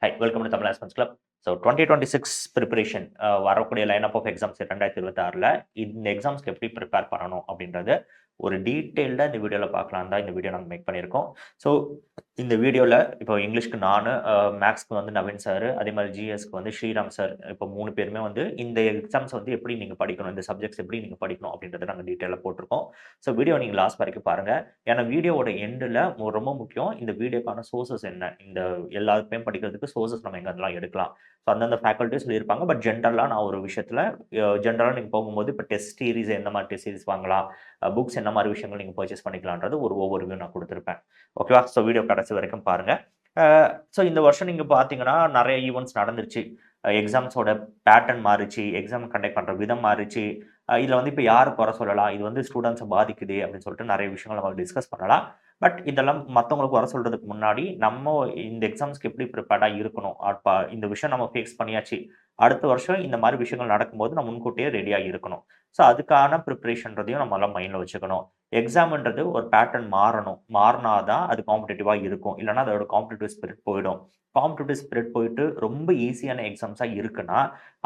Hi, welcome to Tamil Aspirants Club. So 2026 preparation வரக்கூடிய line of exams 2026ல் இந்த எக்ஸாம்ஸ்க்கு எப்படி prepare பண்ணணும் அப்படின்றது ஒரு டீட்டெயில்டாக இந்த வீடியோவில் பார்க்கலாம் தான் இந்த வீடியோ நாங்கள் மேக் பண்ணியிருக்கோம். ஸோ இந்த வீடியோவில் இப்போ இங்கிலீஷ்க்கு நான், மேக்ஸ்க்கு வந்து நவீன் சார், அதே மாதிரி ஜிஎஸ்க்கு வந்து ஸ்ரீராம் சார், இப்போ 3 பேருமே வந்து இந்த எக்ஸாம்ஸ் வந்து எப்படி நீங்கள் படிக்கணும், இந்த சப்ஜெக்ட்ஸ் எப்படி நீங்கள் படிக்கணும் அப்படின்றத நாங்கள் டீட்டெயிலாக போட்டிருக்கோம். ஸோ வீடியோ நீங்கள் லாஸ்ட் வரைக்கும் பாருங்கள். ஏன்னா வீடியோவோட எண்டில் ரொம்ப முக்கியம் இந்த வீடியோக்கான சோர்சஸ் என்ன, இந்த எல்லாருக்குமே படிக்கிறதுக்கு சோர்சஸ் நம்ம எங்கெல்லாம் எடுக்கலாம். ஸோ அந்தந்த ஃபேக்கல்ட்டி சொல்லியிருப்பாங்க. பட் ஜென்ரலாக நான் ஒரு விஷயத்தில் ஜென்ரலாக நீங்கள் போகும்போது இப்போ டெஸ்ட் சீரிஸ் எந்த மாதிரி டெஸ்ட் சீரிஸ் வாங்கலாம், புக்ஸ் என்ன மாதிரி விஷயங்கள் நீங்கள் பர்ச்சேஸ் பண்ணிக்கலான்றது ஒரு ஓவர்வியூ நான் கொடுத்துருப்பேன். ஓகேவா? ஸோ வீடியோ கடைசி வரைக்கும் பாருங்கள். ஸோ இந்த வருஷம் நீங்கள் பார்த்தீங்கன்னா நிறைய ஈவெண்ட்ஸ் நடந்துருச்சு. எக்ஸாம்ஸோட பேட்டர்ன் மாறிச்சு, எக்ஸாம் கண்டக்ட் பண்ணுற விதம் மாறிச்சு. இதில் வந்து இப்போ யார் குறை சொல்லலாம், இது வந்து ஸ்டூடெண்ட்ஸை பாதிக்குது அப்படின்னு சொல்லிட்டு நிறைய விஷயங்கள் நம்ம டிஸ்கஸ் பண்ணலாம். பட் இதெல்லாம் மற்றவங்களுக்கு வர சொல்கிறதுக்கு முன்னாடி நம்ம இந்த எக்ஸாம்ஸ்க்கு எப்படி ப்ரிப்பேர்டாக இருக்கணும், இந்த விஷயம் நம்ம ஃபேஸ் பண்ணியாச்சு, அடுத்த வருஷம் இந்த மாதிரி விஷயங்கள் நடக்கும்போது நம்ம முன்கூட்டியே ரெடியாக இருக்கணும். ஸோ அதுக்கான ப்ரிப்பரேஷன்றதையும் நம்ம எல்லாம் மைண்டில் வச்சுக்கணும். எக்ஸாம்ன்றது ஒரு பேட்டர்ன் மாறணும், மாறினாதான் அது காம்படிட்டிவாக இருக்கும், இல்லைனா அதோட காம்படிட்டிவ் ஸ்பிரிட் போயிடும். காம்படிட்டிவ் ஸ்பிரிட் போயிட்டு ரொம்ப ஈஸியான எக்ஸாம்ஸாக இருக்குன்னா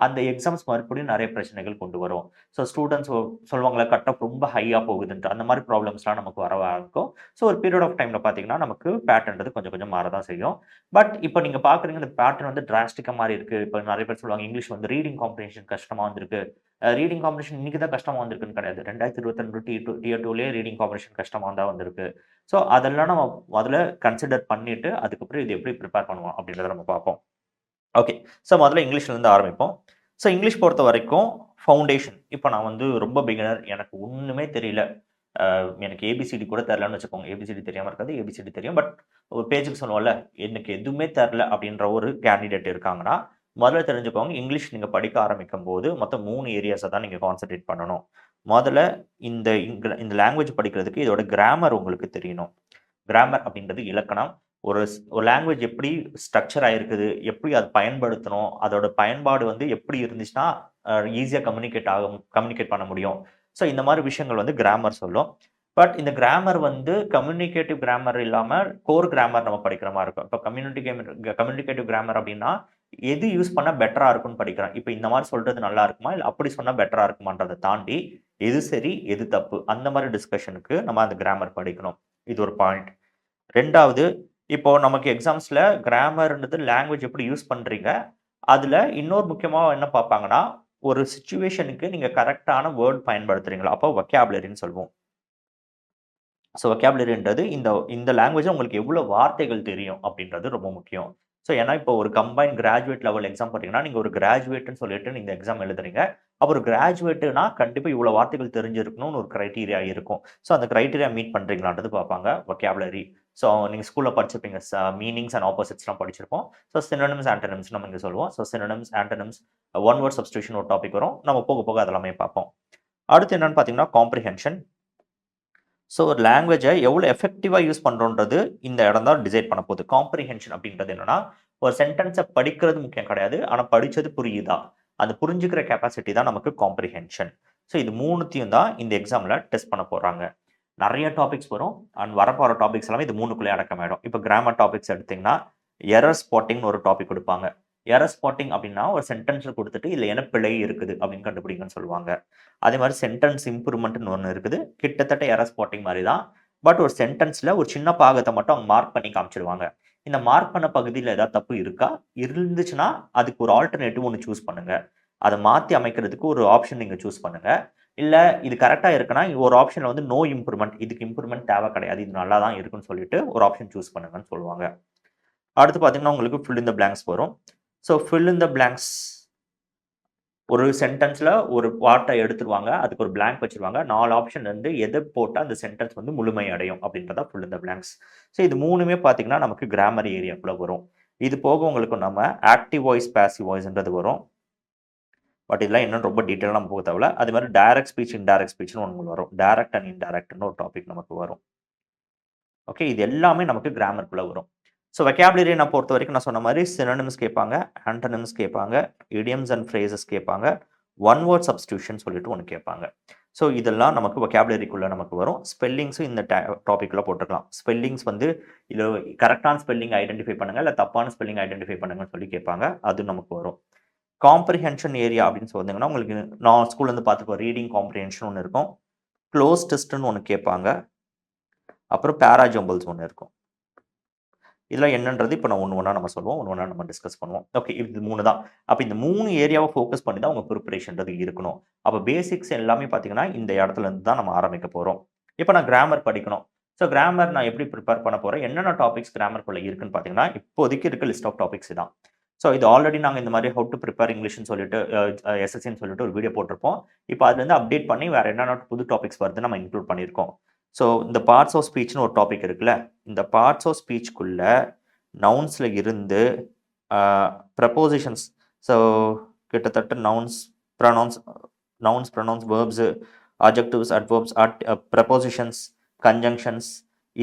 அந்த எக்ஸாம்ஸ் மறுபடியும் நிறைய பிரச்சனைகள் கொண்டு வரும். ஸோ ஸ்டூடெண்ட்ஸ் சொல்லுவாங்களே கட் ஆஃப் ரொம்ப ஹையாக போகுதுன்ட்டு, அந்த மாதிரி ப்ராப்ளம்ஸ்லாம் நமக்கு வர ஆரம்பிக்கும். ஸோ ஒரு பீரியட் ஆஃப் டைமில் பார்த்தீங்கன்னா நமக்கு பேட்டர்ன்றது கொஞ்சம் கொஞ்சம் மாற தான் செய்யும். பட் இப்போ நீங்கள் பார்க்குறீங்க இந்த பேட்டர்ன் வந்து டிராஸ்டிக்காக மாறி இருக்குது. இப்போ நிறைய பேர் சொல்லுவாங்க இங்கிலீஷ் வந்து ரீடிங் காம்படிஷன் கஷ்டமாக வந்திருக்கு. ரீடிங் காம்படிஷன் இன்னைக்கு தான் கஷ்டமாக வந்திருக்குன்னு கிடையாது. 2022 Tier 2லேயே ரீடிங் காம்படிஷன் கஷ்டமாக தான் வந்திருக்கு. ஸோ அதெல்லாம் நம்ம முதல்ல கன்சிடர் பண்ணிட்டு அதுக்கப்புறம் இது எப்படி ப்ரிப்பேர் பண்ணுவோம் அப்படின்றத நம்ம பார்ப்போம். ஓகே, ஸோ முதல்ல இங்கிலீஷ்லேருந்து ஆரம்பிப்போம். ஸோ இங்கிலீஷ் பொறுத்த வரைக்கும் ஃபவுண்டேஷன். இப்போ நான் வந்து ரொம்ப பிகினர், எனக்கு ஒன்றுமே தெரியல, எனக்கு ஏபிசிடி கூட தெரிலன்னு வச்சுக்கோங்க. ஏபிசிடி தெரியாமல் இருக்காது, ஏபிசிடி தெரியும். பட் ஒரு பேஜுக்கு சொல்லுவோம்ல, எனக்கு எதுவுமே தெரில அப்படின்ற ஒரு கேண்டிடேட் இருக்காங்கன்னா முதல்ல தெரிஞ்சுக்கோங்க, இங்கிலீஷ் நீங்கள் படிக்க ஆரம்பிக்கும் போது மொத்தம் 3 ஏரியாஸை தான் நீங்கள் கான்சன்ட்ரேட் பண்ணணும். முதல்ல இந்த லாங்குவேஜ் படிக்கிறதுக்கு இதோட கிராமர் உங்களுக்கு தெரியணும். கிராமர் அப்படின்றது இலக்கணம். ஒரு லாங்குவேஜ் எப்படி ஸ்ட்ரக்சர் ஆயிருக்குது, எப்படி அது பயன்படுத்தணும், அதோட பயன்பாடு வந்து எப்படி இருந்துச்சுன்னா ஈஸியாக கம்யூனிகேட் பண்ண முடியும். ஸோ இந்த மாதிரி விஷயங்கள் வந்து கிராமர் சொல்லும். பட் இந்த கிராமர் வந்து கம்யூனிகேட்டிவ் கிராமர் இல்லாமல் கோர் கிராமர் நம்ம படிக்கிற மாதிரி இருக்கும். இப்போ கம்யூனிகேட்டிவ் கிராமர் அப்படின்னா எது யூஸ் பண்ணால் பெட்டராக இருக்கும்னு படிக்கிறேன். இப்போ இந்த மாதிரி சொல்றது நல்லா இருக்குமா, இல்லை அப்படி சொன்னால் பெட்டராக இருக்குமான்றதை தாண்டி எது சரி எது தப்பு அந்த மாதிரி டிஸ்கஷனுக்கு நம்ம அந்த கிராமர் படிக்கணும். இது ஒரு பாயிண்ட். ரெண்டாவது, இப்போ நமக்கு எக்ஸாம்ஸில் கிராமர்ன்றது லாங்குவேஜ் எப்படி யூஸ் பண்ணுறீங்க, அதில் இன்னொரு முக்கியமாக என்ன பார்ப்பாங்கன்னா ஒரு சிச்சுவேஷனுக்கு நீங்கள் கரெக்டான வேர்ட் பயன்படுத்துறீங்களா, அப்போ வொக்காபுலரின்னு சொல்லுவோம். ஸோ வொக்காபுலரின்றது இந்த லாங்குவேஜ் உங்களுக்கு எவ்வளோ வார்த்தைகள் தெரியும் அப்படின்றது ரொம்ப முக்கியம். ஸோ ஏன்னா இப்போ ஒரு கம்பைன் கிராஜுவேட் லெவல் எக்ஸாம் பார்த்தீங்கன்னா நீங்கள் ஒரு கிராஜுவேட்னு சொல்லிட்டு நீங்கள் எக்ஸாம் எழுதுறீங்க. அப்போ ஒரு கிராஜுவேட்டுனா கண்டிப்பாக இவ்வளோ வார்த்தைகள் தெரிஞ்சிருக்கணும்னு ஒரு க்ரைட்டீரியா இருக்கும். ஸோ அந்த க்ரைட்டீரியா மீட் பண்ணுறீங்களான்றது பார்ப்பாங்க வொக்காபுலரி. ஸோ நீங்கள் ஸ்கூலில் படிச்சிருப்பீங்க, மீனிங்ஸ் அண்ட் ஆப்போசிட்ஸ்லாம் படிச்சிருப்போம். ஸோ சினோனிம்ஸ் ஆண்டனிம்ஸ் நம்ம இங்கே சொல்லுவோம். So synonyms antonyms, one word substitution ஒரு டாபிக் வரும். நம்ம போக போக அதெல்லாமே பார்ப்போம். அடுத்து என்னன்னு பார்த்தீங்கன்னா காம்ப்ரிஹென்ஷன். ஸோ ஒரு லாங்குவேஜை எவ்வளோ எஃபெக்டிவாக யூஸ் பண்ணுறோன்றது இந்த இடம் தான் டிசைட் பண்ண போகுது. காம்ப்ரிஹென்ஷன் அப்படின்றது என்னன்னா ஒரு சென்டென்ஸை படிக்கிறது முக்கியம் கிடையாது, ஆனால் படித்தது புரியுதா, அந்த புரிஞ்சுக்கிற கெப்பாசிட்டி தான் நமக்கு காம்ப்ரிஹென்ஷன். ஸோ இது 3த்தையும் தான் இந்த எக்ஸாமில் டெஸ்ட் பண்ண போகிறாங்க. நிறைய டாபிக்ஸ் வரும் அண்ட் வரப்போகிற டாபிக்ஸ் எல்லாமே இது 3க்குள்ளே அடக்கமாயிடும். இப்போ கிராமர் டாபிக்ஸ் எடுத்திங்கன்னா எரர் ஸ்பாட்டிங்னு ஒரு டாபிக் கொடுப்பாங்க. எரர் ஸ்பாட்டிங் அப்படின்னா ஒரு சென்டென்ஸில் கொடுத்துட்டு இதில் என்ன பிழை இருக்குது அப்படின்னு கண்டுபிடிங்கன்னு சொல்லுவாங்க. அதே மாதிரி சென்டென்ஸ் இம்ப்ரூவ்மெண்ட்னு ஒன்று இருக்குது. கிட்டத்தட்ட எரர் ஸ்பாட்டிங் மாதிரி தான். பட் ஒரு சென்டென்ஸில் ஒரு சின்ன பாகத்தை மட்டும் அவங்க மார்க் பண்ணி காமிச்சிடுவாங்க. இந்த மார்க் பண்ண பகுதியில் ஏதாவது தப்பு இருக்கா, இருந்துச்சுன்னா அதுக்கு ஒரு ஆல்டர்னேட்டிவ் ஒன்று சூஸ் பண்ணுங்க. அதை மாற்றி அமைக்கிறதுக்கு ஒரு ஆப்ஷன் நீங்கள் சூஸ் பண்ணுங்க. இல்லை இது கரெக்டாக இருக்குன்னா ஒரு ஆப்ஷனில் வந்து நோ இம்ப்ரூவ்மெண்ட், இதுக்கு இம்ப்ரூவ்மெண்ட் தேவை கிடையாது, இது நல்லா தான் இருக்குன்னு சொல்லிட்டு ஒரு ஆப்ஷன் சூஸ் பண்ணுங்கன்னு சொல்லுவாங்க. அடுத்து பார்த்தீங்கன்னா உங்களுக்கு ஃபில் இன் த பிளாங்க்ஸ் வரும். So fill in the blanks ஒரு சென்டென்ஸில் ஒரு வார்த்தை எடுத்துருவாங்க, அதுக்கு ஒரு பிளாங்க் வச்சுருவாங்க. 4 ஆப்ஷன் வந்து எதை போட்டால் அந்த சென்டென்ஸ் வந்து முழுமை அடையும் அப்படின்றதா fill in the blanks. So இது 3மே பார்த்தீங்கன்னா நமக்கு கிராமர் ஏரியாக்குள்ளே வரும். இது போக உங்களுக்கு நம்ம ஆக்டிவ் வாய்ஸ், பாசிவ் வாய்ஸ்ன்றது வரும். பட் இதெல்லாம் இன்னும் ரொம்ப டீட்டெயிலாக நம்ம போக தேவையில்ல. அது மாதிரி டைரக்ட் ஸ்பீச், இன்டைரக்ட் ஸ்பீச்னு ஒன்று வரும். டைரக்ட் அண்ட் இன்டைரக்ட்னு ஒரு டாபிக் நமக்கு வரும். ஓகே, இது எல்லாமே நமக்கு கிராமருக்குள்ளே வரும். ஸோ வெக்காபுலரி நான் பொறுத்த வரைக்கும் நான் சொன்ன மாதிரி சினோனிம்ஸ் கேட்பாங்க, ஆண்டனிம்ஸ் கேட்பாங்க, இடியம்ஸ் அண்ட் ஃப்ரேசஸ் கேட்பாங்க, ஒன் வேர்ட் சப்ஸ்டியூஷன் சொல்லிட்டு ஒன்று கேட்பாங்க. ஸோ இதெல்லாம் நமக்கு வொக்காபுலரிக்குள்ளே நமக்கு வரும். ஸ்பெல்லிங்ஸும் இந்த டாபிக்ல போட்டுக்கலாம். ஸ்பெல்லிங்ஸ் வந்து இதில் கரெக்டான ஸ்பெல்லிங் ஐடென்டிஃபை பண்ணுங்க, இல்லை தப்பான ஸ்பெல்லிங் ஐடென்டிஃபை பண்ணுங்கன்னு சொல்லி கேட்பாங்க. அது நமக்கு வரும். காம்ப்ரிஹென்ஷன் ஏரியா அப்படின்னு சொன்னீங்கன்னா, உங்களுக்கு நான் ஸ்கூல்லேருந்து பார்த்துப்போம் ரீடிங் காம்ப்ரிஹென்ஷன் ஒன்று இருக்கும். க்ளோஸ் டெஸ்ட்னு ஒன்று கேட்பாங்க. அப்புறம் பேராஜம்பிள்ஸ் ஒன்று இருக்கும். இதெல்லாம் என்னன்றது இப்போ நான் ஒன்று ஒன்றா நம்ம சொல்லுவோம், ஒன்று ஒன்றா நம்ம டிஸ்கஸ் பண்ணுவோம். ஓகே, இது 3 தான். அப்போ இந்த 3 ஏரியாவை ஃபோக்கஸ் பண்ணி தான் உங்க ப்ரிப்பரேஷன்றது இருக்கணும். அப்போ பேசிக்ஸ் எல்லாமே பார்த்தீங்கன்னா, இந்த இடத்துல இருந்து தான் நம்ம ஆரம்பிக்க போறோம். இப்போ நான் கிராமர் படிக்கணும். ஸோ கிராமர் நான் எப்படி ப்ரிப்பேர் பண்ண போறேன்? என்னென்ன டாபிக்ஸ் கிராமருக்குள்ள இருக்குன்னு பார்த்தீங்கன்னா, இப்போதைக்கு இருக்க லிஸ்ட் ஆஃப் டாபிக்ஸ் இதான். ஸோ இது ஆல்ரெடி நாங்க இந்த மாதிரி ஹவ் டு ப்ரிப்பேர் இங்கிலீஷ்னு சொல்லிட்டு எஸ்எஸ்சின்னு சொல்லிட்டு ஒரு வீடியோ போட்டிருப்போம். இப்போ அதுலேருந்து அப்டேட் பண்ணி வேற என்னென்ன புது டாபிக்ஸ் வருதுன்னு நம்ம இன்க்ளூட் பண்ணியிருக்கோம். ஸோ இந்த பார்ட்ஸ் ஆஃப் ஸ்பீச்னு ஒரு டாபிக் இருக்குல்ல, இந்த பார்ட்ஸ் ஆஃப் ஸ்பீச்க்குள்ள நவுன்ஸ்ல இருந்து ப்ரப்போசிஷன்ஸ், ஸோ கிட்டத்தட்ட nouns, pronouns, verbs, adjectives, adverbs, prepositions, conjunctions,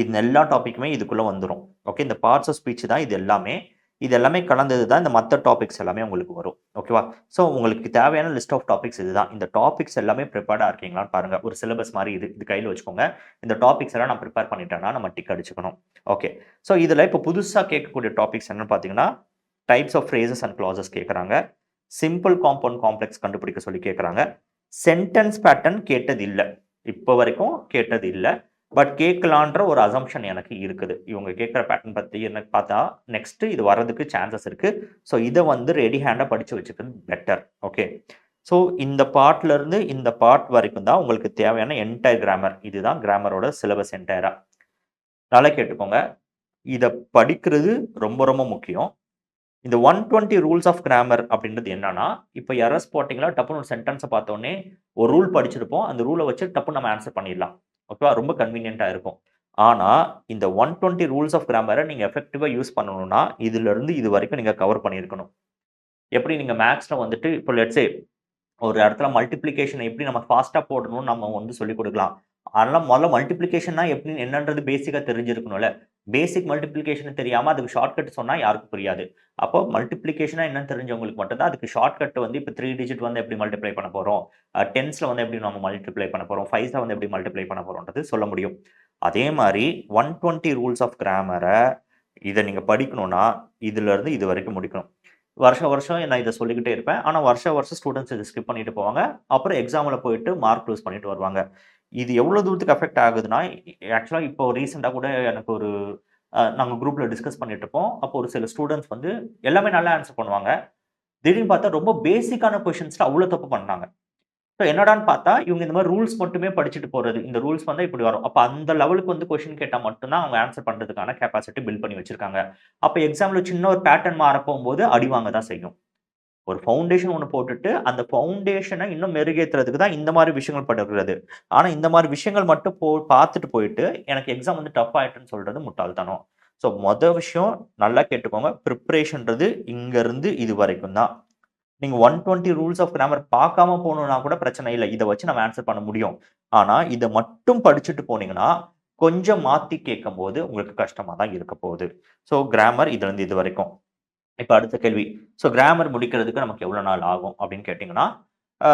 இது எல்லா டாபிக்குமே இதுக்குள்ள வந்துடும். ஓகே, இந்த பார்ட்ஸ் ஆஃப் ஸ்பீச் தான் இது எல்லாமே. இது எல்லாமே கலந்தது தான் இந்த மற்ற டாபிக்ஸ் எல்லாமே உங்களுக்கு வரும். ஓகேவா? ஸோ உங்களுக்கு தேவையான லிஸ்ட் ஆஃப் டாபிக்ஸ் இதுதான். இந்த டாபிக்ஸ் எல்லாமே ப்ரிப்பேர்டாக இருக்கீங்களான்னு பாருங்க. ஒரு சிலபஸ் மாதிரி இது கையில் வச்சுக்கோங்க. இந்த டாபிக்ஸ் எல்லாம் நான் ப்ரிப்பேர் பண்ணிட்டேன்னா நம்ம டிக் அடிச்சுக்கணும். ஓகே, ஸோ இதில் இப்போ புதுசாக கேட்கக்கூடிய டாபிக்ஸ் என்னன்னு பார்த்தீங்கன்னா, types of phrases and clauses கேட்குறாங்க. சிம்பிள் காம்பவுண்ட் காம்ப்ளெக்ஸ் கண்டுபிடிக்க சொல்லி கேட்குறாங்க. சென்டென்ஸ் பேட்டர்ன் கேட்டது இல்லை, இப்போ வரைக்கும் கேட்டது இல்லை. பட் கேட்கலான்ற ஒரு அசம்ஷன் எனக்கு இருக்குது. இவங்க கேட்குற பேட்டர்ன் பற்றி எனக்கு பார்த்தா நெக்ஸ்ட் இது வர்றதுக்கு சான்சஸ் இருக்கு. ஸோ இதை வந்து ரெடி ஹேண்டாக படித்து வச்சுக்கிறது பெட்டர். ஓகே, ஸோ இந்த பார்ட்ல இருந்து இந்த பார்ட் வரைக்கும் தான் உங்களுக்கு தேவையான என்டையர் கிராமர். இதுதான் கிராமரோட சிலபஸ் என்டையரா. நல்லா கேட்டுக்கோங்க, இதை படிக்கிறது ரொம்ப ரொம்ப முக்கியம். இந்த 120 ரூல்ஸ் ஆஃப் கிராமர் அப்படின்றது என்னன்னா, இப்போ எரர் ஸ்பாட்டிங்ல டப்புன்னு ஒரு சென்டென்ஸை பார்த்தோன்னே ஒரு ரூல் படிச்சிருப்போம், அந்த ரூலை வச்சு டப்புன்னு நம்ம ஆன்சர் பண்ணிடலாம். ஓகேவா? ரொம்ப கன்வீனியன்ட்டா இருக்கும். ஆனா இந்த 120 ரூல்ஸ் ஆஃப் கிராமரை நீங்க எஃபெக்டிவா யூஸ் பண்ணணும்னா, இதுல இருந்து இது வரைக்கும் நீங்க கவர் பண்ணியிருக்கணும். எப்படி நீங்க மேத்ஸ்ல வந்துட்டு இப்போ லெட்ஸ் சே ஒரு இடத்துல மல்டிப்ளிகேஷன் எப்படி நம்ம ஃபாஸ்டா போடணும்னு நம்ம வந்து சொல்லிக் கொடுக்கலாம். அதனால முதல்ல மல்டிப்ளிகேஷன்னா எப்படி என்னன்றது பேசிக்கா தெரிஞ்சிருக்கணும்ல. பேசிக் மல்டிப்ளிகேஷன் தெரியாம அதுக்கு ஷார்ட்கட் சொன்னா யாருக்கும் புரியாது. அப்போ மல்டிப்ளிகேஷனா என்னன்னு தெரிஞ்சவங்களுக்கு மட்டும் தான் அதுக்கு ஷார்ட்கட் வந்து இப்போ 3 டிஜிட் வந்து எப்படி மல்டிப்ளை பண்ண போறோம், 10ஸ்ல வந்து எப்படி நம்ம மல்டிப்ளை பண்ண போறோம், 5ஸ்ல வந்து எப்படி மல்டிப்ளை பண்ண போறோம்ன்றது சொல்ல முடியும். அதே மாதிரி 120 ரூல்ஸ் ஆஃப் கிராமரை இதை நீங்க படிக்கணும்னா இதுல இருந்து இது வரைக்கும் முடிக்கணும். வருஷம் நான் இதை சொல்லிக்கிட்டே இருப்பேன். ஆனா வருஷம் ஸ்டூடெண்ட்ஸ் இதை ஸ்கிப் பண்ணிட்டு போவாங்க. அப்புறம் எக்ஸாம்ல போயிட்டு மார்க் லூஸ் பண்ணிட்டு வருவாங்க. இது எவ்வளவு தூரத்துக்கு அஃபெக்ட் ஆகுதுன்னா, ஆக்சுவலா இப்போ ரீசெண்டா கூட எனக்கு ஒரு நாங்க குரூப்ல டிஸ்கஸ் பண்ணிட்டு இருப்போம். அப்போ ஒரு சில ஸ்டூடெண்ட்ஸ் வந்து எல்லாமே நல்லா ஆன்சர் பண்ணுவாங்க. திடீர்னு பார்த்தா ரொம்ப பேசிக்கான கொஸ்டின்ஸ்ல அவ்வளவு தப்பு பண்ணாங்க. ஸோ என்னடான்னு பார்த்தா, இவங்க இந்த மாதிரி ரூல்ஸ் மட்டுமே படிச்சுட்டு போறது. இந்த ரூல்ஸ் வந்தா இப்படி வரும். அப்ப அந்த லெவலுக்கு வந்து கொஸ்டின் கேட்டா மட்டும் தான் அவங்க ஆன்சர் பண்றதுக்கான கெப்பாசிட்டி பில்ட் பண்ணி வச்சிருக்காங்க. அப்ப எக்ஸாம்ல சின்ன ஒரு பேட்டர்ன் மாற போகும்போது அடி வாங்க தான் செய்யும். ஒரு ஃபவுண்டேஷன் ஒண்ணு போட்டுட்டு, அந்த ஃபவுண்டேஷன இன்னும் மெருகேத்துறதுக்கு தான் இந்த மாரி விஷயங்கள் படுகிறது. ஆனா இந்த மாரி விஷயங்கள் மட்டும் பார்த்துட்டு போயிட்டு, எனக்கு எக்ஸாம் வந்து டஃப் ஆயிட்டுன்னு சொல்றது முட்டாள்தனம். ஸோ மொத விஷயம் நல்லா கேட்டுக்கோங்க. பிரிப்பரேஷன்றது இங்க இருந்து இது வரைக்கும் தான். நீங்க 120 ரூல்ஸ் ஆஃப் கிராமர் பார்க்காம போணும்னா கூட பிரச்சனை இல்ல. இத வச்சு நம்ம ஆன்சர் பண்ண முடியும். ஆனா இத மட்டும் படிச்சுட்டு போனீங்கன்னா, கொஞ்சம் மாத்தி கேட்கும்போது உங்களுக்கு கஷ்டமா தான் இருக்க போகுது. ஸோ கிராமர் இதுல இருந்து இது வரைக்கும். இப்ப அடுத்த கேள்வி. ஸோ கிராமர் முடிக்கிறதுக்கு நமக்கு எவ்வளோ நாள் ஆகும் அப்படின்னு கேட்டீங்கன்னா,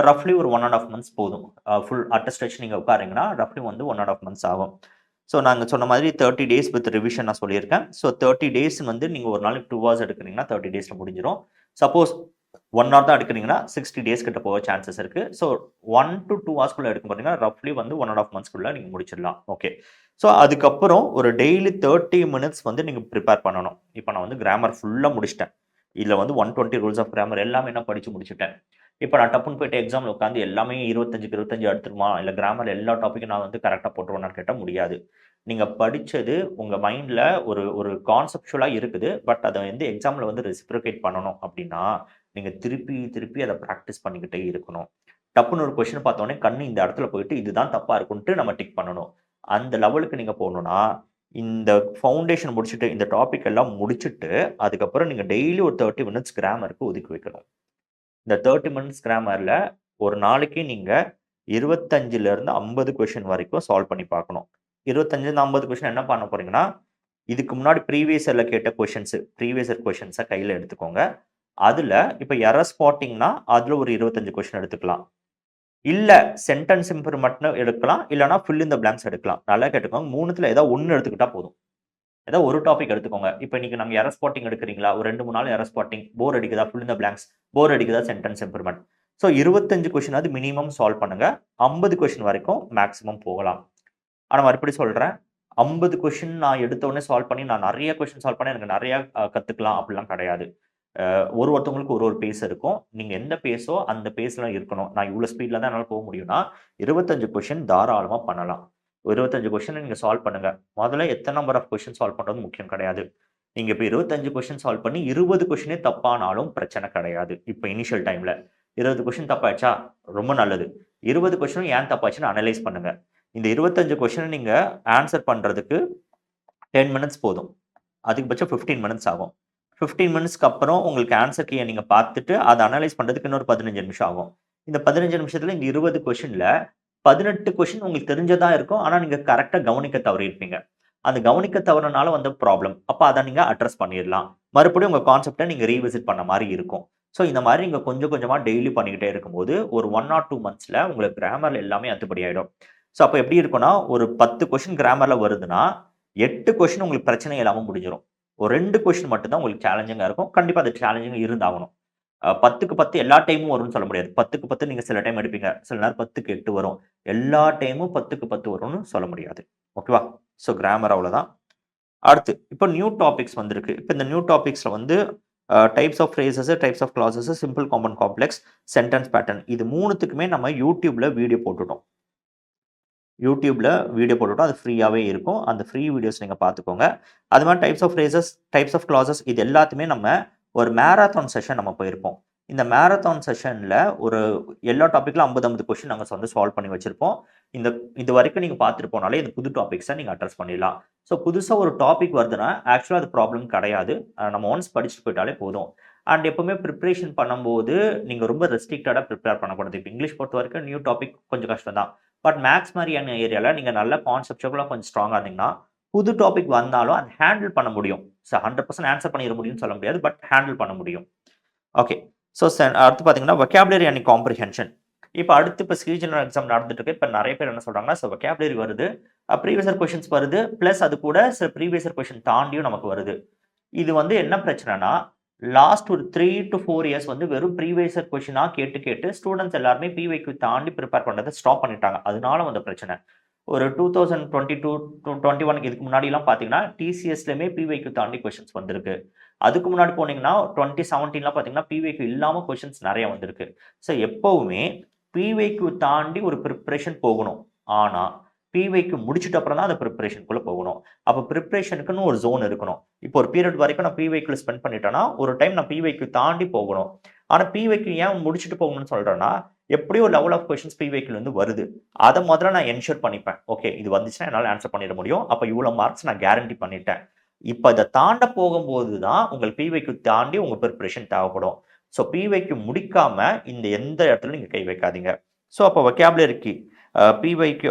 ரஃப்லி ஒரு 1 1/2 மந்த்ஸ் போதும். ஃபுல் அட் அ ஸ்ட்ரெச் நீங்க உட்கார்றீங்கன்னா, ரஃப்லி வந்து 1 1/2 மந்த்ஸ் ஆகும். ஸோ நாங்க சொன்ன மாதிரி 30 டேஸ் வித் ரிவிஷன் நான் சொல்லியிருக்கேன். ஸோ 30 டேஸ் வந்து நீங்க ஒரு நாளைக்கு 2 ஹவர்ஸ் எடுக்கிறீங்கன்னா 30 டேஸ்ல முடிஞ்சிரும். சப்போஸ் 1 ஹவர் தான் எடுக்கிறீங்கன்னா 60 டேஸ் கிட்ட போக சான்சஸ் இருக்கு. ஸோ 1 to 2 ஹவர்ஸ்க்குள்ள எடுக்கும் பார்த்தீங்கன்னா, ரஃப்லி வந்து 1 1/2 மந்த்ஸ்க்குள்ள நீங்க முடிச்சிடலாம். ஓகே. ஸோ அதுக்கப்புறம் ஒரு டெய்லி 30 மினிட்ஸ் வந்து நீங்க ப்ரிப்பேர் பண்ணணும். இப்ப நான் வந்து கிராமர் ஃபுல்லா முடிச்சுட்டேன். இதுல வந்து 120 ரூல்ஸ் ஆஃப் கிராமர் எல்லாமே நான் படிச்சு முடிச்சுட்டேன். இப்ப நான் டப்புன்னு போயிட்டு எக்ஸாம்ல உட்காந்து எல்லாமே 25க்கு 25 எடுத்துருமா? இல்ல கிராமர் எல்லா டாபிக்கும் நான் வந்து கரெக்ட்டா போட்டுருவேனான்னு கேட்டா முடியாது. நீங்க படிச்சது உங்க மைண்ட்ல ஒரு ஒரு கான்செப்சுவலா இருக்குது. பட் அத வந்து எக்ஸாம்ல வந்து ரெசிப்ரோகேட் பண்ணணும் அப்படின்னா, நீங்க திருப்பி அத பிராக்டிஸ் பண்ணிக்கிட்டே இருக்கணும். டப்புன்னு ஒரு கொஸ்டின் பார்த்தோனே கண்ணு இந்த இடத்துல போயிட்டு இதுதான் தப்பா இருக்குன்ட்டு நம்ம டிக் பண்ணணும். அந்த லெவலுக்கு நீங்க போணும்னா, இந்த ஃபவுண்டேஷன் முடிச்சுட்டு, இந்த டாபிக் எல்லாம் முடிச்சுட்டு, அதுக்கப்புறம் நீங்க டெய்லி ஒரு 30 மினிட்ஸ் கிராமருக்கு ஒதுக்கி வைக்கணும். இந்த 30 மினிட்ஸ் கிராமர்ல ஒரு நாளைக்கு நீங்க 25லிருந்து 50 கொஸ்டின் வரைக்கும் சால்வ் பண்ணி பார்க்கணும். 25லிருந்து 50 கொஸ்டின் என்ன பண்ண போறீங்கன்னா, இதுக்கு முன்னாடி ப்ரீவியஸ் இயர்ல கேட்ட ப்ரீவியஸ் இயர் கொஸ்டின்ஸ கையில எடுத்துக்கோங்க. அதுல இப்ப எரர் ஸ்பாட்டிங்னா, அதுல ஒரு 25 கொஸ்டின் எடுத்துக்கலாம். இல்ல சென்டென்ஸ் இம்ப்ரூவ்மெண்ட்னு எடுக்கலாம். இல்லன்னா ஃபில் இன் த பிளாங்க்ஸ் எடுக்கலாம். நல்லா கேட்டுக்கோங்க. 3த்துல ஏதாவது ஒண்ணு எடுத்துக்கிட்டா போதும். ஏதாவது ஒரு டாபிக் எடுத்துக்கோங்க. இப்ப இன்னைக்கு நாங்க எரர் ஸ்பாட்டிங் எடுக்கிறீங்களா? ஒரு 2, 3 நாள் எரர் ஸ்பாட்டிங். போர் அடிக்குதா? Fill in the blanks. Bore அடிக்குதா? Sentence improvement. ஸோ 25 கொஸ்டினாவது மினிமம் சால்வ் பண்ணுங்க. 50 கொஸ்டின் வரைக்கும் மேக்ஸிமம் போகலாம். ஆனா மறுபடியும் சொல்றேன். 50 கொஸ்டின் நான் எடுத்த உடனே சால்வ் பண்ணி, நான் நெறைய கொஸ்டின் சால்வ் பண்ணி எனக்கு நெறைய கத்துக்கலாம் அப்படிலாம் கிடையாது. ஒருத்தவங்களுக்கு ஒரு பேஸ் இருக்கும். நீங்க எந்த பேஸோ அந்த பேஸ்ல இருக்கணும். நான் இவ்வளோ ஸ்பீட்ல தான் என்னால போக முடியும்னா, 25 கொஸ்டின் தாராளமா பண்ணலாம். 25 கொஸ்டின நீங்க சால்வ் பண்ணுங்க. முதல்ல எத்தன நம்பர் ஆஃப் கொஸ்டின் சால்வ் பண்றது முக்கியம் கிடையாது. நீங்க இப்ப 25 கொஸ்டின் சால்வ் பண்ணி 20 கொஸ்டினே தப்பானாலும் பிரச்சனை கிடையாது. இப்ப இனிஷியல் டைம்ல. 20 கொஸ்டின் தப்பாச்சா? ரொம்ப நல்லது. 20 கொஸ்டினும் ஏன் தப்பாச்சுன்னு அனலைஸ் பண்ணுங்க. இந்த 25 கொஸ்டின நீங்க ஆன்ஸர் பண்றதுக்கு 10 மினிட்ஸ் போதும். அதிகபட்சம் 15 மினிட்ஸ் ஆகும். 15 மினிட்ஸ்க்கு அப்புறம் உங்களுக்கு ஆன்ஸர் கீய நீங்க பார்த்துட்டு, அத அனலைஸ் பண்றதுக்கு இன்னொரு 15 நிமிஷம் ஆகும். இந்த 15 நிமிஷத்துல இந்த 20 கொஸ்டின்ல 18 கொஸ்டின் உங்களுக்கு தெரிஞ்சதா இருக்கும். ஆனா, நீங்க கரெக்ட்டா கவனிக்க தவறியிருப்பீங்க. அந்த கவனிக்க தவறுனால வந்த ப்ராப்ளம். அப்ப அத நீங்க அட்ரஸ் பண்ணிறலாம். மறுபடியும் உங்க கான்செப்ட்ட நீங்க ரீவிசிட் பண்ண மாரி இருக்கும். ஸோ, இந்த மாரி நீங்க கொஞ்சம் கொஞ்சமா டெய்லி பண்ணிக்கிட்டே இருக்கும்போது, ஒரு 1 ஆர் 2 மந்த்ஸ்ல உங்களுக்கு கிராமர்ல எல்லாமே அத்துப்படி ஆயிடும். ஸோ, அப்ப எப்படி இருக்கும்னா, ஒரு 10 கொஸ்டின் கிராமர்ல வருதுன்னா, 8 கொஸ்டின் உங்களுக்கு பிரச்சனை இல்லாம முடிஞ்சிரும். ஒரு 2 கொஸ்டின் மட்டும் தான் உங்களுக்கு சேலஞ்சிங்கா இருக்கும். கண்டிப்பா அது சேலஞ்சிங்கா இருந்தாகணும். 10க்கு 10 எல்லா டைமும் வரும்னு சொல்ல முடியாது. 10க்கு 10 நீங்க சில டைம் எடுப்பீங்க. சில நேரம் 10க்கு 8 வரும். எல்லா டைமும் 10க்கு 10 வரும்னு சொல்ல முடியாது. ஓகேவா? ஸோ கிராமர் அவ்வளோதான். அடுத்து இப்போ நியூ டாபிக்ஸ் வந்திருக்கு. இப்போ இந்த நியூ டாபிக்ஸ்ல வந்து types of phrases, types of clauses, simple, compound, complex, sentence pattern இது 3த்துக்குமே நம்ம YouTubeல வீடியோ போட்டுட்டோம். YouTubeல வீடியோ போட்டுட்டோம். அது ஃப்ரீயாவே இருக்கும். அந்த ஃப்ரீ வீடியோஸ் நீங்க பார்த்துக்கோங்க. அது மாரி types of phrases, types of clauses இது எல்லாத்தையுமே நம்ம ஒரு மாரத்தான் செஷன் நம்ம போயிருப்போம். இந்த மாரத்தான் செஷன்ல ஒரு எல்லா டாபிக்ல 50, 50 கொஸ்டின் நாங்க வந்து சால்வ் பண்ணி வச்சிருப்போம். இந்த இதுவரைக்கும் நீங்க பார்த்துட்டு போனாலே இந்த புது டாபிக்ஸ நீங்க அட்ரஸ் பண்ணிடலாம். ஸோ புதுசா ஒரு டாபிக் வருதுன்னா, ஆக்சுவலா அது ப்ராப்ளம் கிடையாது. நம்ம ஒன்ஸ் படிச்சுட்டு போயிட்டாலே போதும். அண்ட் எப்பவுமே பிரிப்பரேஷன் பண்ணும்போது, நீங்க ரொம்ப ரெஸ்ட்ரிக்டடா பிரிப்பேர் பண்ணக்கூடாது. இப்ப இங்கிலீஷ் பொறுத்தவரைக்கும் நியூ டாபிக் கொஞ்சம் கஷ்டம் தான். பட் மேத்ஸ் மாரியான ஏரியால நீங்க நல்ல கான்செப்சுவலா கொஞ்சம் ஸ்ட்ராங்கா இருந்தீங்கன்னா, புது டாபிக் வந்தாலும் அத ஹேண்டில் பண்ண முடியும். 100% ஆன்ஸர் பண்ணிற முடியும்னு சொல்ல முடியாது. பட் ஹேண்டில் பண்ண முடியும். ஓகே. ஸோ அடுத்து பார்த்தீங்கன்னா, வொக்காபுலரி அண்ட் காம்ப்ரிஹென்ஷன். இப்ப அடுத்து இப்ப ரீஜனல் எக்ஸாம் நடந்துட்டு இருக்கு. இப்ப நெறைய பேர் என்ன சொல்றாங்கன்னா, வொக்காபுலரி வருது. ப்ரீவியஸ் இயர் கொஸ்டின்ஸ் வருது. பிளஸ் அது கூட சில ப்ரீவியஸ் இயர் கொஸ்டின் தாண்டியும் நமக்கு வருது. இது வந்து என்ன பிரச்சனைன்னா, லாஸ்ட் ஒரு 3 டூ 4 இயர்ஸ் வந்து வெறும் ப்ரீவியஸ் இயர் கொஸ்டினா கேட்டு, கேட்டு ஸ்டூடண்ட்ஸ் எல்லாருமே பிஒய்க்யூ தாண்டி பிரிப்பேர் பண்றத ஸ்டாப் பண்ணிட்டாங்க. அதனால வந்த பிரச்சனை. ஒரு 2022 டூ 21 இதுக்கு முன்னாடிலாம் பார்த்தீங்கன்னா, டிசிஎஸ்லயுமே பிஒய்க்யூ தாண்டி கொஸ்டின்ஸ் வந்திருக்கு. அதுக்கு முன்னாடி போனீங்கன்னா, 2017லாம் பார்த்தீங்கன்னா, பிஒய்க்யூ இல்லாம கொஸ்டின்ஸ் நெறைய வந்திருக்கு. ஸோ எப்பவுமே பிஒய்க்யூ தாண்டி ஒரு பிரிப்பரேஷன் போகணும். ஆனா, பிஒய்க்யூ முடிச்சுட்ட அப்புறம் தான் அந்த பிரிப்பரேஷனுக்குள்ள போகணும். அப்ப பிரிப்பரேஷனுக்குன்னு ஒரு ஜோன் இருக்கணும். இப்போ ஒரு பீரியட் வரைக்கும் நான் பிஒய்க்யூல ஸ்பெண்ட் பண்ணிட்டேன்னா, ஒரு டைம் நான் பிஒய்க்யூ தாண்டி போகணும். ஆனா பிஒய்க்யூ ஏன் முடிச்சுட்டு போகணும்னு சொல்றேன்னா, எப்படியோ லெவல் ஆஃப் கொஸ்டின்ஸ் பிஒய்க்யூல இருந்து வருது. அத முதல்ல நான் என்ஷூர் பண்ணிப்பேன். ஓகே இது வந்துச்சுன்னா என்னால ஆன்ஸர் பண்ணிட முடியும். அப்ப இவ்வளோ மார்க்ஸ் நான் கேரண்டி பண்ணிட்டேன். இப்ப இத தாண்ட போகும்போது தான் உங்களுக்கு பிஒய்க்யூ தாண்டி உங்க பிரிப்பரேஷன் தேவைப்படும். ஸோ பிஒய்க்யூ முடிக்காம இந்த எந்த இடத்துலயும் நீங்க கை வைக்காதீங்க. ஸோ அப்போ வொக்காபுலரிக்கு பிஒய்க்யூ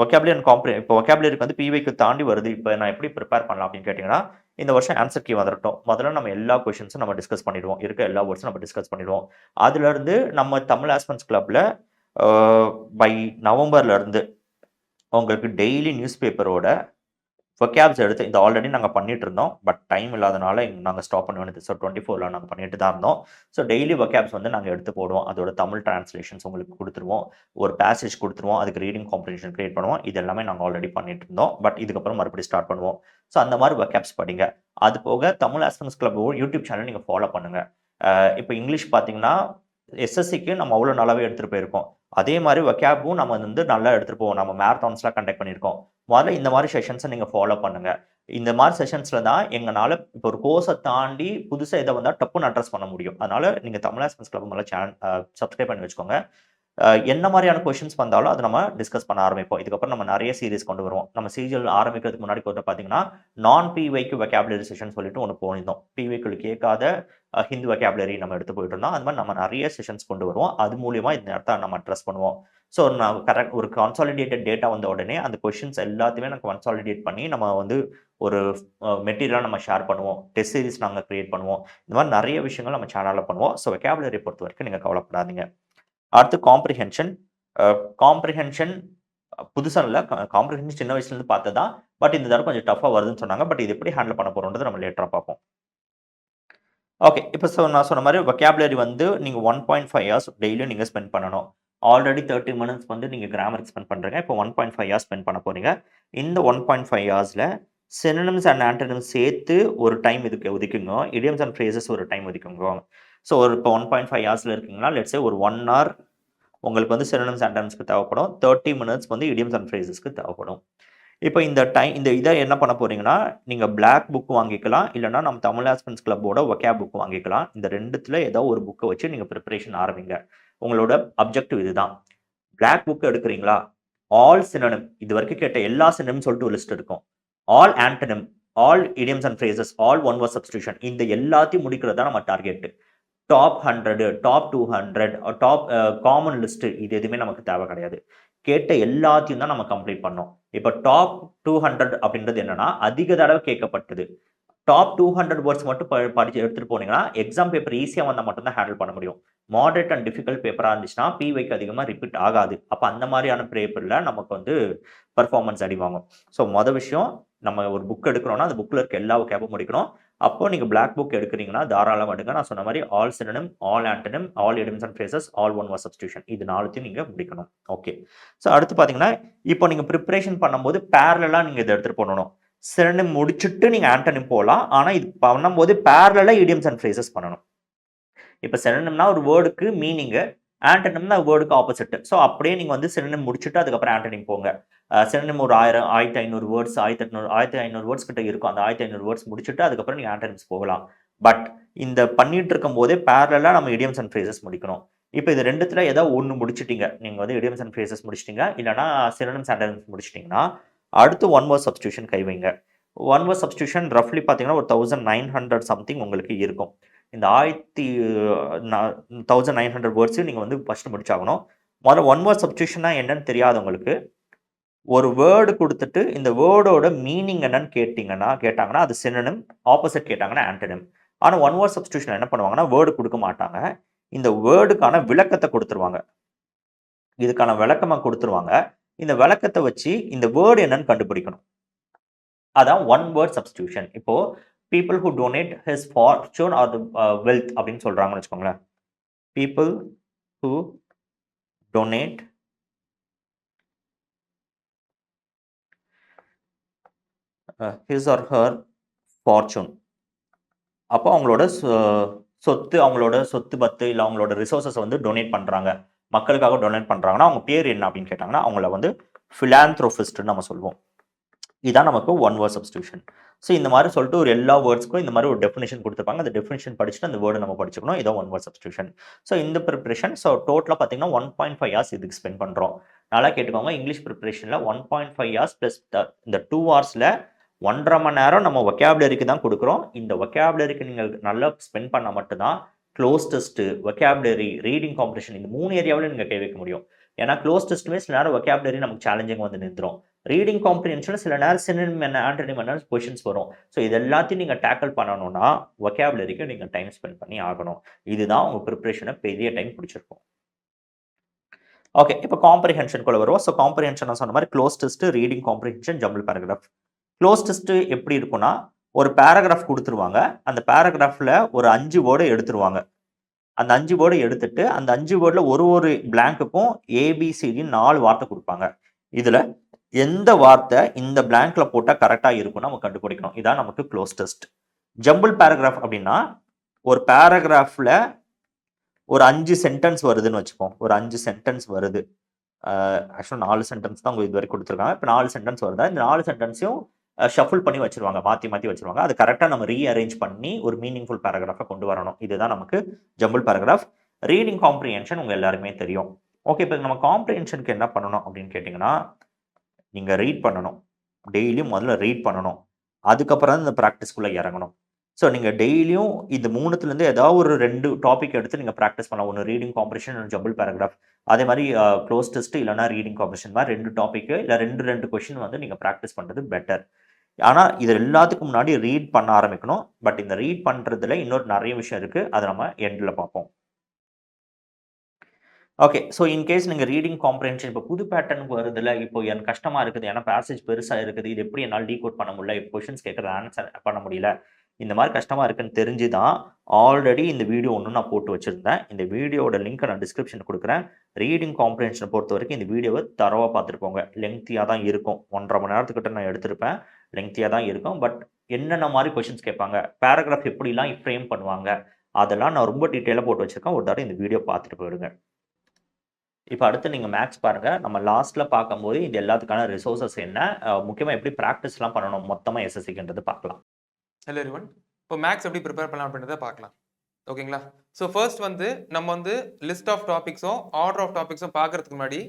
வொக்காபுலரி அண்ட் இப்போ வொக்காபுலரிக்கு வந்து பிஒய்க்யூ தாண்டி வருது. இப்ப நான் எப்படி பிரிப்பேர் பண்ணலாம் அப்படின்னு கேட்டீங்கன்னா, இந்த வருஷம் ஆன்சர் கீ வந்துரட்டும். முதல்ல நம்ம எல்லா கொஸ்டின்ஸும் நம்ம டிஸ்கஸ் பண்ணிடுவோம். இருக்க எல்லா வேர்ட்ஸும் நம்ம டிஸ்கஸ் பண்ணிடுவோம். அதுலருந்து நம்ம தமிழ் ஆஸ்பென்ஸ் கிளப்ல அ பை நவம்பர்ல இருந்து உங்களுக்கு டெய்லி நியூஸ் பேப்பரோட வொக்காப்ஸ் எடுத்து இது ஆல்ரெடி நாங்க பண்ணிட்டு இருந்தோம். பட் டைம் இல்லாதனால நாங்க ஸ்டாப் பண்ண வேண்டியது. ஸோ 24ல நாங்க பண்ணிட்டு தான் இருந்தோம். ஸோ டெய்லி வொக்காப்ஸ் வந்து நாங்க எடுத்து போடுவோம். அதோட தமிழ் டிரான்ஸ்லேஷன்ஸ் உங்களுக்கு குடுத்துருவோம். ஒரு பேசேஜ் குடுத்துருவோம். அதுக்கு ரீடிங் காம்ப்ரிஹென்ஷன் கிரியேட் பண்ணுவோம். இது எல்லாமே நாங்க ஆல்ரெடி பண்ணிட்டு இருந்தோம். பட் இதுக்கப்புறம் மறுபடியும் ஸ்டார்ட் பண்ணுவோம். ஸோ அந்த மாரி வொக்காப்ஸ் படிங்க. அது போக தமிழ் ஆஸ்பென்ஸ் கிளப் யூடியூப் சேனல் நீங்க ஃபாலோ பண்ணுங்க. இப்ப இங்கிலீஷ் பார்த்தீங்கன்னா, எஸ்எஸ்சிக்கு நம்ம அவ்வளோ நல்லாவே எடுத்துட்டு போயிருக்கோம். அதே மாரி வொக்காபும் நம்ம வந்து நல்லா எடுத்துட்டு போவோம். நம்ம மாரத்தான்ஸ்லாம் கண்டக்ட் பண்ணியிருக்கோம். முதல்ல இந்த மாரி செஷன்ஸ நீங்க ஃபாலோ பண்ணுங்க. இந்த மாரி செஷன்ஸ்ல தான் எங்கனால இப்போ ஒரு கோர்ஸ தாண்டி புதுசா எத வந்தா டப்புன்னு அட்ரஸ் பண்ண முடியும். அதனால நீங்க தமிழ் ஆஸ்பென்ஸ் கிளப் முதல்ல சப்ஸ்கிரைப் பண்ணி வச்சுக்கோங்க. என்ன மாரியான கொஸ்டின்ஸ் வந்தாலும் அத நம்ம டிஸ்கஸ் பண்ண ஆரம்பிப்போம். இதுக்கப்புறம் நம்ம நெறைய சீரிஸ் கொண்டு வருவோம். நம்ம சீரியல் ஆரம்பிக்கிறதுக்கு முன்னாடி கூட பார்த்தீங்கன்னா, நான் பிஒய்க்யூ வொக்காபுலரி செஷன் சொல்லிட்டு ஒண்ணு போயிருந்தோம். பிஒய்க்யூல கேட்காத ஹிந்து வொக்காபுலரி நம்ம எடுத்து போயிட்டு இருந்தோம். அது மாரி நம்ம நெறைய செஷன்ஸ் கொண்டு வருவோம். அது மூலியமா இந்த இடத்த நம்ம அட்ரஸ் பண்ணுவோம். ஸோ நான் ஒரு கன்சாலிடேட்டட் டேட்டா வந்த உடனே அந்த கொஸ்டின்ஸ் எல்லாத்தையுமே நான் கன்சாலிடேட் பண்ணி நம்ம வந்து ஒரு மெட்டீரியலா நம்ம ஷேர் பண்ணுவோம். டெஸ்ட் சீரிஸ் நாங்க கிரியேட் பண்ணுவோம். இந்த மாரி நெறைய விஷயங்கள் நம்ம சேனல்ல பண்ணுவோம். ஸோ வொக்காபுலரி பொறுத்தவரைக்கும் நீங்க கவலைப்படாதீங்க. அடுத்து காம்ப்ரிஹென்ஷன். காம்ப்ரிஹென்ஷன் புதுசா இல்ல. காம்ப்ரிஹென்ஷன் சின்ன வயசுலேருந்து பார்த்தது தான். பட் இந்த தடவ கொஞ்சம் டஃப்பா வருதுன்னு சொன்னாங்க. பட் இது எப்படி ஹேண்டில் பண்ண போறோம்ன்றத நம்ம லேட்டரா பார்ப்போம். ஓகே. இப்ப நான் சொன்ன மாரி வொக்காபுலரி வந்து நீங்க 1.5 ஹார்ஸ் டெய்லியும் நீங்க ஸ்பெண்ட் பண்ணணும். ஆல்ரெடி 30 மினிட்ஸ் வந்து நீங்க கிராமருக்கு ஸ்பெண்ட் பண்றீங்க. இப்போ 1.5 ஹார்ஸ் ஸ்பெண்ட் பண்ண போறீங்க. இந்த 1.5 ஹார்ஸ்ல சினோனிம்ஸ் அண்ட் ஆன்டோனிம்ஸ் சேர்த்து ஒரு டைம் இதுக்கு ஒதுக்குங்க. இடியம்ஸ் அண்ட் ஃப்ரேசஸ் ஒரு டைம் ஒதுக்குங்க. ஸோ ஒரு இப்போ 1.5 ஹார்ஸ்ல இருக்கீங்கன்னா, லெட்ஸ் சே ஒரு 1 ஹவர் உங்களுக்கு வந்து சினோனிம்ஸ் ஆன்டோனிம்ஸ்க்கு தேவைப்படும். 30 மினிட்ஸ் வந்து இடியம்ஸ் அண்ட் ஃப்ரேசஸ்க்கு தேவைப்படும். இப்போ இந்த இத என்ன பண்ண போறீங்கன்னா, நீங்க பிளாக் புக் வாங்கிக்கலாம். இல்லன்னா நம்ம தமிழ் ஆஸ்பிரண்ட்ஸ் கிளப்போட வொக்காப் புக் வாங்கிக்கலாம். இந்த 2த்துல ஏதோ ஒரு புக்க வச்சு நீங்க பிரிப்பரேஷன் ஆரம்பிங்க. உங்களோட அப்ஜெக்டிவ் இதுதான். பிளாக் புக் எடுக்குறீங்களா? ஆல் சினோனிம் இதுவரைக்கும் கேட்ட எல்லா சினோனிம் சொல்லிட்டு ஒரு லிஸ்ட் இருக்கும். All antonym, all idioms and phrases, all one word substitution இந்த எல்லாத்தையும் முடிக்கிறது தான் நம்ம target. Top 100, top 200, top common list இது எதுவுமே நமக்கு தேவை கிடையாது. கேட்ட எல்லாத்தையும் தான் நம்ம கம்ப்ளீட் பண்ணோம். இப்போ டாப் 200 அப்படின்றது என்னன்னா, அதிக தடவை கேட்கப்பட்டது. டாப் 200 வேர்ட்ஸ் மட்டும் படிச்சு எடுத்துட்டு போனீங்கன்னா, எக்ஸாம் பேப்பர் ஈஸியா வந்தா மட்டும் தான் ஹேண்டில் பண்ண முடியும். மாடரேட் அண்ட் டிஃபிகல்ட் பேப்பரா இருந்துச்சுன்னா, பிவைக்கு அதிகமா ரிப்பீட் ஆகாது. அப்ப அந்த மாதிரியான பேப்பர்ல நமக்கு வந்து பெர்ஃபார்மன்ஸ் அடி வாங்கும். ஸோ விஷயம் நம்ம ஒரு புக் எடுக்கிறோம்னா, அந்த புக்ல இருக்க எல்லா வொக்காபும் முடிக்கணும். அப்போ நீங்க பிளாக் புக் எடுக்கிறீங்கன்னா, தாராளமா எடுங்க. நான் சொன்ன மாரி all synonym, all antonym, all idioms and phrases, all one word substitution இது 4த்தையும் நீங்க முடிக்கணும். ஓகே. ஸோ அடுத்து பார்த்தீங்கன்னா, இப்போ நீங்க பிரிப்பரேஷன் பண்ணும்போது பேரலலா நீங்க இத எடுத்துட்டு போகணும். சினோனிம் முடிச்சுட்டு நீங்க ஆன்டோனிம் போலாம். ஆனா இது பண்ணும்போது பேரலலா இடியம்ஸ் அண்ட் ஃப்ரேசஸ் பண்ணணும். இப்ப சினோனிம்னா ஒரு வேர்டுக்கு மீனிங்கு, ஆன்டோனிம்னா வேர்டுக்கு ஆப்போசிட். ஸோ அப்படியே நீங்க வந்து சினோனிம் முடிச்சுட்டு அதுக்கப்புறம் ஆன்டோனிம் போங்க. சினோனிம் ஒரு 1000, 1500 வேர்ட்ஸ், 1500 வேர்ட்ஸ் கிட்ட இருக்கும். அந்த 1500 வேர்ட்ஸ் முடிச்சுட்டு அதுக்கப்புறம் நீங்க ஆன்டோனிம்ஸ் போகலாம். பட் இந்த பண்ணிட்டு இருக்கும்போதே பேரலலா நம்ம இடியம்ஸ் அண்ட் ஃப்ரேசஸ் முடிக்கணும். இப்ப இது 2த்துல ஏதோ ஒண்ணு முடிச்சுட்டீங்க. நீங்க வந்து இடியம்ஸ் அண்ட் ஃப்ரேசஸ் முடிச்சுட்டீங்க. இல்லன்னா சினோனிம்ஸ், ஆன்டோனிம்ஸ் முடிச்சுட்டீங்கன்னா, அடுத்து ஒன் வேர்ட் சப்ஸ்டிடியூஷன் கை வைங்க. ஒன் வேர்ட் சப்ஸ்டிடியூஷன் ரஃப்லி பார்த்தீங்கன்னா, ஒரு 1900 சம்திங் உங்களுக்கு இருக்கும். இந்த 1900 வேர்ட்ஸையும் நீங்க வந்து ஃபர்ஸ்ட் முடிச்சாகணும். முதல்ல ஒன் வேர்ட் சப்ஸ்டிடியூஷன்னா என்னன்னு தெரியாதவங்களுக்கு, ஒரு வேர்டு குடுத்துட்டு, இந்த வேர்டோட மீனிங் என்னன்னு கேட்டாங்கன்னா, அது சினோனிம், ஆப்போசிட் கேட்டாங்கன்னா ஆன்டோனிம். ஆனா ஒன் வேர்ட் சப்ஸ்டிடியூஷன் என்ன பண்ணுவாங்கன்னா, வேர்டு குடுக்க மாட்டாங்க. இந்த வேர்டுக்கான விளக்கத்த குடுத்துருவாங்க. இதுக்கான விளக்கமா குடுத்துருவாங்க. இந்த விளக்கத்த வச்சு இந்த வேர்ட் என்னன்னு கண்டுபிடிக்கணும். அதான் ஒன் வேர்ட் சப்ஸ்டிடியூஷன். இப்போ people who donate his fortune or the wealth அப்படின்னு சொல்றாங்கன்னு வச்சுக்கோங்களேன். People who donate his or her fortune. அப்போ அவங்களோட அவங்களோட சொத்து பத்து இல்ல அவங்களோட ரிசோர்ஸஸ் வந்து டொனேட் பண்றாங்க. மக்களுக்காக டொனேட் பண்றாங்கன்னா, அவங்க பேர் என்ன அப்படின்னு கேட்டாங்கன்னா, அவங்கள வந்து பிலாந்த்ரோபிஸ்ட்ன்னு நம்ம சொல்வோம். இதான் நமக்கு ஒன் வேர்ட் சப்ஸ்டிடியூஷன். ஸோ இந்த மாதிரி சொல்லிட்டு ஒரு எல்லா வேர்ட்ஸ்க்கும் இந்த மாதிரி ஒரு டெஃபினிஷன் குடுத்துருப்பாங்க. அந்த டெஃபினிஷன் படிச்சுட்டு அந்த வேர்ட நம்ம படிச்சுக்கணும். இதான் ஒன் வேர்ட் சப்ஸ்டிடியூஷன். ஸோ இந்த பிரிப்பரேஷன் டோட்டலா பார்த்தீங்கன்னா 1.5 ஹார்ஸ் இதுக்கு ஸ்பெண்ட் பண்றோம். நல்லா கேட்டுக்கோங்க. இங்கிலீஷ் பிரிப்பரேஷன்ல 1.5 ஹார்ஸ் பிளஸ் இந்த 2 ஹார்ஸ்ல 1.5 மணி நேரம் நம்ம வொக்காபுலரிக்கு தான் குடுக்குறோம். இந்த வொக்காபுலரிக்கு நீங்க நல்லா ஸ்பெண்ட் பண்ணா மட்டும் தான் close test, vocabulary, reading competition இந்த 3 ஏரியாவுல நீங்க கை வைக்க முடியும். ஏன்னா க்ளோஸ் டெஸ்ட்டுமே சில நேரம் வொக்காபுலரி நமக்கு சேலஞ்சிங்கா வந்து நின்றும். ரீடிங் காம்ப்ரிஹென்ஷன்ல சில நேரம் சினோனிம் என்ன, ஆன்டோனிம் என்ன கொஸ்டின்ஸ் வரும். ஸோ இது எல்லாத்தையும் நீங்க டேக்கிள் பண்ணணும்னா, வொக்காபுலரிக்கு நீங்க டைம் ஸ்பெண்ட் பண்ணி ஆகணும். இதுதான் உங்க பிரிப்பரேஷன பெரிய டைம் பிடிச்சிருக்கும். ஓகே. இப்போ காம்ப்ரிஹென்ஷன்குள்ள வருவோம். ஸோ காம்ப்ரிஹென்ஷன் நான் சொன்ன மாதிரி close test, reading comprehension, jumble paragraph. Close test எப்படி இருக்கும்னா, ஒரு பேராகிராஃப் குடுத்துருவாங்க. அந்த பேராகிராஃப்ல ஒரு 5 வேர்ட எடுத்துருவாங்க. அந்த 5 வேர்ட எடுத்துட்டு, அந்த 5 வேர்ட்ல ஒரு பிளாங்க்குக்கும் ஏபிசிடின்னு 4 வார்த்தை குடுப்பாங்க. இதுல எந்த வார்த்தை இந்த பிளாங்க்ல போட்டா கரெக்ட்டா இருக்கும்னு நம்ம கண்டுபிடிக்கணும். இதான் நமக்கு க்ளோஸ் டெஸ்ட். ஜம்பிள் பேராகிராஃப் அப்படின்னா, ஒரு பேராகிராஃப்ல ஒரு 5 சென்டென்ஸ் வருதுன்னு வச்சுப்போம். ஒரு 5 சென்டென்ஸ் வருது. ஆக்சுவலா 4 சென்டென்ஸ் தான் அவங்க இதுவரைக்கும் குடுத்துருக்காங்க. இப்ப 4 சென்டென்ஸ் வருதா, இந்த 4 சென்டென்ஸையும் ஷஃபிள் பண்ணி வச்சுருவாங்க. மாத்தி மாத்தி வச்சுருவாங்க. அது கரெக்ட்டா நம்ம ரீஅரேஞ்ச் பண்ணி ஒரு மீனிங்ஃபுல் பேராகிராஃபா கொண்டு வரணும். இதுதான் நமக்கு ஜம்பிள் பேராகிராஃப். ரீடிங் காம்ப்ரிஹென்ஷன் உங்க எல்லாருக்குமே தெரியும். ஓகே. இப்ப நம்ம காம்ப்ரிஹென்ஷனுக்கு என்ன பண்ணணும் அப்படின்னு கேட்டீங்கன்னா, நீங்க ரீட் பண்ணணும். டெய்லியும் முதல்ல ரீட் பண்ணணும். அதுக்கப்புறம் தான் இந்த பிராக்டிஸ்க்குள்ள இறங்கணும். ஸோ நீங்க டெய்லியும் இந்த 3த்துலேருந்து ஏதாவது ஒரு 2 டாபிக் எடுத்து நீங்க பிராக்டிஸ் பண்ணலாம். ஒண்ணு ரீடிங் காம்ப்ரிஹென்ஷன், இன்னொன்னு ஜம்பிள் பேராகிராஃப். அதே மாரி க்ளோஸ் டெஸ்ட் இல்லன்னா ரீடிங் காம்ப்ரிஹென்ஷன் மாரி 2 டாபிக் இல்ல 2 கொஸ்டின் வந்து நீங்க பிராக்டிஸ் பண்றது பெட்டர். ஆனா இது எல்லாத்துக்கும் முன்னாடி ரீட் பண்ண ஆரம்பிக்கணும். பட் இந்த ரீட் பண்றதுல இன்னொரு நெறைய விஷயம் இருக்கு. அத நம்ம எண்ட்ல பார்ப்போம். ஓகே. ஸோ இன் கேஸ் நீங்க ரீடிங் காம்ப்ரிஹென்ஷன் இப்போ புது பேட்டர்னுக்கு வருதுல்ல, இப்போ எனக்கு கஷ்டமா இருக்குது. ஏன்னா பேசேஜ் பெருசா இருக்குது. இது எப்படி என்னால டீகோட் பண்ண முடியல. கொஸ்டின்ஸ் கேட்கறத ஆன்சர் பண்ண முடியல. இந்த மாரி கஷ்டமா இருக்குன்னு தெரிஞ்சு தான், ஆல்ரெடி இந்த வீடியோ ஒண்ணு நான் போட்டு வச்சிருந்தேன். இந்த வீடியோவோட லிங்க்க நான் டிஸ்கிரிப்ஷன்ல குடுக்குறேன். ரீடிங் காம்ப்ரிஹென்ஷன பொறுத்தவரைக்கும் இந்த வீடியோவ தரோவா பார்த்துட்டு போங்க. லெங்தியா தான் இருக்கும். 1 1/2 மணி நேரத்துக்கிட்ட நான் எடுத்திருப்பேன். லெங்தியா தான் இருக்கும். பட் என்னென்ன மாரி கொஸ்டின்ஸ் கேட்பாங்க, பேராகிராஃப் எப்படிலாம் ஃப்ரேம் பண்ணுவாங்க, அதெல்லாம் நான் ரொம்ப டீட்டெயிலா போட்டு வச்சிருக்கேன். ஒரு தடவ இந்த வீடியோ பார்த்துட்டு போயிடுங்க. இப்ப அடுத்து நீங்க மேத்ஸ் பாருங்க. நம்ம லாஸ்ட்ல பார்க்கும்போது இது எல்லாத்துக்கான ரிசோர்ஸஸ் என்ன? முக்கியமா எப்படி பிராக்டிஸ்லாம் பண்ணணும் மொத்தமா எஸ்எஸ்சிக்குன்றது பார்க்கலாம். Hello everyone. இப்போ மேக்ஸ் எப்படி ப்ரிப்பேர் பண்ணலாம் அப்படின்றத பார்க்கலாம். ஓகேங்களா? ஸோ ஃபர்ஸ்ட் நம்ம வந்து லிஸ்ட் ஆஃப் டாபிக்ஸும் ஆர்டர் ஆஃப் டாபிக்ஸும் பார்க்கறதுக்கு முன்னாடி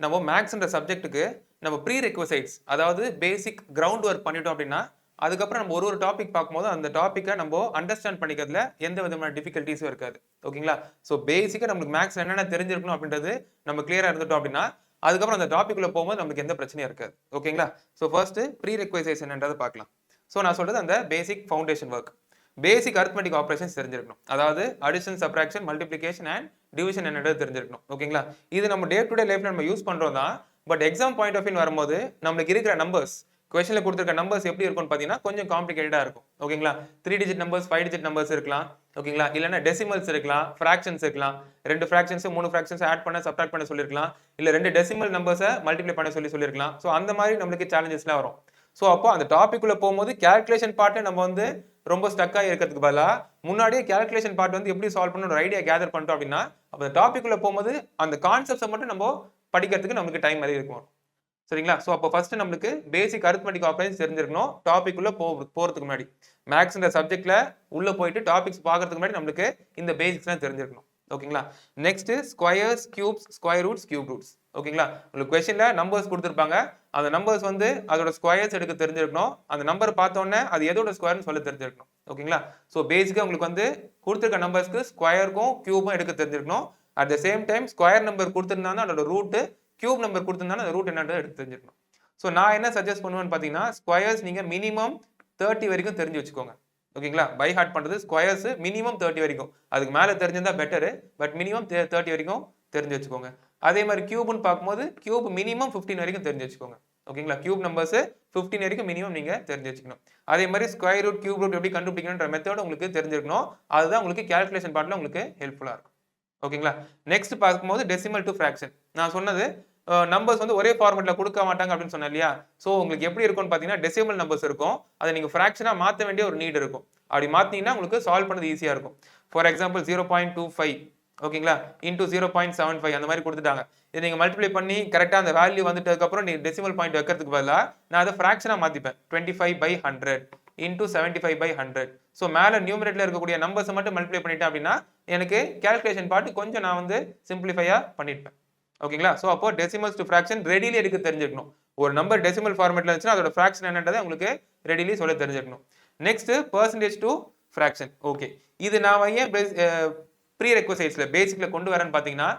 நம்ம மேக்ஸ்ன்ற சப்ஜெக்ட்டுக்கு நம்ம ப்ரீ ரெக்வசைட்ஸ் அதாவது பேசிக் கிரவுண்ட் ஒர்க் பண்ணிட்டோம் அப்படின்னா அதுக்கப்புறம் நம்ம ஒரு டாபிக் பார்க்கும்போது அந்த டாப்பிக்கை நம்ம அண்டர்ஸ்டாண்ட் பண்ணிக்கிறதுல எந்த விதமான டிஃபிகல்ட்டிஸும் இருக்காது. ஓகேங்களா? ஸோ பேசிக்காக நம்மளுக்கு மேக்ஸ் என்னென்ன தெரிஞ்சிருக்கணும் அப்படின்றது நம்ம கிளியராக இருந்துட்டோம் அப்படின்னா அதுக்கப்புறம் அந்த டாபிக்குள்ள போகும்போது நமக்கு எந்த பிரச்சனையும் இருக்காது. ஓகேங்களா? ஸோ ஃபர்ஸ்ட் ப்ரீ ரெக்வசைட்ஸ் என்னன்றதை பார்க்கலாம். ஸோ நான் சொல்றது அந்த பேசிக் ஃபவுண்டேஷன் ஒர்க். பேசிக் அரித்மெட்டிக் ஆப்ரேஷன்ஸ் தெரிஞ்சிருக்கணும். அதாவது addition, subtraction, multiplication and division என்னன்றது தெரிஞ்சிருக்கணும். ஓகேங்களா? இது நம்ம டே டு டே லைஃப்ல நம்ம யூஸ் பண்றோம் தான். But exam point of view வரும்போது நம்மளுக்கு இருக்கிற நம்பர்ஸ் கொஸ்டின்ல கொடுத்துருக்க நம்பர்ஸ் எப்படி இருக்கும்னு பார்த்தீங்கன்னா கொஞ்சம் காம்ப்ளிகேட்டடா இருக்கும். ஓகேங்களா? 3 டிஜிட் நம்பர்ஸ், 5 டிஜிட் நம்பர்ஸ் இருக்கலாம். ஓகேங்களா? இல்லைன்னா டெசிமல்ஸ் இருக்கலாம், ஃபிராக்ஷன்ஸ் இருக்கலாம். 2 ஃபிராக்ஷன்ஸ் 3 ஃபிராக்ஷன்ஸ் ஆட் பண்ண சப்ட்ராக்ட் பண்ண சொல்லியிருக்கலாம். இல்ல 2 டெசிமல் நம்பர்ஸை மல்டிப்ளை பண்ண சொல்லியிருக்கலாம். ஸோ அந்த மாதிரி நம்மளுக்கு சேலஞ்சஸ்லாம் வரும். ஸோ அப்போ அந்த டாபிக் உள்ள போகும்போது கேல்குலேஷன் பார்ட்டை நம்ம வந்து ரொம்ப ஸ்டக்காக இருக்கிறதுக்கு பதிலாக முன்னாடியே கேல்குலேஷன் பார்ட் வந்து எப்படி சால்வ் பண்ணணும் ஒரு ஐடியா கேதர் பண்ணிட்டோம் அப்படின்னா அப்போ அந்த டாபிக் உள்ள போகும்போது அந்த கான்செப்ட்ஸை மட்டும் நம்ம படிக்கிறதுக்கு நமக்கு டைம் மாதிரி இருக்கும். சரிங்களா? ஸோ அப்போ ஃபர்ஸ்ட் நம்மளுக்கு பேசிக் அரித்மெட்டிக் ஆப்ரேஷன்ஸ் தெரிஞ்சிருக்கணும் டாபிக் உள்ள போறதுக்கு முன்னாடி. மேக்ஸ்ன்ற சப்ஜெக்ட்ல உள்ள போயிட்டு டாபிக்ஸ் பார்க்கறதுக்கு முன்னாடி நம்மளுக்கு இந்த பேசிக்ஸ்லாம் தெரிஞ்சிருக்கணும். ஓகேங்களா? Next squares, cubes, square roots, cube roots. ஓகேங்களா? உங்களுக்கு கொஸ்டின்ல நம்பர்ஸ் கொடுத்துருப்பாங்க. அந்த நம்பர்ஸ் வந்து அதோட ஸ்கொயர்ஸ் எடுக்க தெரிஞ்சிருக்கணும். அந்த நம்பர் பார்த்தோன்னே அது எதோட ஸ்கொயர்னு சொல்ல தெரிஞ்சிருக்கணும். ஓகேங்களா? ஸோ பேசிக்கா உங்களுக்கு வந்து கொடுத்துருக்க நம்பர்ஸ்க்கு ஸ்கொயருக்கும் கியூபும் எடுக்க தெரிஞ்சிருக்கணும். At the same time square number கொடுத்துருந்தாங்கன்னா அதோட ரூட்டு, கியூப் நம்பர் கொடுத்துருந்தாலும் அந்த ரூட் என்னன்றதை எடுத்து தெரிஞ்சிருக்கணும். ஸோ நான் என்ன சஜஸ்ட் பண்ணுவேன்னு பார்த்தீங்கன்னா ஸ்கொயர்ஸ் நீங்க மினிமம் 30 வரைக்கும் தெரிஞ்சு வச்சுக்கோங்க. ஓகேங்களா? பை ஹார்ட் பண்றது ஸ்கொயர்ஸ் மினிமம் 30 வரைக்கும். அதுக்கு மேல தெரிஞ்சிருந்தா பெட்டர். பட் மினிமம் 30 வரைக்கும் தெரிஞ்சு வச்சுக்கோங்க. அதே மாதிரி கியூப்னு பார்க்கும்போது கியூப் மினிமம் 15 வரைக்கும் தெரிஞ்சு வச்சுக்கோங்க. ஓகேங்களா? கியூப் நம்பர்ஸ் 15 வரைக்கும் மினிமம் நீங்க தெரிஞ்சு வச்சுக்கணும். அதே மாதிரி ஸ்கொயர் ரூட், கியூப் ரூட் எப்படி கண்டுபிடிக்கணும்ன்ற மெத்தட் உங்களுக்கு தெரிஞ்சிருக்கணும். அதுதான் உங்களுக்கு கால்குலேஷன் பார்ட்ல உங்களுக்கு ஹெல்ப்ஃபுல்லா இருக்கும். ஓகேங்களா? நெக்ஸ்ட் பார்க்கும்போது டெசிமல் டு ஃபிராக்ஷன். நான் சொன்னது நம்பர்ஸ் வந்து ஒரே ஃபார்மேட்ல கொடுக்க மாட்டாங்க அப்படின்னு சொன்னேன் இல்லையா? ஸோ உங்களுக்கு எப்படி இருக்கும்னு பார்த்தீங்கன்னா டெசிமல் நம்பர்ஸ் இருக்கும். அதை நீங்க ஃபிராக்ஷனா மாற்ற வேண்டிய ஒரு நீட் இருக்கும். அப்படி மாத்தீங்கன்னா உங்களுக்கு சால்வ் பண்ணது ஈஸியா இருக்கும். ஃபார் எக்ஸாம்பிள் 0.25 ஓகேங்களா இன்டூ 0.75 அந்த மாதிரி கொடுத்துட்டாங்க. இதை நீங்க மல்டிப்ளை பண்ணி கரெக்டா அந்த வேல்யூ வந்துட்டதுக்கு அப்புறம் நீங்க டெசிமல் பாயிண்ட் வைக்கிறதுக்கு பதிலாக நான் அதை ஃபிராக்ஷனா மாத்திப்பேன். 25/100 இன்டூ 75/100. ஸோ மேல நியூமரேட்டர்ல இருக்கக்கூடிய நம்பர்ஸ் மட்டும் மல்டிப்ளை பண்ணிட்டேன் அப்படின்னா எனக்கு கால்குலேஷன் பார்ட் கொஞ்சம் நான் வந்து சிம்பிளிஃபையா பண்ணிருப்பேன். ஓகேங்களா? ஸோ அப்போ டெசிமல்ஸ் டு ஃபிராக்ஷன் ரெடிலி எடுக்க தெரிஞ்சிருக்கணும். ஒரு நம்பர் டெசிமல் ஃபார்மேட்ல இருந்துச்சுன்னா அதோட ஃபிராக்ஷன் என்னன்றதை உங்களுக்கு ரெடிலி சொல்ல தெரிஞ்சிருக்கணும். Next percentage to fraction. Okay, இது நான் ஏன் ப்ரீ ரெக்வசைட்ஸ்ல பேசிக்ல கொண்டு வரேன்னு பாத்தீங்கன்னா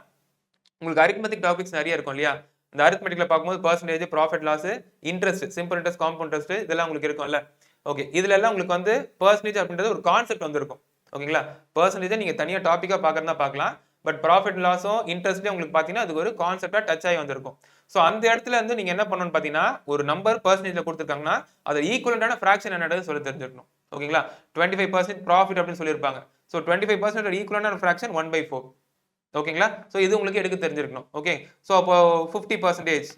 உங்களுக்கு அரித்மெட்டிக் டாபிக்ஸ் நிறைய இருக்கும் இல்லையா? இந்த அரித்மெட்டிக்ல பார்க்கும்போது percentage, profit loss, interest, simple interest, compound interest இதெல்லாம் உங்களுக்கு இருக்கும்ல. ஓகே, இதுல எல்லாம் உங்களுக்கு வந்து பெர்சன்டேஜ் அப்படின்றது ஒரு கான்செப்ட் வந்திருக்கும். ஓகேங்களா? பெர்சன்டேஜை நீங்க தனியா டாபிக்கா பார்க்கறதா பார்க்கலாம். பட் ப்ராஃபிட் லாஸும் இன்ட்ரெஸ்ட்லயும் உங்களுக்கு பாத்தீங்கன்னா அது ஒரு கான்செப்டா டச் ஆகி வந்திருக்கும். ஸோ அந்த இடத்துல இருந்து நீங்க என்ன பண்ணணும்னு பாத்தீங்கன்னா ஒரு நம்பர் பெர்சன்டேஜ்ல கொடுத்துருக்காங்கன்னா அது ஈக்குவலண்டான ஃபிராக்ஷன் என்னன்றது சொல்ல தெரிஞ்சிருக்கணும். ஓகேங்களா? 25% ப்ராஃபிட் அப்படின்னு சொல்லியிருப்பாங்க. ஸோ 25% ஈக்குவலான ஃபிராக்ஷன் 1/4. ஓகேங்களா? ஸோ இது உங்களுக்கு எடுக்க தெரிஞ்சிருக்கணும். ஓகே, ஸோ அப்போ 50%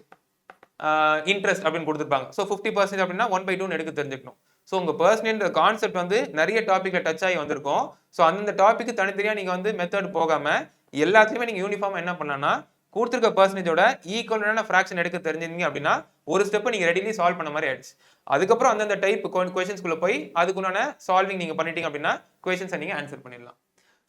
இன்ட்ரெஸ்ட் அப்படின்னு கொடுத்துருப்பாங்க. ஸோ 50% அப்படின்னா 1/2 எடுக்க தெரிஞ்சுக்கணும். ஸோ உங்க பர்சனல் கான்செப்ட் வந்து நிறைய டாபிக்ல டச் ஆகி வந்திருக்கும். ஸோ அந்தந்த டாபிக் தனித்தனியா நீங்க வந்து மெத்தட் போகாம எல்லாத்தையுமே நீங்க யூனிஃபார்மா என்ன பண்ணனா கொடுத்துருக்க பர்சன்டேஜோட ஈக்குவலான ஃபிராக்ஷன் எடுக்க தெரிஞ்சிருந்தீங்க அப்படின்னா ஒரு ஸ்டெப் நீங்க ரெடிலி சால்வ் பண்ண மாதிரி ஆயிடுச்சு. அதுக்கப்புறம் அந்தந்த டைப் கொஸ்டின்ஸ்குள்ள போய் அதுக்குள்ளான சால்விங் நீங்க பண்ணிட்டீங்க அப்படின்னா கொஸ்டின்ஸை நீங்க ஆன்சர் பண்ணிடலாம்.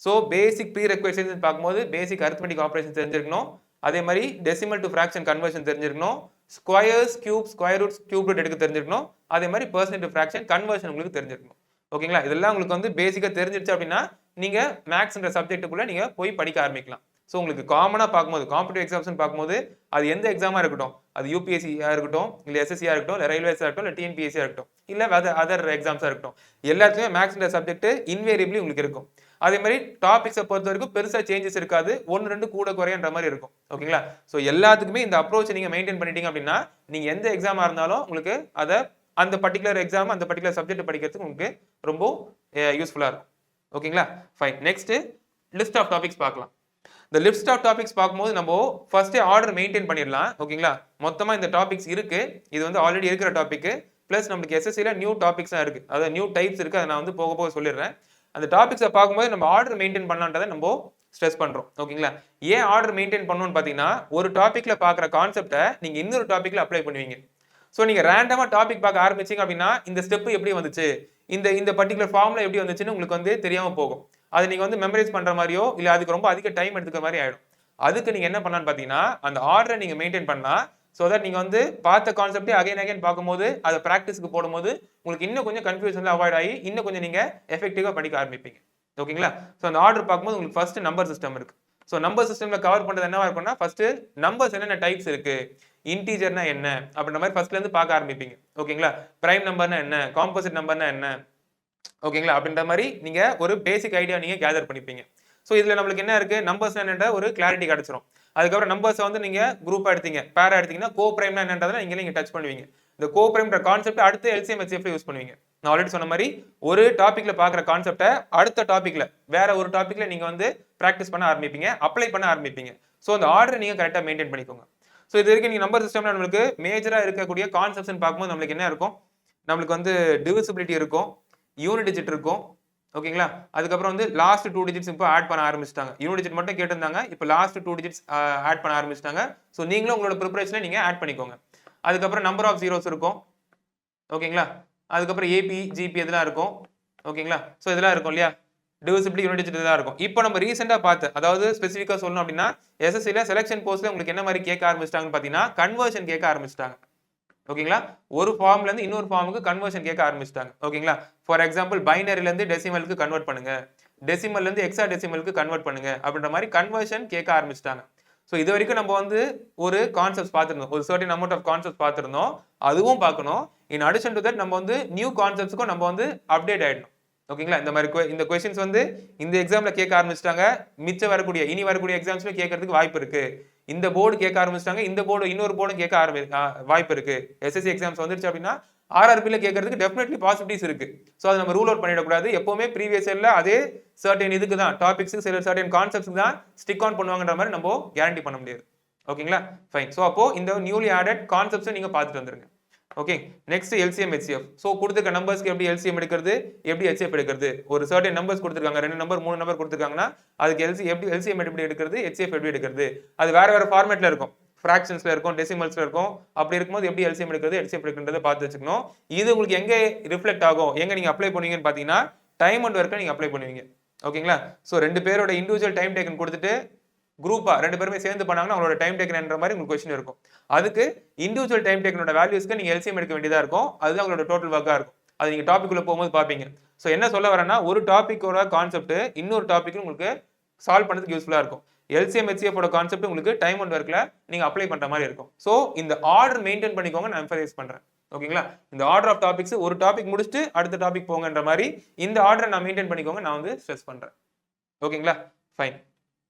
ஸோ பேசிக் ப்ரீ ரெக்வசைட்ஸ் பார்க்கும்போது பேசிக் அரித்மெட்டிக் ஆப்ரேஷன் தெரிஞ்சிருக்கணும். அதே மாதிரி டெசிமல் டு ஃபிராக்ஷன் கன்வர்ஷன் தெரிஞ்சிருக்கணும். Squares, cube, square roots, cube root எடுக்க தெரிஞ்சிருக்கணும். அதே மாதிரி பெர்சன்டேஜ் டு ஃபிராக்ஷன் கன்வர்ஷன் உங்களுக்கு தெரிஞ்சிருக்கணும். ஓகேங்களா? இதெல்லாம் உங்களுக்கு வந்து பேசிக்கா தெரிஞ்சிருச்சு அப்படின்னா நீங்க மேக்ஸ்ன்ற சப்ஜெக்ட்டுக்குள்ள நீங்க போய் படிக்க ஆரம்பிக்கலாம். ஸோ உங்களுக்கு காமனா பார்க்கும்போது காம்படிட்டிவ் எக்ஸாம்ஸ் பார்க்கும்போது அது எந்த எக்ஸாமா இருக்கட்டும், அது யூபிஎஸ்சியா இருக்கட்டும், இல்ல எஸ்எஸ்சியா இருக்கட்டும், இல்ல ரயில்வேஸா இருக்கட்டும், இல்ல டிஎன்பிஎஸ்சியா இருக்கட்டும், இல்ல அதர் எக்ஸாம்ஸா இருக்கட்டும், எல்லாத்துலயுமே மேக்ஸ்ன்ற சப்ஜெக்ட் இன்வேரியபிளி உங்களுக்கு இருக்கும். அதே மாதிரி டாபிக்ஸை பொறுத்த வரைக்கும் பெருசா சேஞ்சஸ் இருக்காது, 1-2 கூட குறையன்ற மாதிரி இருக்கும். ஓகேங்களா? ஸோ எல்லாத்துக்குமே இந்த அப்ரோச் நீங்க மெயின்டைன் பண்ணிட்டீங்க அப்படின்னா நீங்க எந்த எக்ஸாமா இருந்தாலும் உங்களுக்கு அந்த பர்டிகுலர் எக்ஸாம் அந்த பர்டிகுலர் சப்ஜெக்ட் படிக்கிறதுக்கு உங்களுக்கு ரொம்ப யூஸ்ஃபுல்லா இருக்கும். ஓகேங்களா? Fine. Next list of topics பார்க்கலாம். இந்த லிஸ்ட் ஆஃப் டாபிக்ஸ் பார்க்கும்போது நம்ம ஃபர்ஸ்டே ஆர்டர் மெயின்டைன் பண்ணிடலாம். ஓகேங்களா? மொத்தமா இந்த டாபிக்ஸ் இருக்கு, இது வந்து ஆல்ரெடி இருக்கிற டாபிக் பிளஸ் நம்மளுக்கு எஸ்எஸ்சில நியூ டாபிக்ஸா இருக்கு, அதாவது நியூ டைப்ஸ் இருக்கு, அதை நான் வந்து போக போக சொல்லிடுறேன். அந்த டாபிக்ஸை பார்க்கும்போது நம்ம ஆர்டர் மெயின்டைன் பண்ணலான்றதை நம்ம ஸ்ட்ரெஸ் பண்றோம். ஓகேங்களா? ஏன் ஆர்டர் மெயின்டைன் பண்ணணும்னு பார்த்தீங்கன்னா ஒரு டாபிக்ல பார்க்குற கான்செப்டை நீங்க இன்னொரு டாபிக்ல அப்ளை பண்ணுவீங்க. ஸோ நீங்க ரேண்டமா டாபிக் பார்க்க ஆரம்பிச்சீங்க அப்படின்னா இந்த ஸ்டெப் எப்படி வந்துச்சு, இந்த பர்டிகுலர் ஃபார்ம்ல எப்படி வந்துச்சுன்னு உங்களுக்கு வந்து தெரியாம போகும். அதை நீங்க வந்து மெமரைஸ் பண்ற மாதிரியோ இல்ல அதுக்கு ரொம்ப அதிக டைம் எடுத்துக்கிற மாதிரி ஆயிடும். அதுக்கு நீங்க என்ன பண்ணலாம்னு பாத்தீங்கன்னா அந்த ஆர்டரை நீங்க மெயின்டைன் பண்ணா சோ தட் நீங்க வந்து பார்த்த கான்செப்டே அகைன் பார்க்கும்போது அதை பிராக்டிஸ்க்கு போடும்போது உங்களுக்கு இன்னும் கொஞ்சம் கன்ஃபியூஷன்ல அவாய்ட் ஆகி இன்னும் கொஞ்சம் நீங்க எஃபெக்டிவா படிக்க ஆரம்பிப்பீங்க. ஓகேங்களா? ஸோ அந்த ஆர்டர் பார்க்கும்போது உங்களுக்கு ஃபர்ஸ்ட் நம்பர் சிஸ்டம் இருக்கு. ஸோ நம்பர் சிஸ்டம்ல கவர் பண்றது என்னவா இருக்கும்னா ஃபர்ஸ்ட் நம்பர்ஸ் என்னென்ன டைப்ஸ் இருக்கு, இன்டீஜர்னா என்ன அப்படின்ற மாதிரி ஃபர்ஸ்ட்ல இருந்து பார்க்க ஆரம்பிப்பீங்க. ஓகேங்களா? பிரைம் நம்பர்னா என்ன, காம்போசிட் நம்பர்னா என்ன, ஓகேங்களா? அப்படின்ற மாதிரி நீங்க ஒரு பேசிக் ஐடியா நீங்க கேதர் பண்ணிப்பீங்க. ஸோ இதுல நம்மளுக்கு என்ன இருக்கு, நம்பர்ஸ் என்னன்ற ஒரு கிளாரிட்டி கிடைச்சிரும். அதுக்கப்புறம் நம்பர்ஸ் வந்து நீங்க குரூப்பா எடுத்தீங்க, பேரா எடுத்தீங்கன்னா கோ பிரைம்னா என்னன்றதை நீங்க டச் பண்ணுவீங்க. இந்த கோ பிரைம்ன்ற கான்செப்ட் அடுத்து எல்சிஎம் ஹெச்சிஎஃப்ல யூஸ் பண்ணுவீங்க. நான் ஆல்ரெடி சொன்ன மாதிரி ஒரு டாபிக்ல பாக்குற கான்செப்டை அடுத்த டாபிக்ல வேற ஒரு டாபிக்ல நீங்க வந்து பிராக்டிஸ் பண்ண ஆரம்பிப்பீங்க, அப்ளை பண்ண ஆரம்பிப்பீங்க. ஸோ அந்த ஆர்டர் நீங்க கரெக்டா மெயின்டைன் பண்ணிக்கோங்க. ஸோ இது வரைக்கும் நீங்க நம்பர் சிஸ்டம்ல நம்மளுக்கு மேஜரா இருக்கக்கூடிய கான்செப்ட்ஸ் பார்க்கும்போது நம்மளுக்கு என்ன இருக்கும், நம்மளுக்கு வந்து டிவிசிபிலிட்டி இருக்கும், யூனிட் டிஜிட் இருக்கும். ஓகேங்களா? அதுக்கப்புறம் வந்து லாஸ்ட் 2 டிஜிட்ஸ் இப்போ ஆட் பண்ண ஆரம்பிச்சிட்டாங்க. யூனிட் டிஜிட் மட்டும் கேட்டிருந்தாங்க, இப்போ லாஸ்ட் 2 டிஜிட்ஸ் ஆட் பண்ண ஆரம்பிச்சிட்டாங்க. ஸோ நீங்களும் உங்களோட ப்ரிப்பரேஷனை நீங்க ஆட் பண்ணிக்கோங்க. அதுக்கப்புறம் நம்பர் ஆஃப் ஜீரோஸ் இருக்கும். ஓகேங்களா? அதுக்கப்புறம் ஏபி ஜிபி இதெல்லாம் இருக்கும். ஓகேங்களா? ஸோ இதெல்லாம் இருக்கும் இல்லையா, டிவிசிபிலிட்டி யூனிட் டிஜிட் இதெல்லாம் இருக்கும். இப்போ நம்ம ரீசெண்டா பார்த்து அதாவது ஸ்பெசிஃபிக்கா சொல்லணும் அப்படின்னா எஸ்எஸ்சில செலக்ஷன் போஸ்ட்ல உங்களுக்கு என்ன மாதிரி கேட்க ஆரம்பிச்சிட்டாங்கன்னு பார்த்தீங்கன்னா கன்வர்ஷன் கேட்க ஆரம்பிச்சிட்டாங்க. ஓகேங்களா? ஒரு ஃபார்ம்ல இருந்து இன்னொரு ஃபார்முக்கு கன்வர்ஷன் கேட்க ஆரம்பிச்சிட்டாங்க. ஓகேங்களா? ஃபார் எக்ஸாம்பிள் பைனரில இருந்து டெசிமலுக்கு கன்வெர்ட் பண்ணுங்க, டெசிமல்ல இருந்து ஹெக்ஸா டெசிமலுக்கு கன்வெர்ட் பண்ணுங்க அப்படின்ற மாதிரி கன்வர்ஷன் கேட்க ஆரம்பிச்சிட்டாங்க. ஸோ இது வரைக்கும் நம்ம வந்து ஒரு கான்செப்ட்ஸ் பார்த்திருந்தோம், ஒரு சர்டன் அமௌண்ட் ஆஃப் கான்செப்ட்ஸ் பார்த்திருந்தோம், அதுவும் பார்க்கணும். இன் அடிஷன் டு தட் நம்ம வந்து நியூ கான்செப்ட்ஸ்க்கும் நம்ம வந்து அப்டேட் ஆயிடணும். ஓகேங்களா? இந்த மாதிரி இந்த கொஸ்டின்ஸ் வந்து இந்த எக்ஸாம்ல கேட்க ஆரம்பிச்சிட்டாங்க, மிச்சம் வரக்கூடிய இனி வரக்கூடிய எக்ஸாம்ஸ்ல கேட்கறதுக்கு வாய்ப்பு இருக்கு. இந்த போர்டு கேட்க ஆரம்பிச்சிட்டாங்க, இந்த போர்டு இன்னொரு போர்டும் கேட்க வாய்ப்பு இருக்கு. எஸ்எஸ்சி எக்ஸாம்ஸ் வந்துருச்சு அப்படின்னா ஆர்ஆர்பில கேட்கறதுக்கு டெஃபினெட்லி பாசிபிலிட்டிஸ் இருக்கு. ஸோ அதை நம்ம ரூல் அவுட் பண்ணிடக்கூடாது. எப்பவுமே ப்ரீவியஸ் இயர்ல அதே சர்டன் இதுக்கு தான் டாபிக்ஸ் சில சர்டன் கான்செப்ட்ஸ் தான் ஸ்டிக் ஆன் பண்ணுவாங்கன்ற மாதிரி நம்ம கேரண்டி பண்ண முடியாது. ஓகேங்களா? ஃபைன். ஸோ அப்போ இந்த நியூலி ஆடட் கான்செப்ட்ஸை நீங்க பார்த்துட்டு வந்துருங்க. Okay. Next LCM HCF. So கொடுத்துருக்க நம்பர்ஸ்க்கு எப்படி எல்சிஎம் எடுக்கிறது, எப்படி ஹெச்சிஎஃப் எடுக்கிறது, ஒரு சர்டன் நம்பர்ஸ் கொடுத்துருக்காங்க, 2 நம்பர் 3 நம்பர் கொடுத்துருக்காங்கன்னா அதுக்கு எப்படி எல்சிஎம் எப்படி எடுக்கிறது, ஹெச்சிஎஃப் எப்படி எடுக்கிறது, அது வேற ஃபார்மேட்ல இருக்கும், ஃபிராக்ஷன்ஸ்ல இருக்கும், டெசிமல்ஸ்ல இருக்கும். அப்படி இருக்கும்போது எப்படி எல்சிஎம் எடுக்கிறது, ஹெச்சிஎஃப் எடுக்கிறத பார்த்து வச்சுக்கணும். இது உங்களுக்கு எங்க ரிஃப்ளெக்ட் ஆகும், எங்க நீங்க அப்ளை பண்ணுவீங்கன்னு பாத்தீங்கன்னா டைம் அண்ட் ஒர்க்கை நீங்க அப்ளை பண்ணுவீங்க. ஓகேங்களா? ஸோ 2 பேரோட இண்டிவிஜுவல் டைம் டேக்கன் கொடுத்துட்டு குரூப்பா 2 பேருமே சேர்ந்து பண்ணாங்கன்னா அவங்களோட டைம் டேக்கன்ன்ற மாதிரி உங்களுக்கு கொஸ்டின் இருக்கும். அதுக்கு இண்டிவிஜுவல் டைம் டேக்கனோட வேல்யூஸ்க்கு நீங்க எல்சிஎம் எடுக்க வேண்டியதா இருக்கும். அதுதான் உங்களோட டோட்டல் ஒர்க்கா இருக்கும். அது நீங்க டாபிக் உள்ள போகும்போது பாப்பீங்க. ஸோ என்ன சொல்ல வரேன்னா ஒரு டாபிக்கோட கான்செப்ட் இன்னொரு டாபிக் உங்களுக்கு சால்வ் பண்ணதுக்கு யூஸ்ஃபுல்லா இருக்கும். எல்சிஎம் ஹெச்சிஎஃப் ஓட கான்செப்ட் உங்களுக்கு டைம் அண்ட் ஒர்க்ல நீங்க அப்ளை பண்ற மாதிரி இருக்கும். ஸோ இந்த ஆர்டர் மெயின்டைன் பண்ணிக்கோங்க, நான் எம்பரைஸ் பண்றேன். ஓகேங்களா? இந்த ஆர்டர் ஆஃப் டாபிக்ஸ் ஒரு டாபிக் முடிச்சுட்டு அடுத்த டாபிக் போங்கன்ற மாதிரி இந்த ஆர்டரை நான் மெயின்டைன் பண்ணிக்கோங்க, நான் வந்து ஸ்ட்ரெஸ் பண்றேன். ஓகேங்களா? ஃபைன்.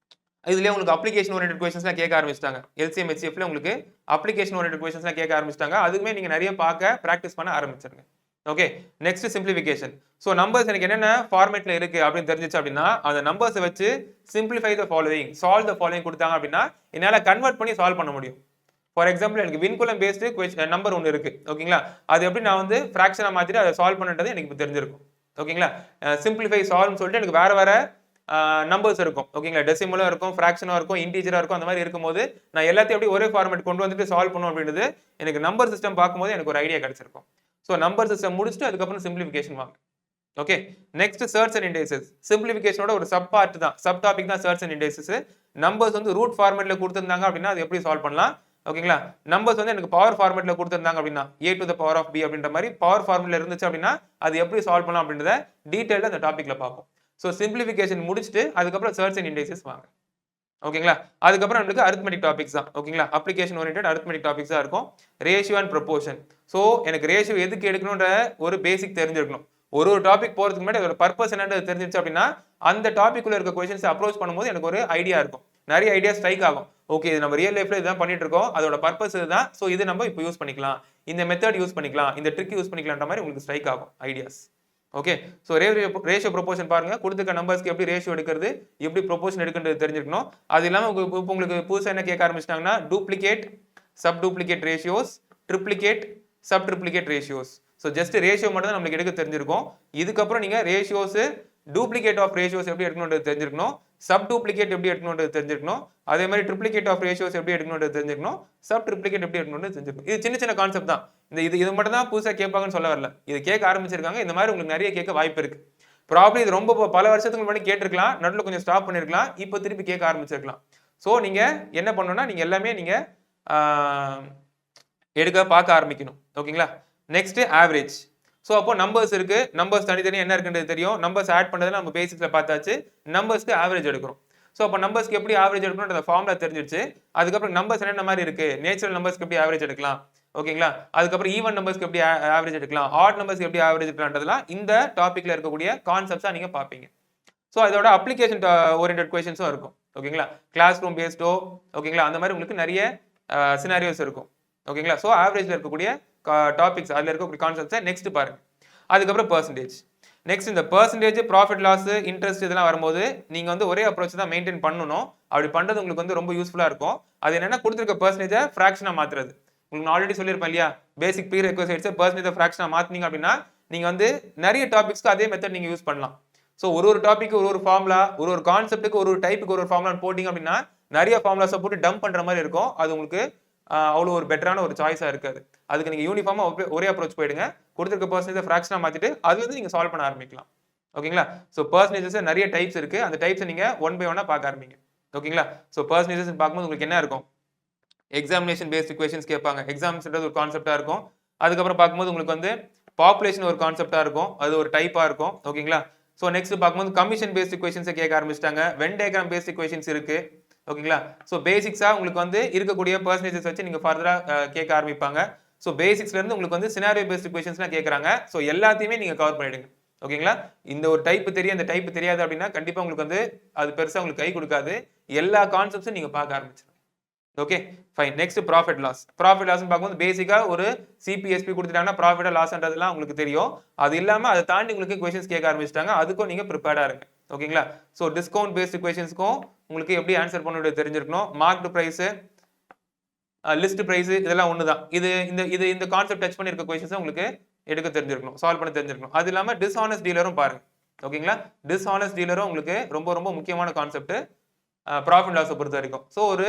இதுலயே உங்களுக்கு அப்ளிகேஷன் ஓரியன்டட் क्वेश्चंसலாம் கேட்க ஆரம்பிச்சிட்டாங்க. எல்சிஎம் ஹெச்சிஎஃப்ல உங்களுக்கு அப்ளிகேஷன் ஓரியன்டட் क्वेश्चंसலாம் கேட்க ஆரம்பிச்சிட்டாங்க. அதுக்குமே நீங்க நிறைய பார்க்க பிராக்டிஸ் பண்ண ஆரம்பிச்சிருங்க. Okay. Next simplification. So numbers எனக்கு என்னென்ன ஃபார்மேட்ல இருக்கு அப்படின்னு தெரிஞ்சிச்சு அப்படின்னா அந்த நம்பர்ஸை வச்சு simplify the following, solve the following கொடுத்தாங்க அப்படின்னா என்னால கன்வெர்ட் பண்ணி சால்வ் பண்ண முடியும். ஃபார் எக்ஸாம்பிள் எனக்கு வின்குலம் பேஸ்டு நம்பர் ஒன்று இருக்கு. ஓகேங்களா? அது எப்படி நான் வந்து ஃபிராக்ஷனா மாத்திட்டு அதை சால்வ் பண்ணுறது எனக்கு இப்போ தெரிஞ்சிருக்கும். ஓகேங்களா? சிம்பிளிஃபை சால்வ்னு சொல்லிட்டு எனக்கு வேற நம்பர்ஸ் இருக்கும். ஓகேங்களா? டெசிமலும் இருக்கும், ஃபிராக்ஷனும் இருக்கும், இன்டீஜரா இருக்கும். அந்த மாதிரி இருக்கும்போது நான் எல்லாத்தையும் எப்படி ஒரே ஃபார்மேட் கொண்டு வந்துட்டு சால்வ் பண்ணும் அப்படின்றது எனக்கு நம்பர் சிஸ்டம் பார்க்கும்போது எனக்கு ஒரு ஐடியா கிடைச்சிருக்கும். ஸோ நம்பர் சிஸ்டம் முடிச்சுட்டு அதுக்கப்புறம் சிம்பிளிஃபிகேஷன் வாங்க. Okay. Next surds and indices. சிம்பிளிஃபிகேஷனோட ஒரு சப் பார்ட் தான், சப் டாபிக் தான் சர்ச் அண்ட் இண்டெக்ஸஸ். நம்பர்ஸ் வந்து ரூட் ஃபார்மேட்ல கொடுத்திருந்தாங்க அப்படின்னா அது எப்படி சால்வ் பண்ணலாம். ஓகேங்களா? நம்பர்ஸ் வந்து எனக்கு பவர் ஃபார்மேட்ல கொடுத்திருந்தாங்க அப்படின்னா a to the power of b அப்படின்ற மாதிரி பவர் ஃபார்முலா இருந்துச்சு அப்படின்னா அது எப்படி சால்வ் பண்ணலாம் அப்படின்றத டீடைலா அந்த டாபிக்ல பார்ப்போம். ஸோ சிம்பிளிஃபிகேஷன் முடிச்சுட்டு அதுக்கப்புறம் சர்ச் அண்ட் இண்டெக்ஸஸ் வாங்க. ஓகேங்களா? அதுக்கப்புறம் நம்மளுக்கு அரித்மெட்டிக் டாபிக்ஸ் தான். ஓகேங்களா? அப்ளிகேஷன் ஓரியன்டட் அரித்மெட்டிக் டாபிக்ஸா இருக்கும். Ratio and proportion. ஸோ எனக்கு ரேஷியோ எதுக்கு எடுக்கணும்ன்ற ஒரு பேசிக் தெரிஞ்சிருக்கணும். ஒரு டாபிக் போறதுக்கு முன்னாடி அதோட பர்பஸ் என்னன்றது தெரிஞ்சிருச்சு அப்படின்னா அந்த டாபிக் உள்ள இருக்க கொஸ்டின்ஸ் அப்ரோச் பண்ணும்போது எனக்கு ஒரு ஐடியா இருக்கும், நிறைய ஐடியா ஸ்ட்ரைக் ஆகும். ஓகே, இது நம்ம ரியல் லைஃப்ல இதுதான் பண்ணிட்டு இருக்கோம், அதோட பர்பஸ் இதுதான், ஸோ இது நம்ம இப்போ யூஸ் பண்ணிக்கலாம், இந்த மெத்தட் யூஸ் பண்ணிக்கலாம், இந்த ட்ரிக் யூஸ் பண்ணிக்கலாம்ன்ற மாதிரி உங்களுக்கு ஸ்ட்ரைக் ஆகும் ideas. Okay, so ratio proportion பாருங்க, கொடுத்துக்க நம்பர்ஸ்க்கு எப்படி ரேஷியோ எடுக்கிறது, எப்படி ப்ரொபோர்ஷன் எடுக்கிறது தெரிஞ்சிருக்கணும். அது இல்லாமல் உங்களுக்கு புதுசாக என்ன கேட்க ஆரம்பிச்சிட்டாங்கன்னா duplicate, sub duplicate ratios, triplicate, sub triplicate ratios. So just ratio மட்டும் தான் நம்மளுக்கு எடுக்க தெரிஞ்சிருக்கும். இதுக்கப்புறம் நீங்க ரேஷியோஸ், டூப்ளிகேட் ஆஃப் ரேஷியோஸ் எப்படி எடுக்கணும்ன்றது தெரிஞ்சிருக்கணும், சப் டூப்ளிகேட் எப்படி எடுக்கணும்ன்றது தெரிஞ்சிருக்கணும், அதே மாதிரி ட்ரிப்ளிகேட் ஆஃப் ரேஷியோஸ் எப்படி எடுக்கணும்ன்றது தெரிஞ்சிருக்கணும், சப் ட்ரிப்ளிகேட் எப்படி எடுக்கணும்னு தெரிஞ்சிருக்கும். இது சின்ன சின்ன கான்செப்ட் தான். இது மட்டும் தான் புதுசாக கேட்பாங்கன்னு சொல்ல வரல, இது கேட்க ஆரம்பிச்சிருக்காங்க. இந்த மாதிரி உங்களுக்கு நிறைய கேட்க வாய்ப்பு இருக்கு. ப்ராப்ளம் இது ரொம்ப பல வருஷத்துக்கு முன்னாடி கேட்டிருக்கலாம், நடுவில் கொஞ்சம் ஸ்டாப் பண்ணிருக்கலாம், இப்போ திருப்பி கேட்க ஆரம்பிச்சிருக்கலாம். ஸோ நீங்க என்ன பண்ணணும்னா நீங்க எல்லாமே நீங்க எடுக்க பார்க்க ஆரம்பிக்கணும். ஓகேங்களா? Next average. ஸோ அப்போ நம்பர்ஸ் இருக்கு, நம்பர்ஸ் தனித்தனியாக என்ன இருக்குன்றது தெரியும், நம்பர்ஸ் ஆட் பண்ணுறதுல நம்ம பேசிக்ஸில் பார்த்தாச்சு, நம்பர்ஸ்க்கு ஆவரேஜ் எடுக்கிறோம். ஸோ அப்போ நம்பர்ஸ்க்கு எப்படி ஆவரேஜ் எடுக்கணும்ன்ற ஃபார்முலா தெரிஞ்சிருச்சு. அதுக்கப்புறம் நம்பர்ஸ் என்னென்ன மாதிரி இருக்கு, நேச்சுரல் நம்பர்ஸ்க்கு எப்படி ஆவரேஜ் எடுக்கலாம், ஓகேங்களா? அதுக்கப்புறம் ஈவன் நம்பர்ஸ்க்கு எப்படி ஆவரேஜ் எடுக்கலாம், ஆட் நம்பர்ஸ்க்கு எப்படி ஆவரேஜ் எடுக்கலாம்ன்றதுலாம் இந்த டாபிக்ல இருக்கக்கூடிய கான்செப்ட்ஸா நீங்க பார்ப்பீங்க. ஸோ அதோட அப்ளிகேஷன் ஓரியன்டட் கொஸ்டின்ஸும் இருக்கும். ஓகேங்களா? கிளாஸ் ரூம் பேஸ்டோ, ஓகேங்களா, அந்த மாதிரி உங்களுக்கு நிறைய சினாரியோஸ் இருக்கும். ஓகேங்களா? ஸோ ஆவரேஜ்ல இருக்கக்கூடிய டாபிக்ஸ், அதில் இருக்கக்கூடிய கான்செப்ட்ஸை நெக்ஸ்ட் பாருங்க. அதுக்கப்புறம் பர்சன்டேஜ். நெக்ஸ்ட் இந்த பர்சன்டேஜ், ப்ராஃபிட் லாஸ், இன்ட்ரெஸ்ட் இதெல்லாம் வரும்போது நீங்க வந்து ஒரே அப்ரோச் தான் மெயின்டைன் பண்ணணும். அப்படி பண்றது உங்களுக்கு வந்து ரொம்ப யூஸ்ஃபுல்லா இருக்கும். அது என்னன்னா கொடுத்துருக்க பர்சன்டேஜை ஃபிராக்ஷனா மாத்துறது. உங்களுக்கு நான் ஆல்ரெடி சொல்லியிருப்பேன் இல்லையா, பேசிக் ப்ரீ ரெக்வசைட்ஸ் பர்சன்டேஜ் ஃபிராக்ஷனா மாத்தினீங்க அப்படின்னா நீங்க வந்து நிறைய டாபிக்ஸ்க்கு அதே மெத்தட் நீங்க யூஸ் பண்ணலாம். ஸோ ஒரு டாபிக் ஒரு ஃபார்முலா, ஒரு கான்செப்ட்டுக்கு ஒரு டைப்புக்கு ஒரு ஃபார்முலா போட்டிங்க அப்படின்னா நிறைய ஃபார்முலாஸை போட்டு டம்ப் பண்ற மாதிரி இருக்கும். அது உங்களுக்கு அவ்வளோ ஒரு பெட்டரான ஒரு சாய்ஸா இருக்காது. அதுக்கு நீங்க யூனிஃபார்மா ஒரே அப்ரோச் போயிடுங்க, கொடுத்துருக்க பர்சன்டேஜ் ஃபிராக்ஷனா மாத்திட்டு அதுல இருந்து நீங்க சால்வ் பண்ண ஆரம்பிக்கலாம். ஓகேங்களா? ஸோ பர்சன்டேஜஸ் நிறைய டைப்ஸ் இருக்கு, அந்த டைப்ஸை நீங்க ஒன் பை ஒன்னா பார்க்க ஆரம்பிங்க. ஓகேங்களா? ஸோ பர்சன்டேஜஸ் பார்க்கும்போது உங்களுக்கு என்ன இருக்கும், எக்ஸாமினேஷன் பேஸ்ட் இக்குவேஷன்ஸ் கேட்பாங்க, எக்ஸாம்ஸ்ன்றது ஒரு கான்செப்டா இருக்கும். அதுக்கப்புறம் பார்க்கும்போது உங்களுக்கு வந்து பாப்புலேஷன் ஒரு கான்செப்டா இருக்கும், அது ஒரு டைப்பா இருக்கும். ஓகேங்களா? ஸோ நெக்ஸ்ட் பார்க்கும்போது கமிஷன் பேஸ்ட் இக்குவேஷன்ஸை கேட்க ஆரம்பிச்சிட்டாங்க, வென் டயக்ராம் பேஸ்ட் இக்குவேஷன்ஸ் இருக்கு. ஓகேங்களா? ஸோ பேசிக்ஸா உங்களுக்கு வந்து இருக்கக்கூடிய பர்சன்டேஜஸ் வச்சு நீங்க ஃபர்தரா கேட்க ஆரம்பிப்பாங்க. ஸோ பேசிக்ஸ்ல இருந்து உங்களுக்கு வந்து சினாரியோ பேஸ்ட் இக்குவேஷன்ஸ்லாம் கேட்கறாங்க. ஸோ எல்லாத்தையுமே நீங்க கவர் பண்ணிடுங்க. ஓகேங்களா? இந்த ஒரு டைப் தெரியும், இந்த டைப் தெரியாது அப்படின்னா கண்டிப்பா உங்களுக்கு வந்து அது பெருசா உங்களுக்கு கை கொடுக்காது. எல்லா கான்செப்ட்ஸும் நீங்க பார்க்க ஆரம்பிச்சிருங்க. Okay fine. Next profit loss. Profit loss பார்க்கும்போது பேசிக்கா ஒரு சிபிஎஸ்பி கொடுத்துட்டாங்கன்னா ப்ராஃபிட் லாஸ்ன்றதுலாம் உங்களுக்கு தெரியும். அது இல்லாம அதை தாண்டி உங்களுக்கு கொஸ்டின்ஸ் கேட்க ஆரம்பிச்சிட்டாங்க, அதுக்கும் நீங்க ப்ரிப்பேர்டா இருங்க. ஓகேங்களா? ஸோ டிஸ்கவுண்ட் பேஸ்ட் கொஸ்டின்ஸ்க்கும் உங்களுக்கு எப்படி ஆன்சர் பண்ண தெரிஞ்சிருக்கணும். மார்க்டு பிரைஸ், லிஸ்ட் பிரைஸ் இதெல்லாம் ஒண்ணுதான். இந்த கான்செப்ட் டச் பண்ணி இருக்க கொஸ்டின்ஸ் உங்களுக்கு எடுக்க தெரிஞ்சிருக்கணும், சால்வ் பண்ண தெரிஞ்சிருக்கணும். அது இல்லாம டிஸ்ஹானஸ்ட் டீலரும் பாருங்க. ஓகேங்களா? டிஸ்ஹானஸ்ட் டீலரும் உங்களுக்கு ரொம்ப ரொம்ப முக்கியமான கான்செப்ட் ப்ராஃபிட் லாஸை பொறுத்த வரைக்கும். ஸோ ஒரு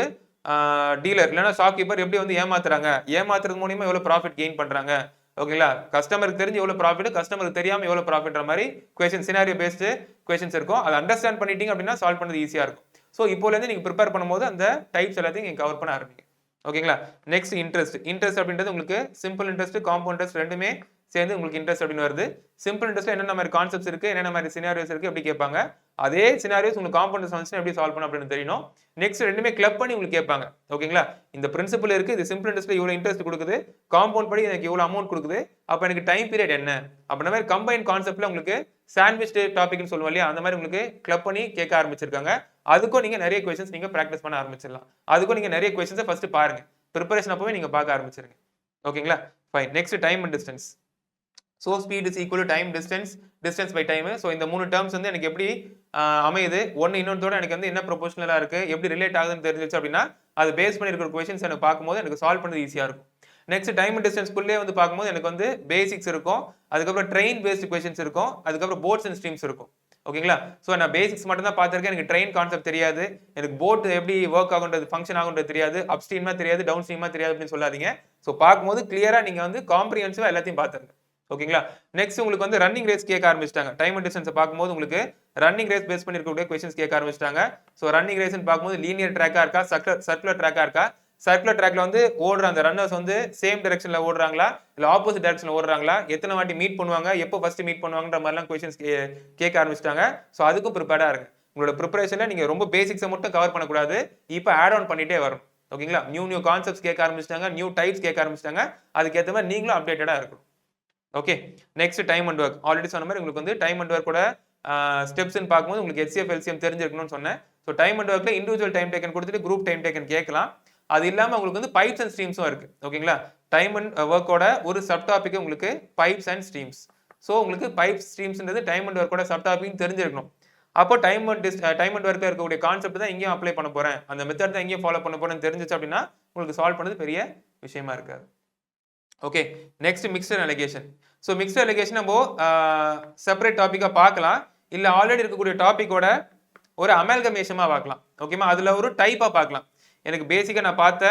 டீலர் இல்லைன்னா ஷாப் கீப்பர் எப்படி வந்து ஏமாத்துறாங்க, ஏமாத்துறது மூலியமா எவ்வளவு ப்ராஃபிட் கெயின் பண்றாங்க. ஓகேங்களா? கஸ்டமருக்கு தெரிஞ்சு எவ்வளவு ப்ராஃபிட், கஸ்டமருக்கு தெரியாம எவ்வளவு ப்ராஃபிட்ற மாதிரி கொஸ்டின், சினாரியோ பேஸ்டு கொஸ்டின்ஸ் இருக்கும். அதை அண்டர்ஸ்டாண்ட் பண்ணிட்டீங்க அப்படின்னா சால்வ் பண்ணது ஈஸியா இருக்கும். ஸோ இப்போல இருந்து நீங்க ப்ரிப்பேர் பண்ணும்போது அந்த டைப்ஸ் எல்லாத்தையும் நீங்க கவர் பண்ண ஆரம்பிங்க. ஓகேங்களா? Next interest. இன்ட்ரெஸ்ட் அப்படின்றது உங்களுக்கு சிம்பிள் இன்ட்ரெஸ்ட், காம்பவுண்ட் இன்ட்ரெஸ்ட் ரெண்டுமே சேர்ந்து உங்களுக்கு இன்ட்ரெஸ்ட் அப்படின்னு வருது. சிம்பிள் இன்ட்ரெஸ்ட்ல என்னென்ன மாதிரி கான்செப்ட்ஸ் இருக்கு, என்னென்ன மாதிரி சினாரியோஸ் இருக்கு எப்படி கேட்பாங்க. அதே சினாரியோஸ் உங்களுக்கு காம்பவுண்ட் இன்ட்ரெஸ்ட் எப்படி சால்வ் பண்ணணும் அப்படின்னு தெரியணும். நெக்ஸ்ட் ரெண்டுமே கிளப் பண்ணி உங்களுக்கு கேட்பாங்க. ஓகேங்களா? இந்த பிரின்சிபல் இருக்கு, இது சிம்பிள் இன்ட்ரெஸ்ட்ல இவ்வளவு இன்ட்ரெஸ்ட் கொடுக்குது, காம்பவுண்ட் படி எனக்கு இவ்வளவு அமௌண்ட் கொடுக்குது, அப்ப எனக்கு டைம் பீரியட் என்ன அப்படின்ற மாதிரி கம்பைன் கான்செப்ட்ல உங்களுக்கு சாண்ட்விச் டாபிக்னு சொல்லுவோம் இல்லையா, அந்த மாதிரி உங்களுக்கு கிளப் பண்ணி கேட்க ஆரம்பிச்சிருக்காங்க. அதுக்கும் நீங்க நிறைய கொஸ்டின்ஸ் நீங்க பிராக்டிஸ் பண்ண ஆரம்பிச்சிடலாம். அதுக்கும் நீங்க நிறைய கொஸ்டின்ஸை ஃபர்ஸ்ட் பாருங்க, ப்ரிப்பரேஷன் அப்பவே நீங்க பார்க்க ஆரம்பிச்சிருங்க. ஓகேங்களா? Fine. Next time and distance. So speed is equal to time, distance by time. So இந்த மூணு டேர்ம்ஸ் வந்து எனக்கு எப்படி அமையுது, ஒன்று இன்னொருத்தோட எனக்கு வந்து என்ன ப்ரொபோஷனலாக இருக்கு, எப்படி ரிலேட் ஆகுதுன்னு தெரிஞ்சிச்சு அப்படின்னா அது பேஸ் பண்ணி இருக்கிற கொஸ்டின்ஸ் எனக்கு பார்க்கும்போது எனக்கு சால்வ் பண்ணது ஈஸியாக இருக்கும். நெக்ஸ்ட் டைம் அண்ட் டிஸ்டன்ஸ்குள்ளே வந்து பார்க்கும்போது எனக்கு வந்து பேசிக்ஸ் இருக்கும், அதுக்கப்புறம் ட்ரெயின் பேஸ்டு கொஸ்டின்ஸ் இருக்கும், அதுக்கப்புறம் போட்ஸ் அண்ட் ஸ்ட்ரீம்ஸ் இருக்கும். ஓகேங்களா? ஸோ நான் பேசிக்ஸ் மட்டும் தான் பார்த்துருக்கேன், எனக்கு ட்ரெயின் கான்செப்ட் தெரியாது, எனக்கு போட் எப்படி ஒர்க் ஆகுன்றது, ஃபங்க்ஷன் ஆகுன்றது தெரியாது, அப் ஸ்ட்ரீமா தெரியாது, டவுன் ஸ்ட்ரீமா தெரியாது அப்படின்னு சொல்லாதீங்க. ஸோ பார்க்கும்போது கிளியரா நீங்க வந்து காம்ப்ரிஹென்சிவா எல்லாத்தையும் பார்த்துருங்க. ஓகேங்களா? நெக்ஸ்ட் உங்களுக்கு வந்து ரன்னிங் ரேஸ் கேட்க ஆரம்பிச்சிட்டாங்க. டைம் அண்ட் டிஸ்டன்ஸ் பார்க்கும்போது உங்களுக்கு ரன்னிங் ரேஸ் பேஸ் பண்ணி இருக்கக்கூடிய கொஸ்டின்ஸ் கேட்க ஆரம்பிச்சிட்டாங்க. ஸோ ரன்னிங் ரேஸ்னு பார்க்கும்போது லீனியர் ட்ராக்கா இருக்கா, சர்க்குலர் ட்ராக்கா இருக்கா, சர்க்குலர் ட்ராக்ல வந்து ஓடுற அந்த ரன்னர்ஸ் வந்து சேம் டைரக்ஷன்ல ஓடுறாங்களா இல்ல ஆப்போசிட் டைரக்ஷன்ல ஓடுறாங்களா, எத்தனை வாட்டி மீட் பண்ணுவாங்க, எப்போ ஃபர்ஸ்ட் மீட் பண்ணுவாங்கன்ற மாதிரிலாம் கொஸ்டின்ஸ் கேட்க ஆரம்பிச்சிட்டாங்க. ஸோ அதுக்கும் ப்ரிப்பேர்டா இருக்கு. உங்களோட ப்ரிப்பரேஷன்ல நீங்க ரொம்ப பேசிக்ஸை மட்டும் கவர் பண்ணக்கூடாது, இப்போ ஆட் ஆன் பண்ணிட்டே வரும். ஓகேங்களா? நியூ கான்செப்ட்ஸ் கேட்க ஆரம்பிச்சிட்டாங்க, நியூ டைப்ஸ் கேட்க ஆரம்பிச்சிட்டாங்க, அதுக்கேற்ற மாதிரி நீங்களும் அப்டேட்டடா இருக்கணும். Okay, next time and work. Already சொன்ன மாதிரி உங்களுக்கு வந்து டைம் அண்ட் ஒர்க்கோட ஸ்டெப்ஸ்ன்னு பார்க்கும்போது உங்களுக்கு HCF LCM தெரிஞ்சிருக்கணும்னு சொன்னேன். ஸோ டைம் அண்ட் ஒர்க்ல இண்டிவிஜுவல் டைம் டேக்கன் கொடுத்துட்டு குரூப் டைம் டேக்கன் கேட்கலாம். அது இல்லாம உங்களுக்கு வந்து பைப்ஸ் அண்ட் ஸ்ட்ரீம்ஸும் இருக்கு. ஓகேங்களா, டைம் அண்ட் ஒர்க்கோட ஒரு சப் டாபிக் உங்களுக்கு பைப்ஸ் அண்ட் ஸ்ட்ரீம்ஸ். ஸோ உங்களுக்கு பைப்ஸ் ஸ்ட்ரீம்ஸ்ன்றது டைம் அண்ட் ஒர்க்கோட சப் டாபிக் தெரிஞ்சிருக்கணும். அப்போ டைம் அண்ட் ஒர்க்ல இருக்கக்கூடிய கான்செப்ட் தான் எங்கேயும் அப்ளை பண்ண போறேன், அந்த மெத்தட் தான் எங்கேயும் ஃபாலோ பண்ண போறேன்னு தெரிஞ்சிச்சு அப்படின்னா உங்களுக்கு சால்வ் பண்ணது பெரிய விஷயமா இருக்காது. Okay, next mixture allegation. So mixture allegation நம்ம செப்பரேட் டாப்பிக்காக பார்க்கலாம், இல்லை ஆல்ரெடி இருக்கக்கூடிய டாப்பிக்கோட ஒரு அமல்கமேஷனாக பார்க்கலாம். ஓகேமா, அதில் ஒரு டைப்பாக பார்க்கலாம். எனக்கு பேசிக்காக நான் பார்த்த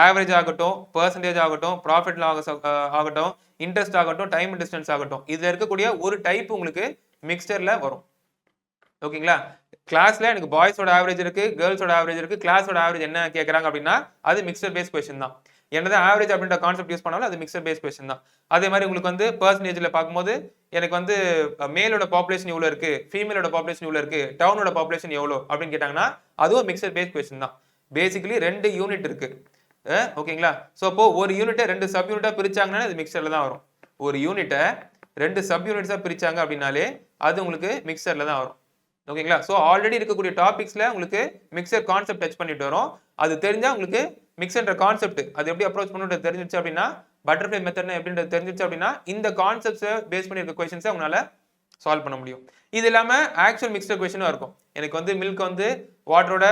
ஆவரேஜ் ஆகட்டும், பர்சன்டேஜ் ஆகட்டும், ப்ராஃபிட் ஆகட்டும், இன்ட்ரெஸ்ட் ஆகட்டும், டைம் அண்ட் டிஸ்டன்ஸ் ஆகட்டும், இதில் இருக்கக்கூடிய ஒரு டைப் உங்களுக்கு மிக்ஸ்டரில் வரும். ஓகேங்களா, கிளாஸ்ல எனக்கு பாய்ஸோட ஆவரேஜ் இருக்கு, கேர்ள்ஸோட ஆவரேஜ் இருக்கு, கிளாஸோட ஆவரேஜ் என்ன கேட்கறாங்க அப்படின்னா அது மிக்ஸ்டர் பேஸ் கொஸ்டின் தான். என்னதான் ஆவரேஜ் அப்படின்ற கான்செப்ட் யூஸ் பண்ணாலும் அது மிக்ஸ்டர் பேஸ் கொஸ்டின் தான். அதே மாதிரி உங்களுக்கு வந்து பர்சன்டேஜ்ல பார்க்கும்போது எனக்கு வந்து மேலோட பாப்புலேஷன் எவ்வளவு இருக்கு, ஃபீமேலோட பாப்புலேஷன் எவ்வளவு இருக்கு, டவுனோட பாப்புலேஷன் எவ்வளவு அப்படின்னு கேட்டாங்கன்னா அதுவும் மிக்ஸ்டர் பேஸ் கொஸ்டின் தான். பேசிக்கலி 2 யூனிட் இருக்கு. ஓகேங்களா, ஸோ அப்போ ஒரு யூனிட்டை 2 சப் யூனிட்டா பிரிச்சாங்கன்னா அது மிக்சர்ல தான் வரும். ஒரு யூனிட்டை 2 சப் யூனிட்ஸா பிரிச்சாங்க அப்படின்னாலே அது உங்களுக்கு மிக்சர்ல தான் வரும். ஓகேங்களா, ஸோ ஆல்ரெடி இருக்கக்கூடிய டாபிக்ஸ்ல உங்களுக்கு மிக்சர் கான்செப்ட் டச் பண்ணிட்டு வரும். அது தெரிஞ்சா உங்களுக்கு மிக்சர்ன்ற கான்செப்ட் அது எப்படி அப்ரோச் பண்ணுறது தெரிஞ்சிச்சு அப்படின்னா, பட்டர்ஃப்ளை மெத்தட் எப்படின்றது தெரிஞ்சிச்சு அப்படின்னா இந்த கான்செப்ட்ஸை பேஸ் பண்ணி இருக்க கொஸ்டின்ஸை உங்களால சால்வ் பண்ண முடியும். இது இல்லாம ஆக்சுவல் மிக்ஸ்டர் கொஸ்டினும் இருக்கும். எனக்கு வந்து மில்க் வந்து வாட்டரோட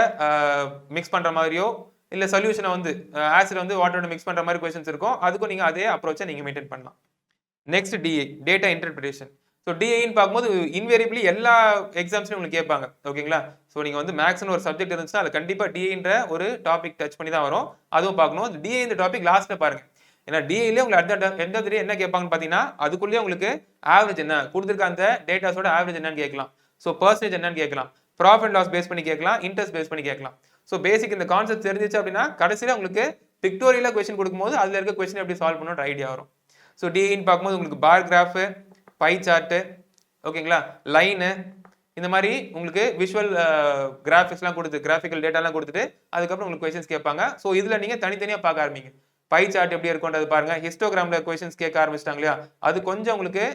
மிக்ஸ் பண்ற மாதிரியோ இல்ல சொல்யூஷனை வந்து ஆசிட் வந்து வாட்டரோட மிக்ஸ் பண்ற மாதிரி கொஸ்டின்ஸ் இருக்கும். அதுக்கும் நீங்க அதே அப்ரோச்சை நீங்க மெயின்டைன் பண்ணலாம். Next DI, data interpretation. So டிஐன்னு பார்க்கும்போது இன்வேரியபிளி எல்லா எக்ஸாம்ஸ்லையும் உங்களுக்கு கேட்பாங்க. ஓகேங்களா, ஸோ நீங்கள் வந்து மேக்ஸ்னு ஒரு சப்ஜெக்ட் இருந்துச்சுன்னா அது கண்டிப்பாக டிஐன்ற ஒரு டாபிக் டச் பண்ணி தான் வரும். அதுவும் பார்க்கணும். அந்த டிஐ இந்த டாபிக் லாஸ்ட்டில் பாருங்க. ஏன்னா டிஐலே உங்களுக்கு எந்த என்ன கேட்பாங்கன்னு பார்த்தீங்கன்னா அதுக்குள்ளேயே உங்களுக்கு ஆவரேஜ் என்ன கொடுத்துருக்க, அந்த டேட்டாஸோட ஆவரேஜ் என்னன்னு கேட்கலாம். ஸோ பர்சன்டேஜ் என்னன்னு கேட்கலாம், ப்ராஃபிட் லாஸ் பேஸ் பண்ணி கேட்கலாம், இன்ட்ரெஸ்ட் பேஸ் பண்ணி கேட்கலாம். ஸோ பேசிக் இந்த கான்செப்ட் தெரிஞ்சிச்சு அப்படின்னா கடைசியில் உங்களுக்கு பிக்டோரியலாக கொஸ்டின் கொடுக்கும்போது அதில் இருக்க கொஸ்டின் எப்படி சால்வ் பண்ணணுன்ற ஐடியா வரும். ஸோ டிஐன்னு பார்க்கும்போது உங்களுக்கு பார் கிராஃப், பை சார்ட்டு, ஓகேங்களா, லைனு, இந்த மாதிரி உங்களுக்கு விஷுவல் கிராஃபிக்ஸ்லாம் கொடுத்து கிராஃபிக்கல் டேட்டாலாம் கொடுத்துட்டு அதுக்கப்புறம் உங்களுக்கு கொஸ்டின்ஸ் கேட்பாங்க. ஸோ இதில் நீங்கள் தனித்தனியாக பார்க்க ஆரம்பிங்க. பை சார்ட் எப்படி இருக்கும்ன்றது பாருங்க. ஹிஸ்டோகிராமில் கொஸ்டின்ஸ் கேட்க ஆரம்பிச்சிட்டாங்க இல்லையா, அது கொஞ்சம் உங்களுக்கு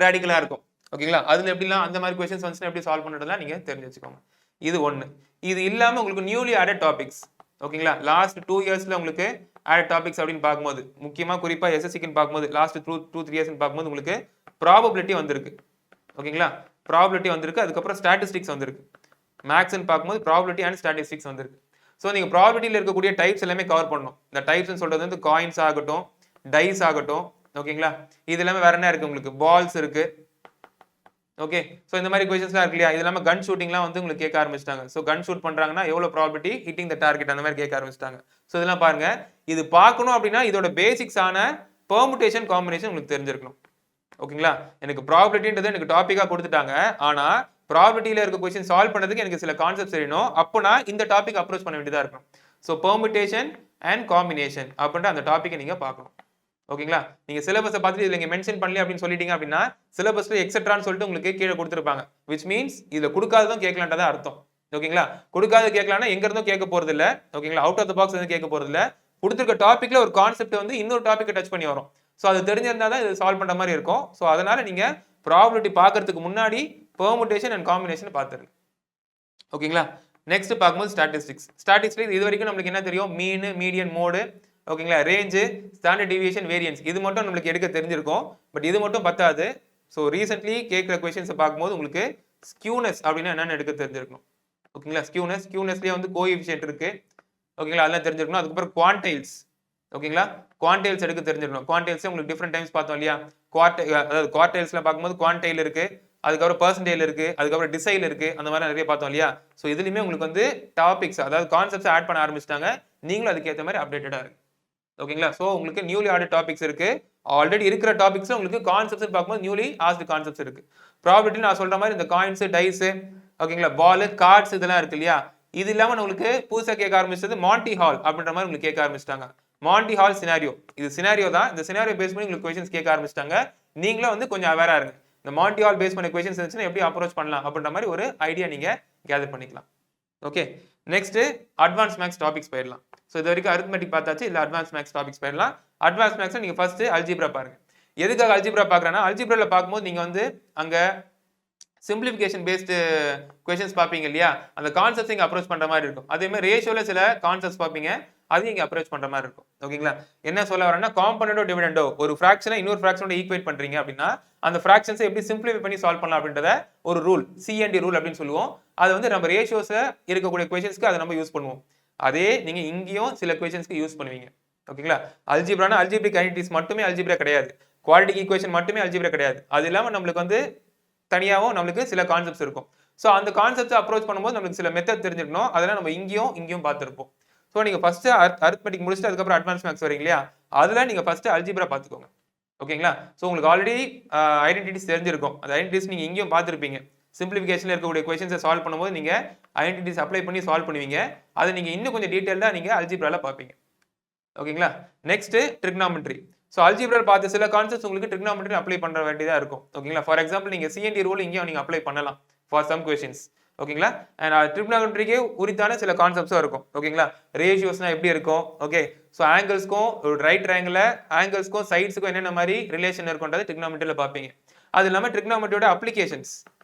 ரேடிக்கலாக இருக்கும். ஓகேங்களா, அதில் எப்படிலாம் அந்த மாதிரி கொஸ்டின்ஸ் வந்துச்சுன்னா எப்படி சால்வ் பண்ணுறதுலாம் நீங்கள் தெரிஞ்சு வச்சுக்கோங்க. இது ஒன்று. இது இல்லாமல் உங்களுக்கு நியூலி ஆடட் டாபிக்ஸ். ஓகேங்களா, லாஸ்ட் 2 இயர்ஸில் உங்களுக்கு ஆடட் டாபிக்ஸ் அப்படின்னு பார்க்கும்போது முக்கியமாக குறிப்பாக SSCக்குன்னு பார்க்கும்போது லாஸ்ட் 2-3 இயர்ஸ்ன்னு பார்க்கும்போது உங்களுக்கு ப்ராபபிலிட்டி வந்திருக்கு. ஓகேங்களா, ப்ராபபிலிட்டி வந்திருக்கு. அதுக்கப்புறம் ஸ்டாட்டிஸ்டிக்ஸ் வந்திருக்கு. மேக்ஸ்ன்னு பார்க்கும்போது ப்ராபபிலிட்டி அண்ட் ஸ்டாட்டிஸ்டிக்ஸ் வந்திருக்கு. ஸோ நீங்கள் ப்ராபபிலிட்டியில் இருக்கக்கூடிய டைப்ஸ் எல்லாமே கவர் பண்ணணும். இந்த டைப்ஸ்ன்னு சொல்கிறது வந்து காயின்ஸ் ஆகட்டும், டைஸ் ஆகட்டும். ஓகேங்களா, இது எல்லாமே வேற என்ன இருக்குது உங்களுக்கு, பால்ஸ் இருக்குது. ஓகே, ஸோ இந்த மாதிரி கொஸ்டின்ஸ்லாம் இருக்கு இல்லையா. இது இல்லாமல் கன் ஷூட்டிங்லாம் வந்து உங்களுக்கு கேட்க ஆரம்பிச்சிட்டாங்க. ஸோ கன் ஷூட் பண்ணுறாங்கன்னா எவ்வளோ ப்ராபபிலிட்டி ஹிட்டிங் த டார்கெட் அந்த மாதிரி கேட்க ஆரம்பிச்சிட்டாங்க. ஸோ இதெல்லாம் பாருங்க. இது பார்க்கணும் அப்படின்னா இதோட பேசிக்ஸான பெர்முடேஷன் காம்பினேஷன் உங்களுக்கு தெரிஞ்சிருக்கணும். ஓகேங்களா, எனக்கு ப்ராபபிலிட்டின்றது எனக்கு டாப்பிக்காக கொடுத்துட்டாங்க. ஆனால் ப்ராபபிலிட்டியில் இருக்க கொஸ்டின் சால்வ் பண்ணதுக்கு எனக்கு சில கான்செப்ட்ஸ் தெரியணும். அப்போ நான் இந்த டாபிக் அப்ரோச் பண்ண வேண்டியதாக இருக்கும். ஸோ பெர்முடேஷன் அண்ட் காம்பினேஷன் அப்படின்ற அந்த டாப்பிக்கை நீங்கள் பார்க்கணும். ஓகேங்களா, நீங்க சிலபஸை பார்த்துட்டு இதுல இங்க மென்ஷன் பண்ணல அப்படின்னு சொல்லிட்டீங்க அப்படின்னா சிலபஸ்ல எக்ஸெட்ரான்னு சொல்லிட்டு உங்களுக்கு கீழே கொடுத்துருப்பாங்க. விச் மீன்ஸ் இதுல கொடுக்காததும் கேட்கலான்றதா அர்த்தம். ஓகேங்களா, கொடுக்காத கேட்கலாம்னா எங்க இருந்தும் கேட்க போறது இல்ல. ஓகேங்களா, அவுட் ஆஃப் த பாக்ஸ் வந்து கேட்க போறது இல்ல. கொடுத்துருக்க டாபிக்ல ஒரு கான்செப்ட் வந்து இன்னொரு டாபிக்கை டச் பண்ணி வரும். ஸோ அது தெரிஞ்சிருந்தா தான் இது சால்வ் பண்ற மாதிரி இருக்கும். ஸோ அதனால நீங்க ப்ராபபிலிட்டி பார்க்கறதுக்கு முன்னாடி பெர்முடேஷன் அண்ட் காம்பினேஷன் பார்த்துருங்க. ஓகேங்களா, நெக்ஸ்ட் பார்க்கும்போது ஸ்டாட்டிஸ்டிக்ஸ். ஸ்டாட்டிஸ்டிக்ஸ் இது வரைக்கும் நம்மளுக்கு என்ன தெரியும், மீன், மீடியன், மோடு, ஓகேங்களா, ரேஞ்சு, ஸ்டாண்டர்ட் டிவியேஷன், வேரியன்ஸ், இது மட்டும் நம்மளுக்கு எடுக்க தெரிஞ்சிருக்கும். பட் இது மட்டும் பத்தாது. ஸோ ரீசென்ட்லி கேட்குற கொஸ்டின்ஸை பார்க்கும்போது உங்களுக்கு ஸ்கியூனஸ் அப்படின்னா என்னென்னு எடுக்க தெரிஞ்சிருக்கணும். ஓகேங்களா, ஸ்கியூனஸ்லேயே வந்து கோஎஃபிஷியன்ட் இருக்கு. ஓகேங்களா, அதெல்லாம் தெரிஞ்சிருக்கணும். அதுக்கப்புறம் குவான்டைல்ஸ். ஓகேங்களா, குவான்டைல்ஸ் எடுக்க தெரிஞ்சிருக்கணும். குவான்டைல்ஸ் உங்களுக்கு டிஃப்ரெண்ட் டைம்ஸ் பார்த்தோம் இல்லையா. அதாவது குவார்டைல்ஸ்ல பார்க்கும்போது குவான்டைல் இருக்கு, அதுக்கப்புறம் பர்சன்டைல் இருக்கு, அதுக்கப்புறம் டிசைல் இருக்கு, அந்த மாதிரி நிறைய பார்த்தோம் இல்லையா. ஸோ இதுலையுமே உங்களுக்கு வந்து டாபிக்ஸ் அதாவது கான்செப்ட்ஸ் ஆட் பண்ண ஆரம்பிச்சிட்டாங்க. நீங்களும் அதுக்கேற்ற மாதிரி அப்டேட்டடாக இருக்கு. ஓகேங்களா, ஸோ உங்களுக்கு நியூலி ஆடட் டாபிக்ஸ் இருக்கு. ஆல்ரெடி இருக்கிற டாபிக்ஸ் உங்களுக்கு கான்செப்ட்ஸ் பார்க்கும்போது நியூலி ஆஸ்ட் கான்செப்ட்ஸ் இருக்கு. ப்ராபபிலிட்டி நான் சொல்ற மாதிரி இந்த காயின்ஸ், டைஸ், ஓகேங்களா, பால், கார்ட்ஸ் இதெல்லாம் இருக்கு இல்லையா. இது இல்லாமல் உங்களுக்கு புதுசாக கேட்க ஆரம்பிச்சது மாண்டி ஹால் அப்படின்ற மாதிரி உங்களுக்கு கேட்க ஆரம்பிச்சிட்டாங்க. மாண்டி ஹால் சினாரியோ, இது சினாரியோ தான். இந்த சினாரியோ பேஸ் பண்ணி உங்களுக்கு கொஸ்டின்ஸ் கேட்க ஆரம்பிச்சிட்டாங்க. நீங்களும் வந்து கொஞ்சம் அவேரா இருங்க. இந்த மாண்டி ஹால் பேஸ் பண்ண கொஸ்டின்ஸ் இருந்துச்சுன்னா எப்படி அப்ரோச் பண்ணலாம் அப்படின்ற மாதிரி ஒரு ஐடியா நீங்க கேதர் பண்ணிக்கலாம். Okay, next advance maths topics போயிடலாம். ஸோ இது வரைக்கும் அரித்மெட்டிக் பார்த்தாச்சு, இல்லை அட்வான்ஸ் மேக்ஸ் டாபிக்ஸ் போயிடலாம். அட்வான்ஸ் மேக்ஸ் நீங்கள் ஃபர்ஸ்ட் அல்ஜிப்ரா பாருங்க. எதுக்காக அல்ஜிப்ரா பார்க்குறேன்னா, அல்ஜிப்ரால பார்க்கும்போது நீங்கள் வந்து அங்கே சிம்பிளிஃபிகேஷன் பேஸ்டு கொஸ்டின்ஸ் பார்ப்பீங்க இல்லையா, அந்த கான்செப்ட்ஸ் இங்கே அப்ரோச் பண்ணுற மாதிரி இருக்கும். அதே மாதிரி ரேஷியோவில் சில கான்செப்ட்ஸ் பார்ப்பீங்க, அதையும் இங்கே அப்ரோச் பண்ணுற மாதிரி இருக்கும். ஓகேங்களா, என்ன சொல்ல வரேன்னா, காம்பனண்டோ டிவிடெண்டோ ஒரு ஃப்ராக்ஷனை இன்னொரு ஃப்ராக்ஷனோட ஈக்குவேட் பண்ணுறீங்க அப்படின்னா அந்த ஃப்ராக்ஷன்ஸை எப்படி சிம்பிளிஃபை பண்ணி சால்வ் பண்ணலாம் அப்படின்றத ஒரு ரூல், சிஎன்டி ரூல் அப்படின்னு சொல்லுவோம். அதை வந்து நம்ம ரேஷியோஸை இருக்கக்கூடிய கொஸ்டின்ஸ்க்கு அதை நம்ம யூஸ் பண்ணுவோம். அதே நீங்கள் இங்கேயும் சில கொஸ்டின்ஸ்க்கு யூஸ் பண்ணுவீங்க. ஓகேங்களா, அல்ஜிப்ரானா அல்ஜிப்ரிக் ஐடென்டிட்டிஸ் மட்டுமே அல்ஜிப்ரா கிடையாது, குவாட்ரேட்டிக் ஈக்குவேஷன் மட்டுமே அல்ஜிப்ரா கிடையாது. அது இல்லாமல் நம்மளுக்கு வந்து தனியாகவும் நம்மளுக்கு சில கான்செப்ட்ஸ் இருக்கும். ஸோ அந்த கான்செப்ட்ஸை அப்ரோச் பண்ணும்போது நம்மளுக்கு சில மெத்தட் தெரிஞ்சிருக்கணும். அதெல்லாம் நம்ம இங்கேயும் பார்த்துருப்போம். ஸோ நீங்கள் ஃபர்ஸ்ட் அரித்மெட்டிக் முடிச்சுட்டு அதுக்கப்புறம் அட்வான்ஸ் மேக்ஸ் வரீங்க இல்லையா, அதில் நீங்கள் ஃபர்ஸ்ட் அல்ஜிப்ரா பார்த்துக்கோங்க. ஓகேங்களா, ஸோ உங்களுக்கு ஆல்ரெடி ஐடென்டிட்டிஸ் தெரிஞ்சிருக்கும். அந்த ஐடென்டிட்டிஸ் நீங்கள் இங்கேயும் பார்த்துருப்பீங்க. சிம்பிளிஃபிகேஷனில் இருக்கக்கூடிய கொஸ்டின்ஸை சால்வ் பண்ணும்போது நீங்கள் ஐடென்டிட்டிஸ் அப்ளை பண்ணி சால்வ் பண்ணுவீங்க. அதை நீங்கள் இன்னும் கொஞ்சம் டீட்டெயிலாக நீங்கள் அல்ஜிப்ரால பார்ப்பீங்க. ஓகேங்களா, நெக்ஸ்ட் ட்ரிக்னாமெட்ரி. ஸோ அல்ஜிப்ரா பார்த்த சில கான்செப்ட்ஸ் உங்களுக்கு ட்ரிக்னாமெட்ரி அப்ளை பண்ண வேண்டியதாக இருக்கும். ஓகேங்களா, ஃபார் எக்ஸாம்பிள் நீங்கள் சிஎன்டி ரூல் இங்கேயும் நீங்கள் அப்ளை பண்ணலாம் ஃபார் சம் கொஸ்டின்ஸ். ஓகேங்களா, அண்ட் ட்ரிக்னாமெட்ரிக்கே உரித்தான சில கான்செப்ட்ஸும் இருக்கும். ஓகேங்களா, ரேஷியோஸ்னா எப்படி இருக்கும், ஓகே, ஸோ ஆங்கிள்ஸ்க்கும் ஒரு ரைட் ட்ரையாங்கிள் ஆங்கிள்ஸ்க்கும் சைட்ஸுக்கும் என்னென்ன மாதிரி ரிலேஷன் இருக்குன்றது ட்ரிக்னாமெட்ரியில் பார்ப்பீங்க. அது இல்லாமல் ட்ரிக்னாமெட்ரியோட அப்ளிகேஷன்ஸ்,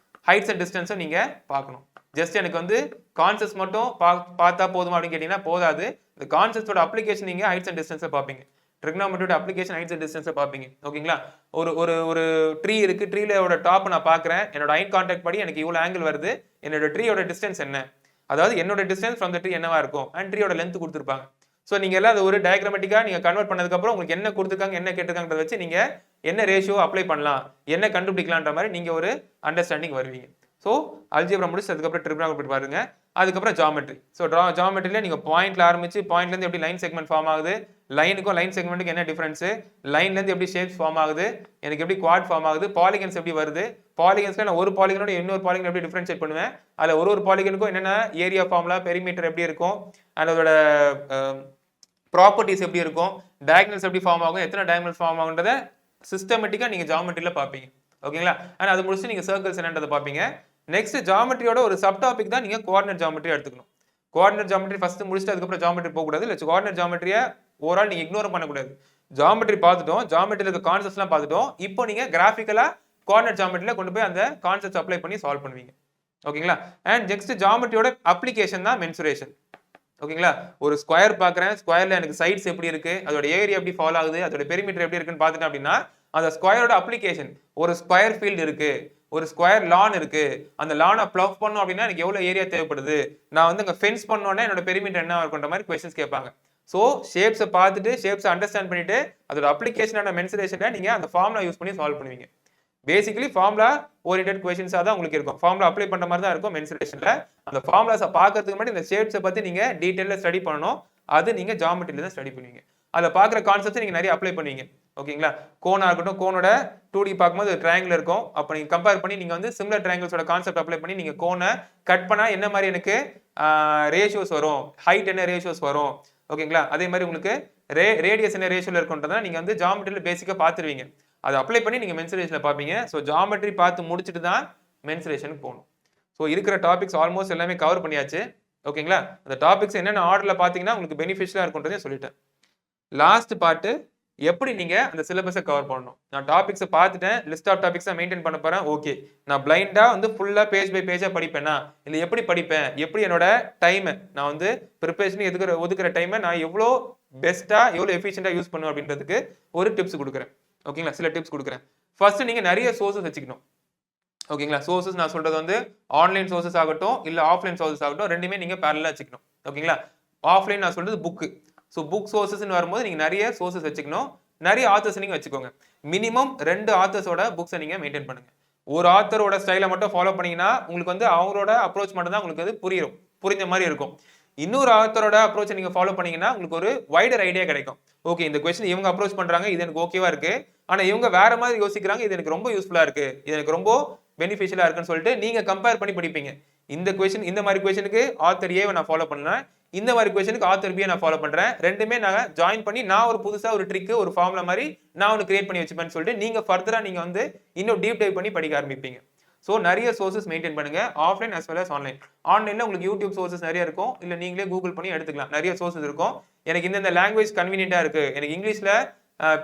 ஹைட்ஸ் அண்ட் டிஸ்டன்ஸும் நீங்கள் பார்க்கணும். ஜஸ்ட் எனக்கு வந்து கான்செப்ட்ஸ் மட்டும் பார்த்தா போதுமா அப்படின்னு கேட்டிங்கன்னா போதாது. இந்த கான்செப்டோட அப்ளிகேஷன் நீங்கள் ஹைட்ஸ் அண்ட் டிஸ்டன்ஸை பார்ப்பீங்க. ட்ரிக்னாமெட்ரியோட அப்ளிகேஷன் ஹைட்ஸ் அண்ட் டிஸ்டன்ஸை பார்ப்பீங்க. ஓகேங்களா, ஒரு ட்ரீ இருக்கு, ட்ரீலோட டாப் நான் பார்க்குறேன், என்னோட ஐ கான்டாக்ட் படி எனக்கு இவ்வளோ ஆங்கிள் வருது, என்னோட ட்ரீயோட டிஸ்டன்ஸ் என்ன, அதாவது என்னோட டிஸ்டன்ஸ் ஃப்ரம் த ட்ரீ என்னவா இருக்கும், அண்ட் ட்ரீயோட லென்த் கொடுத்துருப்பாங்க. ஸோ நீங்கள் எல்லாம் அது ஒரு டயக்ராமெட்டிக்காக நீங்கள் கன்வெர்ட் பண்ணதுக்கப்புறம் உங்களுக்கு என்ன கொடுத்துருக்காங்க என்ன கேட்டிருக்காங்கிறத வச்சு நீங்கள் என்ன ரேஷியோ அப்ளை பண்ணலாம், என்ன கண்டுபிடிக்கலான்ற மாதிரி நீங்கள் ஒரு அண்டர்ஸ்டாண்டிங் வருவீங்க. ஸோ அல்ஜிப்ரா முடிச்சு அதுக்கப்புறம் ட்ரிக்னாமெட்ரி பாருங்க. அதுக்கப்புறம் ஜாமெட்ரி. ஸோ ஜாமெட்ரியில் நீங்கள் பாயிண்ட்ல ஆரம்பிச்சு பாயிண்ட்லேருந்து எப்படி லைன் செக்மெண்ட் ஃபார்ம் ஆகுது, லைனுக்கும் லைன் செக்மெண்ட்டுக்கு என்ன டிஃபரன்ஸு, லைன்லேருந்து எப்படி ஷேப்ஸ் ஃபார்ம் ஆகுது, எனக்கு எப்படி குவாட் ஃபார்ம் ஆகுது, பாலிகன்ஸ் எப்படி வருது, பாலிகன்ஸ்ல நான் ஒரு பாலிகனோட இன்னொரு பாலிகன் எப்படி டிஃபரன்ஷியேட் பண்ணுவேன், அதில் ஒரு பாலிகனுக்கும் என்னென்ன ஏரியா ஃபார்முலா, பெரிமீட்டர் எப்படி இருக்கும், அதோட ப்ராப்பர்ட்டிஸ் எப்படி இருக்கும், டயகனல்ஸ் எப்படி ஃபார்ம் ஆகும், எத்தனை டயகனல்ஸ் ஃபார்ம் ஆகுன்றத சிஸ்டமேட்டிக்காக நீங்கள் ஜாமெட்ரியில் பார்ப்பீங்க. ஓகேங்களா, அண்ட் அது முடிச்சு நீங்கள் சர்க்கிள்ஸ் என்னன்றதை பார்ப்பீங்க. நெக்ஸ்ட் ஜாமெட்ரியோட ஒரு சப் டாபிக் தான் நீங்கள் கோஆர்டினேட் ஜாமெட்ரி எடுத்துக்கணும். கோஆர்டினேட் ஜாமெட்ரி ஃபர்ஸ்ட் முடிச்சுட்டு அதுக்கப்புறம் ஜாமெட்ரி போகக்கூடாது. இல்லை கோஆர்டினேட் ஜாமெட்ரியை ஓவரால் நீங்கள் இக்னோர் பண்ணக்கூடாது. ஜாமெட்ரி பார்த்துட்டோம், ஜாமெட்ரியில் இருக்க கான்செப்ட்ஸ்லாம் பார்த்துட்டோம். இப்போ நீங்கள் கிராஃபிக்கலாக கோஆர்டினேட் ஜாமெட்ரியில் கொண்டு போய் அந்த கான்செப்ட்ஸ் அப்ளை பண்ணி சால்வ் பண்ணுவீங்க. ஓகேங்களா, அண்ட் நெக்ஸ்ட் ஜாமெட்ரியோட அப்ளிகேஷன் தான் மென்சுரேஷன். ஓகேங்களா, ஒரு ஸ்கொயர் பார்க்குறேன், ஸ்கொயரில் எனக்கு சைட்ஸ் எப்படி இருக்கு, அதோட ஏரியா எப்படி ஃபாலோ ஆகுது, அதோட பெரிமீட்டர் எப்படி இருக்குன்னு பார்த்துட்டேன் அப்படின்னா அந்த ஸ்கொயரோட அப்ளிகேஷன், ஒரு ஸ்கொயர் ஃபீல்டு இருக்கு, ஒரு ஸ்கொயர் லான் இருக்கு, அந்த லானை ப்ளவ் பண்ணோம் அப்படின்னா எனக்கு எவ்வளவு ஏரியா தேவைப்படுது, நான் வந்து அங்கே ஃபென்ஸ் பண்ணோன்னா என்னோட பெரிமீட்டர் என்ன இருக்குன்ற மாதிரி கொஸ்டின்ஸ் கேட்பாங்க. ஸோ ஷேப்ஸை பார்த்துட்டு ஷேப்ஸை அண்டர்ஸ்டாண்ட் பண்ணிட்டு அதோட அப்ளிகேஷனான மென்சுரேஷனை நீங்கள் அந்த ஃபார்முலா யூஸ் பண்ணி சால்வ் பண்ணுவீங்க. பேசிக்கலி ஃபார்முலா ஓரியன்டட் கொஸ்டின்ஸாக தான் உங்களுக்கு இருக்கும். ஃபார்முலா அப்ளை பண்ணுற மாதிரி தான் இருக்கும் மென்சுரேஷனில். அந்த ஃபார்முலாஸை பார்க்கறதுக்கு முன்னாடி இந்த ஷேப்ஸை பற்றி நீங்கள் டீட்டெயிலாக ஸ்டடி பண்ணணும். அது நீங்கள் ஜாமெட்ரியில் தான் ஸ்டடி பண்ணுவீங்க. அதில் பார்க்குற கான்செப்ட்ஸ் நீங்கள் நிறைய அப்ளை பண்ணுவீங்க. ஓகேங்களா, கோனாக இருக்கட்டும், கோனோட 2D பார்க்கும்போது ட்ரையாங்கிள் இருக்கும். அப்போ நீங்கள் கம்பேர் பண்ணி நீங்கள் வந்து சிமிலர் ட்ரையாங்கிள்ஸோட கான்செப்ட் அப்ளை பண்ணி நீங்கள் கோனை கட் பண்ணால் என்ன மாதிரி எனக்கு ரேஷியோஸ் வரும், ஹைட் என்ன ரேஷியோஸ் வரும். ஓகேங்களா, அதே மாதிரி உங்களுக்கு ரேடியஸ் என்ன ரேஷியோவில் இருக்குன்றதை நீங்கள் வந்து ஜாமெட்ரியில் பேசிக்காக பார்த்துருவீங்க. அதை அப்ளை பண்ணி நீங்கள் மென்சுரேஷனில் பார்ப்பீங்க. ஸோ ஜாமெட்ரி பார்த்து முடிச்சுட்டு தான் மென்சுரேஷனுக்கு போகணும். ஸோ இருக்கிற டாபிக்ஸ் ஆல்மோஸ்ட் எல்லாமே கவர் பண்ணியாச்சு. ஓகேங்களா, அந்த டாபிக்ஸ் என்னென்ன ஆர்டரில் பார்த்தீங்கன்னா உங்களுக்கு பெனிஃபிஷியலாக இருக்குன்றதையும் சொல்லிட்டேன். லாஸ்ட் பார்ட்டு எப்படி நீங்கள் அந்த சிலபஸை கவர் பண்ணணும். நான் டாபிக்ஸை பார்த்துட்டேன், லிஸ்ட் ஆஃப் டாபிக்ஸை மெயின்டைன் பண்ண போகிறேன். ஓகே, நான் பிளைண்டாக வந்து ஃபுல்லாக பேஜ் பை பேஜாக படிப்பேன்னா இல்லை எப்படி படிப்பேன், எப்படி என்னோட டைமை நான் வந்து ப்ரிப்பரேஷன் ஒதுக்குற டைமை நான் எவ்வளோ பெஸ்ட்டாக எவ்வளோ எஃபிஷியண்டாக யூஸ் பண்ணுவேன் அப்படின்றதுக்கு ஒரு டிப்ஸ் கொடுக்குறேன். ஓகேங்களா, சில டிப்ஸ் கொடுக்குறேன். ஃபர்ஸ்ட் நீங்கள் நிறைய சோர்சஸ் வச்சுக்கணும். ஓகேங்களா, சோர்சஸ் நான் சொல்கிறது வந்து ஆன்லைன் சோர்சஸ் ஆகட்டும் இல்லை ஆஃப்லைன் சோர்சஸ் ஆகட்டும், ரெண்டுமே நீங்கள் பேரலாக வச்சுக்கணும். ஓகேங்களா, ஆஃப்லைன் நான் சொல்கிறது புக்கு. ஸோ புக் சோர்சஸ்ன்னு வரும்போது நீங்கள் நிறைய சோர்சஸ் வச்சுக்கணும். நிறைய ஆத்தர்ஸ் நீங்கள் வச்சுக்கோங்க. மினிமம் 2 ஆத்தர்ஸோட புக்ஸை நீங்கள் மெயின்டைன் பண்ணுங்க. ஒரு ஆத்தரோட ஸ்டைலை மட்டும் ஃபாலோ பண்ணீங்கன்னா உங்களுக்கு வந்து அவங்களோட அப்ரோச் மட்டும் தான் உங்களுக்கு வந்து புரிஞ்ச மாதிரி இருக்கும். இன்னொரு ஆத்தரோட அப்ரோச்சை நீங்கள் ஃபாலோ பண்ணீங்கன்னா உங்களுக்கு ஒரு வைடர் ஐடியா கிடைக்கும். ஓகே, இந்த கொஸ்டின் இவங்க அப்ரோச் பண்ணுறாங்க, இது எனக்கு ஓகேவா இருக்கு, ஆனால் இவங்க வேற மாதிரி யோசிக்கிறாங்க, இது எனக்கு ரொம்ப யூஸ்ஃபுல்லாக இருக்கு, இது எனக்கு ரொம்ப பெனிஃபிஷியலாக இருக்குன்னு சொல்லிட்டு நீங்கள் கம்பேர் பண்ணி படிப்பீங்க. இந்த கொஸ்டின் இந்த மாதிரி கொஸ்டினுக்கு ஆத்தர் ஏவை நான் ஃபாலோ பண்ணேன், இந்த மாதிரி கொஸ்டினுக்கு ஆத்தர் பியை நான் ஃபாலோ பண்றேன், ரெண்டுமே நான் ஜாயின் பண்ணி நான் ஒரு புதுசா ஒரு ட்ரிக் ஒரு ஃபார்முலா மாதிரி நான் ஒன்று கிரியேட் பண்ணி வச்சுப்பேன்னு சொல்லிட்டு நீங்க ஃபர்தரா நீங்க வந்து இன்னும் டீப் டைவ் பண்ணி படிக்க ஆரம்பிப்பீங்க. ஸோ நிறைய சோர்சஸ் மெயின்டைன் பண்ணுங்க, offline as well as online. ஆன்லைனில் உங்களுக்கு யூடியூப் சோர்சஸ் நிறைய இருக்கும், இல்லை நீங்களே கூகுள் பண்ணி எடுத்துக்கலாம். நிறைய சோர்சஸ் இருக்கும். எனக்கு இந்த லாங்குவேஜ் கன்வீனியன்ட்டாக இருக்குது, எனக்கு இங்கிலீஷில்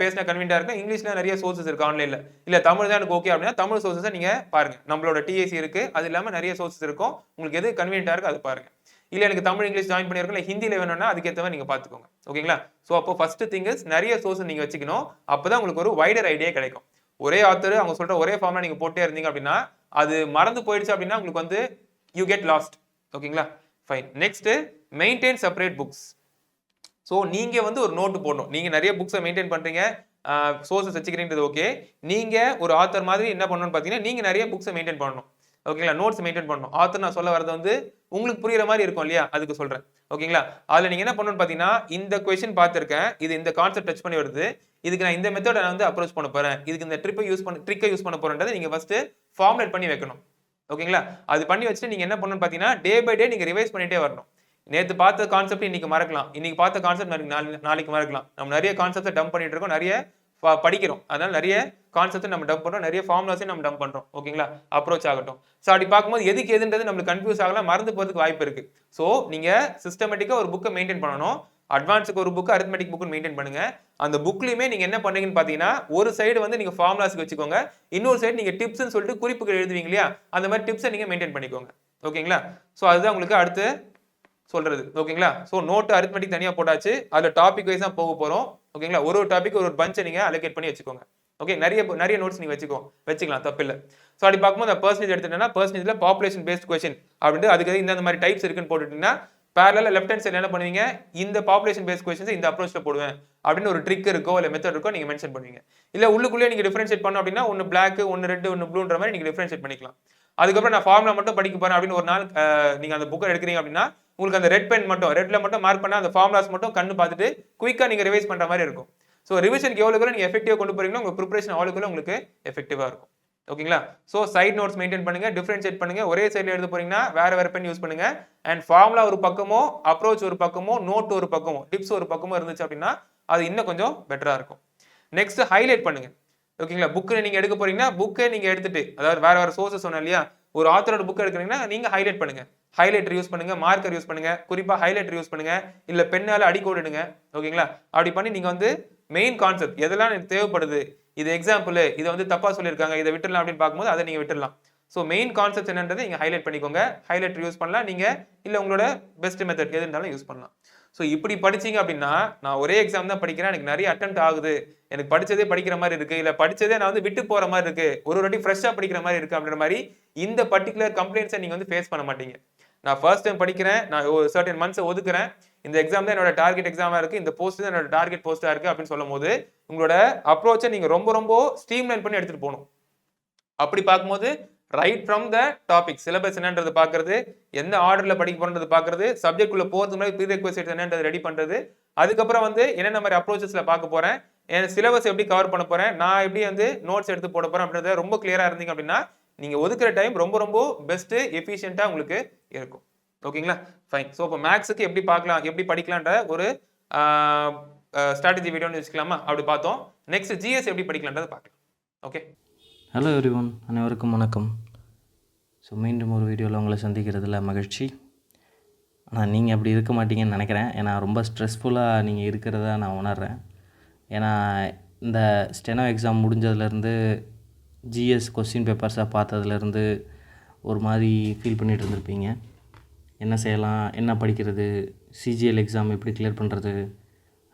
பேசினா கன்வீனியன்ட்டாக இருக்குது, இங்கிலீஷில் நிறைய சோர்சஸ் இருக்குது ஆன்லைனில், இல்லை தமிழ் தான் எனக்கு ஓகே அப்படின்னா தமிழ் சோர்சஸை நீங்கள் பாருங்கள். நம்மளோட டிஏசி இருக்குது, அது இல்லாமல் நிறைய சோர்சஸ் இருக்கும். உங்களுக்கு எது கன்வீனியன்ட்டாக இருக்குது அது பாருங்கள். இல்லை எனக்கு தமிழ் இங்கிலீஷ் ஜாயின் பண்ணியிருக்கோம், இல்லை ஹிந்தியில் வேணும்னா அதுக்கேற்ற மாதிரி நீங்கள் பார்த்துக்கோங்க. ஓகேங்களா? ஸோ அப்போ ஃபர்ஸ்ட் திங் இஸ் நிறைய சோர்ஸ் நீங்கள் வச்சுக்கணும். அப்போ தான் உங்களுக்கு ஒரு வைடர் ஐடியா கிடைக்கும். ஒரே ஆத்தர் அவங்க சொல்கிற ஒரே ஃபார்ம்ல நீங்கள் போட்டே இருந்தீங்க அப்படின்னா அது மறந்து போயிடுச்சு அப்படின்னா உங்களுக்கு வந்து யூ கெட் லாஸ்ட். ஓகேங்களா? Fine. Next, maintain separate books. So நீங்கள் வந்து ஒரு நோட்டு போடணும். நீங்கள் நிறைய புக்ஸை மெயின்டைன் பண்ணுறீங்க, சோர்ஸஸ் வச்சுக்கிறீங்கிறது ஓகே. நீங்கள் ஒரு ஆத்தர் மாதிரி என்ன பண்ணணும்னு பார்த்தீங்கன்னா நீங்கள் நிறைய புக்ஸை மெயின்டைன் பண்ணணும். ஓகேங்களா? நோட்ஸ் மெயின்டைன் பண்ணணும். ஆத்தர் நான் சொல்ல வரது வந்து உங்களுக்கு புரியுற மாதிரி இருக்கும் இல்லையா, அதுக்கு சொல்கிறேன். ஓகேங்களா? அதில் நீங்கள் என்ன பண்ணணும்னு பார்த்தீங்கன்னா இந்த கொஸ்டின் பார்த்துருக்கேன், இது இந்த கான்செப்ட் டச் பண்ணி வருது, இதுக்கு நான் இந்த மெத்தட் நான் வந்து அப்ரோச் பண்ண போகிறேன், இதுக்கு இந்த ட்ரிக்கை யூஸ் பண்ண போகிறேன்றதை நீங்கள் ஃபஸ்ட்டு ஃபார்முலேட் பண்ணி வைக்கணும். ஓகேங்களா? அது பண்ணி வச்சுட்டு நீங்கள் என்ன பண்ணணும்னு பார்த்தீங்கன்னா டே பை டே நீங்கள் ரிவைஸ் பண்ணிட்டே வரணும். நேற்று பார்த்த கான்செப்ட் இன்னைக்கு மறக்கலாம், இன்னைக்கு பார்த்த கான்செப்ட் நாளைக்கு மறக்கலாம். நம்ம நிறைய கான்செப்டை டம்ப் பண்ணிட்டு இருக்கோம், நிறைய படிக்கிறோம், அதனால நிறைய கான்செப்ட் நம்ம டம்ப் பண்றோம், நிறைய ஃபார்முலாஸையும் நம்ம டம்ப் பண்றோம். ஓகேங்களா? அப்ரோச் ஆகட்டும். ஸோ அப்படி பார்க்கும்போது எதுக்கு எதுன்றது நம்மளுக்கு கன்ஃபியூஸ் ஆகலாம், மறந்து போறதுக்கு வாய்ப்பு இருக்கு. ஸோ நீங்க சிஸ்டமேட்டிக்கா ஒரு புக்கை மெயின்டைன் பண்ணணும். அட்வான்ஸுக்கு ஒரு புக், அரித்மெட்டிக் புக் மெயின்டைன் பண்ணுங்க. அந்த புக்லயுமே நீங்க என்ன பண்ணீங்கன்னு பாத்தீங்கன்னா ஒரு சைடு வந்து நீங்க ஃபார்முலாஸ்க்கு வச்சுக்கோங்க, இன்னொரு சைடு நீங்க டிப்ஸ்னு சொல்லிட்டு குறிப்புகள் எழுதுவீங்க இல்லையா, அந்த மாதிரி டிப்ஸை நீங்க மெயின்டைன் பண்ணிக்கோங்க. ஓகேங்களா? ஸோ அதுதான் உங்களுக்கு அடுத்து சொல்றது. ஓகேங்களா? ஸோ நோட்டு அரித்மெட்டிக் தனியா போட்டாச்சு, அதுல டாபிக் வைஸா போக போறோம். ஓகேங்களா? ஒரு டாபிக் ஒரு பஞ்சை நீங்க அலோகேட் பண்ணி வச்சுக்கோங்க. ஓகே, நிறைய நோட்ஸ் நீங்க வச்சுக்கலாம், தப்பு இல்லை. ஸோ அப்படி பார்க்கும்போது பர்சன்டேஜ் எடுத்துட்டீங்கன்னா பர்சன்டேஜ்ல பாப்புலேஷன் பேஸ்ட் கொஸ்டின் அப்படின்ட்டு அதுக்கு இந்த மாதிரி டைப்ஸ் இருக்குன்னு போட்டுட்டீங்கன்னா பேரலா லெஃப்ட் ஹேண்ட் சைடுல என்ன பண்ணுவீங்க, இந்த பாப்புலேஷன் பேஸ்ட் கொஸ்டின்ஸ் இந்த அப்ரோச்ல போடுவேன் அப்படின்னு ஒரு ட்ரிக் இருக்கோ இல்லை மெத்தட் இருக்கோ நீங்க மென்ஷன் பண்ணுவீங்க. இல்ல உள்ளுக்குள்ளே நீங்க டிஃபரன்ஷியேட் பண்ணணும் அப்படின்னா ஒன்னு பிளாக், ஒன்னு ரெட், ஒன்னு ப்ளூன்ற மாதிரி நீங்க டிஃபரன்ஷியேட் பண்ணிக்கலாம். அதுக்கப்புறம் நான் ஃபார்முலா மட்டும் படிக்க போறேன் அப்படின்னு ஒரு நாள் நீங்க அந்த புக்கை எடுக்கிறீங்க அப்படின்னா உங்களுக்கு அந்த ரெட் பென் மட்டும் ரெட்ல மட்டும் மார்க் பண்ணா அந்த ஃபார்முலாஸ் மட்டும் கண்ணு பார்த்துட்டு குயிக்கா நீங்க ரிவைஸ் பண்ற மாதிரி இருக்கும். ஸோ ரிவிஷனுக்கு எவ்வளவு நீங்க எஃபெக்டிவா கொண்டு போறீங்களோ உங்க ப்ரிப்பரேஷன் அவ்வளவுக்குள்ள உங்களுக்கு எஃபெக்டிவா இருக்கும். ஓகேங்களா? ஸோ சைட் நோட்ஸ் மெயின்டைன் பண்ணுங்க, டிஃபரன்ஷியேட் பண்ணுங்க. ஒரே சைட்ல எழுத போறீங்கன்னா வேற பென் யூஸ் பண்ணுங்க. அண்ட் ஃபார்முலா ஒரு பக்கமோ, அப்ரோச் ஒரு பக்கமோ, நோட் ஒரு பக்கமோ, டிப்ஸ் ஒரு பக்கமோ இருந்துச்சு அப்படின்னா அது இன்னும் கொஞ்சம் பெட்டரா இருக்கும். நெக்ஸ்ட், ஹைலைட் பண்ணுங்க. ஓகேங்களா? புக்கு நீங்க எடுக்க போறீங்கன்னா புக்கை நீங்க எடுத்துட்டு, அதாவது வேற சோர்சஸ் சொன்னேன் இல்லையா, ஒரு ஆத்தரோட புக் எடுக்கிறீங்கன்னா நீங்க ஹைலைட் பண்ணுங்க. ஹைலைட்டர் யூஸ் பண்ணுங்க, மார்க்கர் யூஸ் பண்ணுங்க, குறிப்பா ஹைலைட்டர் யூஸ் பண்ணுங்க, இல்ல பென்னால அடிக்கோடிடுங்க. ஓகேங்களா? அப்படி பண்ணி நீங்க வந்து மெயின் கான்செப்ட் எதெல்லாம் எனக்கு தேவைப்படுது, இது எக்ஸாம்பிள், இதை வந்து தப்பா சொல்லியிருக்காங்க, இதை விட்டுடலாம் அப்படின்னு பார்க்கும்போது அதை நீங்க விட்டுடலாம். ஸோ மெயின் கான்செப்ட் என்னன்றதை நீங்க ஹைலைட் பண்ணிக்கோங்க. ஹைலைட்டர் யூஸ் பண்ணலாம் நீங்க, இல்ல உங்களோட பெஸ்ட் மெத்தட் எது இருந்தாலும் யூஸ் பண்ணலாம். ஸோ இப்படி படிச்சீங்க அப்படின்னா நான் ஒரே எக்ஸாம் தான் படிக்கிறேன், எனக்கு நிறைய அட்டெம்ப்ட் ஆகுது, எனக்கு படிச்சதே படிக்கிற மாதிரி இருக்கு, இல்ல படிச்சதே நான் வந்து விட்டு போற மாதிரி இருக்கு, ஒரு வாட்டி ஃப்ரெஷ்ஷா படிக்கிற மாதிரி இருக்கு அப்படின்ற மாதிரி இந்த பர்டிகுலர் கம்ப்ளைண்ட்ஸை நீங்க வந்து ஃபேஸ் பண்ண மாட்டீங்க. நான் ஃபர்ஸ்ட் டைம் படிக்கிறேன், நான் ஒரு சர்டன் மந்த்ஸ் ஒதுக்குறேன், இந்த எக்ஸாம் தான் என்னோட டார்கெட் எக்ஸாமா இருக்கு, இந்த போஸ்ட் தான் என்னோட டார்கெட் போஸ்டா இருக்கு அப்படின்னு சொல்லும் போது உங்களோட அப்ரோச்சை நீங்க ரொம்ப ஸ்ட்ரீம்லைன் பண்ணி எடுத்துட்டு போகணும். அப்படி பார்க்கும்போது right from the topic, syllabus என்னன்றது பார்க்கறது, எந்த ஆர்டர்ல படிக்க போறது பார்க்கறது, சப்ஜெக்ட் உள்ள போறதுக்கு முன்னாடி ப்ரீரெக்வசிட் என்னன்றது ரெடி பண்றது, அதுக்கப்புறம் வந்து என்னென்ன மாதிரி அப்ரோச்சஸ்ல பார்க்க போறேன், என் சிலபஸ் எப்படி கவர் பண்ண போறேன், நான் எப்படி வந்து நோட்ஸ் எடுத்து போட போறேன் அப்படின்றத ரொம்ப கிளியரா இருந்தீங்க அப்படின்னா நீங்க ஒதுக்குற டைம் ரொம்ப பெஸ்ட் எஃபிஷியன்ட்டா உங்களுக்கு இருக்கும். ஓகேங்களா? ஃபைன். ஸோ இப்போ மேக்ஸுக்கு எப்படி பார்க்கலாம், எப்படி படிக்கலான்ற ஒரு ஸ்ட்ராட்டஜி வீடியோன்னு வச்சுக்கலாமா, அப்படி பார்த்தோம். நெக்ஸ்ட் ஜிஎஸ் எப்படி படிக்கலான்றதை பார்க்கலாம். ஓகே, ஹலோ எவ்ரிவன், அனைவருக்கும் வணக்கம். ஸோ மீண்டும் ஒரு வீடியோவில் உங்களை சந்திக்கிறதுல மகிழ்ச்சி. ஆனால் நீங்கள் அப்படி இருக்க மாட்டீங்கன்னு நினைக்கிறேன், ஏன்னா ரொம்ப ஸ்ட்ரெஸ்ஃபுல்லாக நீங்கள் இருக்கிறதா நான் உணர்கிறேன். ஏன்னா இந்த ஸ்டெனோ எக்ஸாம் முடிஞ்சதுலேருந்து ஜிஎஸ் கொஸ்டின் பேப்பர்ஸாக பார்த்ததுலேருந்து ஒரு மாதிரி ஃபீல் பண்ணிகிட்டு இருந்திருப்பீங்க. என்ன செய்யலாம், என்ன படிக்கிறது, சிஜிஎல் எக்ஸாம் எப்படி கிளியர் பண்ணுறது,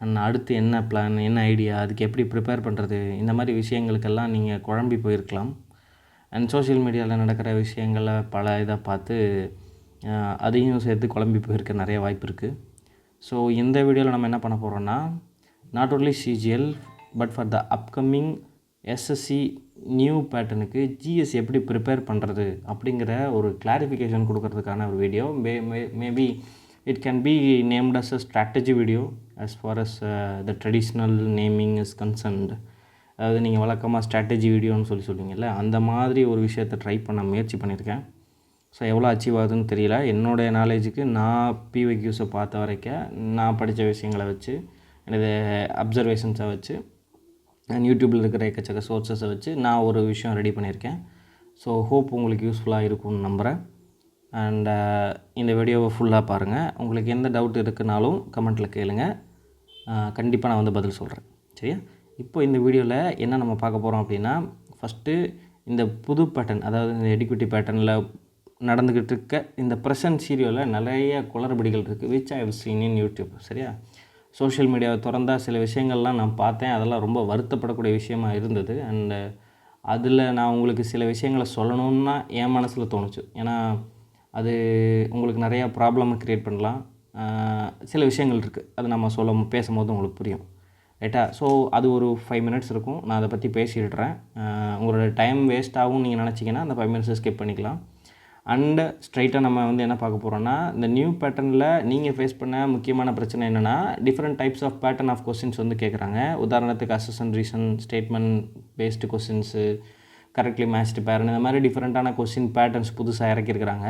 அண்ட் அடுத்து என்ன பிளான், என்ன ஐடியா, அதுக்கு எப்படி ப்ரிப்பேர் பண்ணுறது, இந்த மாதிரி விஷயங்களுக்கெல்லாம் நீங்கள் குழம்பி போயிருக்கலாம். அண்ட் சோஷியல் மீடியாவில் நடக்கிற விஷயங்களை பல இதை பார்த்து அதையும் சேர்த்து குழம்பி போயிருக்க நிறைய வாய்ப்பு இருக்குது. ஸோ இந்த வீடியோவில் நம்ம என்ன பண்ண போகிறோன்னா, not only CGL but for the upcoming SSC new பேட்டர்னுக்கு ஜிஎஸ் எப்படி ப்ரிப்பேர் பண்ணுறது அப்படிங்கிற ஒரு கிளாரிஃபிகேஷன் கொடுக்கறதுக்கான ஒரு video. Maybe it can be named as a strategy video as far as the traditional naming is concerned. அதாவது நீங்கள் வழக்கமாக ஸ்ட்ராட்டஜி வீடியோன்னு சொல்லுவீங்கள்ல, அந்த மாதிரி ஒரு விஷயத்தை ட்ரை பண்ண முயற்சி பண்ணியிருக்கேன். ஸோ எவ்வளோ அச்சீவ் ஆகுதுன்னு தெரியல. என்னுடைய நாலேஜுக்கு நான் பிவைக்யூஸை பார்த்த வரைக்கும், நான் படித்த விஷயங்களை வச்சு, எனது அப்சர்வேஷன்ஸை வச்சு, அண்ட் யூடியூப்பில் இருக்கிற எக்கச்சக்க சோர்ஸஸை வச்சு நான் ஒரு விஷயம் ரெடி பண்ணியிருக்கேன். ஸோ ஹோப் உங்களுக்கு யூஸ்ஃபுல்லாக இருக்கும்னு நம்புகிறேன். அண்ட் இந்த வீடியோவை ஃபுல்லாக பாருங்கள். உங்களுக்கு எந்த டவுட் இருக்குனாலும் கமெண்ட்டில் கேளுங்க. கண்டிப்பாக நான் வந்து பதில் சொல்கிறேன். சரியா? இப்போ இந்த வீடியோவில் என்ன நம்ம பார்க்க போகிறோம் அப்படின்னா, ஃபஸ்ட்டு இந்த புது பேட்டர்ன், அதாவது இந்த எடுக்விட்டி பேட்டர்னில் நடந்துக்கிட்டு இருக்க இந்த ப்ரெசன்ட் சீரியலில் நிறைய குளறுபடிகள் இருக்குது. Which I have seen in YouTube. சரியா? சோஷியல் மீடியாவை திறந்தால் சில விஷயங்கள்லாம் நான் பார்த்தேன். அதெல்லாம் ரொம்ப வருத்தப்படக்கூடிய விஷயமா இருந்தது. அண்டு அதில் நான் உங்களுக்கு சில விஷயங்களை சொல்லணுன்னா என் மனசில் தோணுச்சு. ஏன்னா அது உங்களுக்கு நிறையா ப்ராப்ளமை க்ரியேட் பண்ணலாம். சில விஷயங்கள் இருக்குது, அது நம்ம பேசும்போது உங்களுக்கு புரியும். ரைட்டா? ஸோ அது ஒரு 5 மினிட்ஸ் இருக்கும். நான் அதை பற்றி பேசிடுறேன். உங்களோட டைம் வேஸ்ட் ஆகும் நீங்கள் நினச்சிங்கன்னா அந்த 5 மினிட்ஸை ஸ்கிப் பண்ணிக்கலாம். அண்டு ஸ்ட்ரைட்டாக நம்ம வந்து என்ன பார்க்க போகிறோன்னா, இந்த நியூ பேட்டர்னில் நீங்கள் ஃபேஸ் பண்ண முக்கியமான பிரச்சனை என்னென்னா, different types of pattern of questions வந்து கேட்குறாங்க. உதாரணத்துக்கு assess reason, statement based questions, correctly matched pair, இந்த மாதிரி டிஃப்ரெண்ட்டான கொஸ்டின் பேட்டர்ன்ஸ் புதுசாக இறக்கியிருக்கிறாங்க.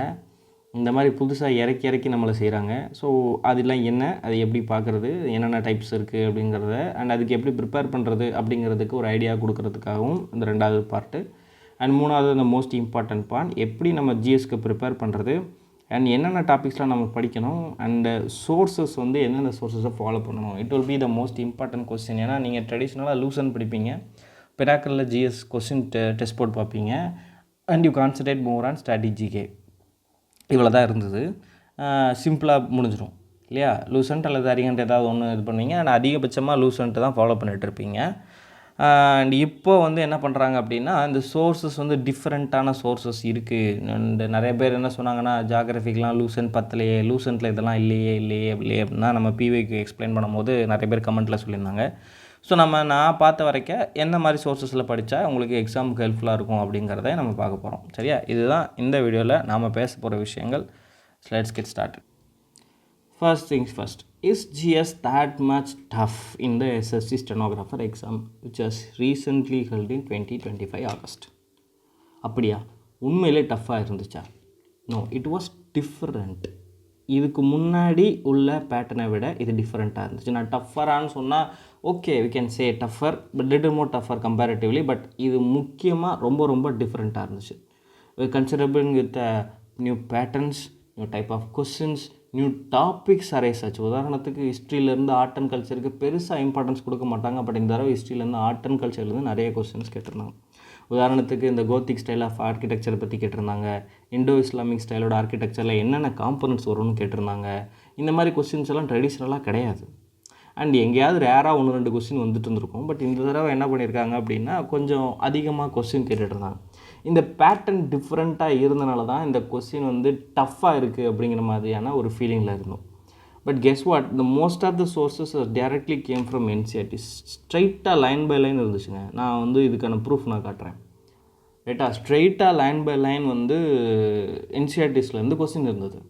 இந்த மாதிரி புதுசாக இறக்கி நம்மளை செய்கிறாங்க. ஸோ அதெல்லாம் என்ன, அது எப்படி பார்க்குறது, என்னென்ன டைப்ஸ் இருக்குது அப்படிங்கிறத, அண்ட் அதுக்கு எப்படி ப்ரிப்பேர் பண்ணுறது அப்படிங்கிறதுக்கு ஒரு ஐடியா கொடுக்கறதுக்காகவும் இந்த 2வது பார்ட்டு. அண்ட் 3வது இந்த மோஸ்ட் இம்பார்ட்டன்ட் பார்ட், எப்படி நம்ம ஜிஎஸ்க்கு ப்ரிப்பேர் பண்ணுறது, அண்ட் என்னென்ன டாபிக்ஸ்லாம் நம்ம படிக்கணும், அண்டு சோர்ஸஸ் வந்து எந்தெந்த சோர்ஸஸை ஃபாலோ பண்ணணும். It will be the most important question. ஏன்னா நீங்கள் ட்ரெடிஷ்னலாக லூசன் படிப்பீங்க, பிராக்கரில் ஜிஎஸ் கொஸ்டின் டெஸ்ட் போர்ட் பார்ப்பீங்க, and you concentrate more on ஸ்ட்ராட்டஜிகே. இவ்வளோ தான் இருந்தது. சிம்பிளாக முடிஞ்சிடும் இல்லையா? லூசன்ட் அல்லது அரிகண்ட் ஏதாவது ஒன்று இது பண்ணுவீங்க. ஆனால் அதிகபட்சமாக லூசன்ட்டு தான் ஃபாலோ பண்ணிகிட்ருப்பீங்க. அண்ட் இப்போ வந்து என்ன பண்ணுறாங்க அப்படின்னா, இந்த சோர்ஸஸ் வந்து டிஃப்ரெண்ட்டான சோர்ஸஸ் இருக்குது. அண்டு நிறைய பேர் என்ன சொன்னாங்கன்னா, ஜாகிரஃபிக்கெலாம் லூசன்ட் பத்தலையே, லூசன்ட்டில் இதெல்லாம் இல்லையே அப்படின்னா நம்ம பிவிக்கு எக்ஸ்பிளைன் பண்ணும்போது நிறைய பேர் கமெண்ட்டில் சொல்லியிருந்தாங்க. ஸோ நான் பார்த்த வரைக்கும் என்ன மாதிரி சோர்ஸஸில் படித்தா உங்களுக்கு எக்ஸாமுக்கு ஹெல்ப்ஃபுல்லாக இருக்கும் அப்படிங்கிறத நம்ம பார்க்க போகிறோம். சரியா? இதுதான் இந்த வீடியோவில் நாம் பேச போகிற விஷயங்கள். Let's get started. First things first, is GS that much tough in the SSC stenographer exam which was recently held in 2025 August? அப்படியா? உண்மையிலே டஃப்பாக இருந்துச்சா? No, it was different. இதுக்கு முன்னாடி உள்ள பேட்டர்னை விட இது டிஃப்ரெண்ட்டாக இருந்துச்சு. நான் டஃப்பரான்னு சொன்னால் okay, we can say tougher, but little more tougher comparatively. But இது முக்கியமாக ரொம்ப டிஃப்ரெண்ட்டாக இருந்துச்சு. Considerable with new patterns, new type of questions, new topics arise ஆச்சு. உதாரணத்துக்கு ஹிஸ்ட்ரியிலேருந்து ஆர்ட் அண்ட் கல்ச்சருக்கு பெருசாக இம்பார்ட்டன்ஸ் கொடுக்க மாட்டாங்க. பட் இந்த தடவை ஹிஸ்ட்ரியிலேருந்து ஆர்ட் அண்ட் கல்ச்சர்லேருந்து நிறைய கொஸ்டின்ஸ் கேட்டிருந்தாங்க. உதாரணத்துக்கு இந்த கோத்திக் ஸ்டைல் ஆஃப் ஆர்கிடெக்சரை பற்றி கேட்டிருந்தாங்க. இண்டோ இஸ்லாமிக் ஸ்டைலோட ஆர்கிடெக்சரில் என்னென்ன காம்பனன்ட்ஸ் வரும்னு கேட்டிருந்தாங்க. இந்த மாதிரி கொஸ்டின்ஸ் எல்லாம் ட்ரெடிஷ்னலாக கிடையாது. அண்ட் எங்கேயாவது ரேராக 1-2 கொஸ்டின் வந்துட்டு இருந்திருக்கும். பட் இந்த தடவை என்ன பண்ணியிருக்காங்க அப்படின்னா, கொஞ்சம் அதிகமாக கொஸ்டின் கேட்டுட்ருந்தாங்க. இந்த பேட்டர்ன் டிஃப்ரெண்ட்டாக இருந்தனால தான் இந்த கொஸ்டின் வந்து டஃப்பாக இருக்குது அப்படிங்கிற மாதிரியான ஒரு ஃபீலிங்கில் இருந்தோம். But guess what, the most of the sources directly came from NCERT. ஸ்ட்ரைட்டாக லைன் பை லைன் இருந்துச்சுங்க. நான் வந்து இதுக்கான ப்ரூஃப் நான் காட்டுறேன். ரைட்டா? ஸ்ட்ரைட்டாக லைன் பை லைன் வந்து என்சிஆர்டிஸ்லேருந்து கொஸ்டின் இருந்தது.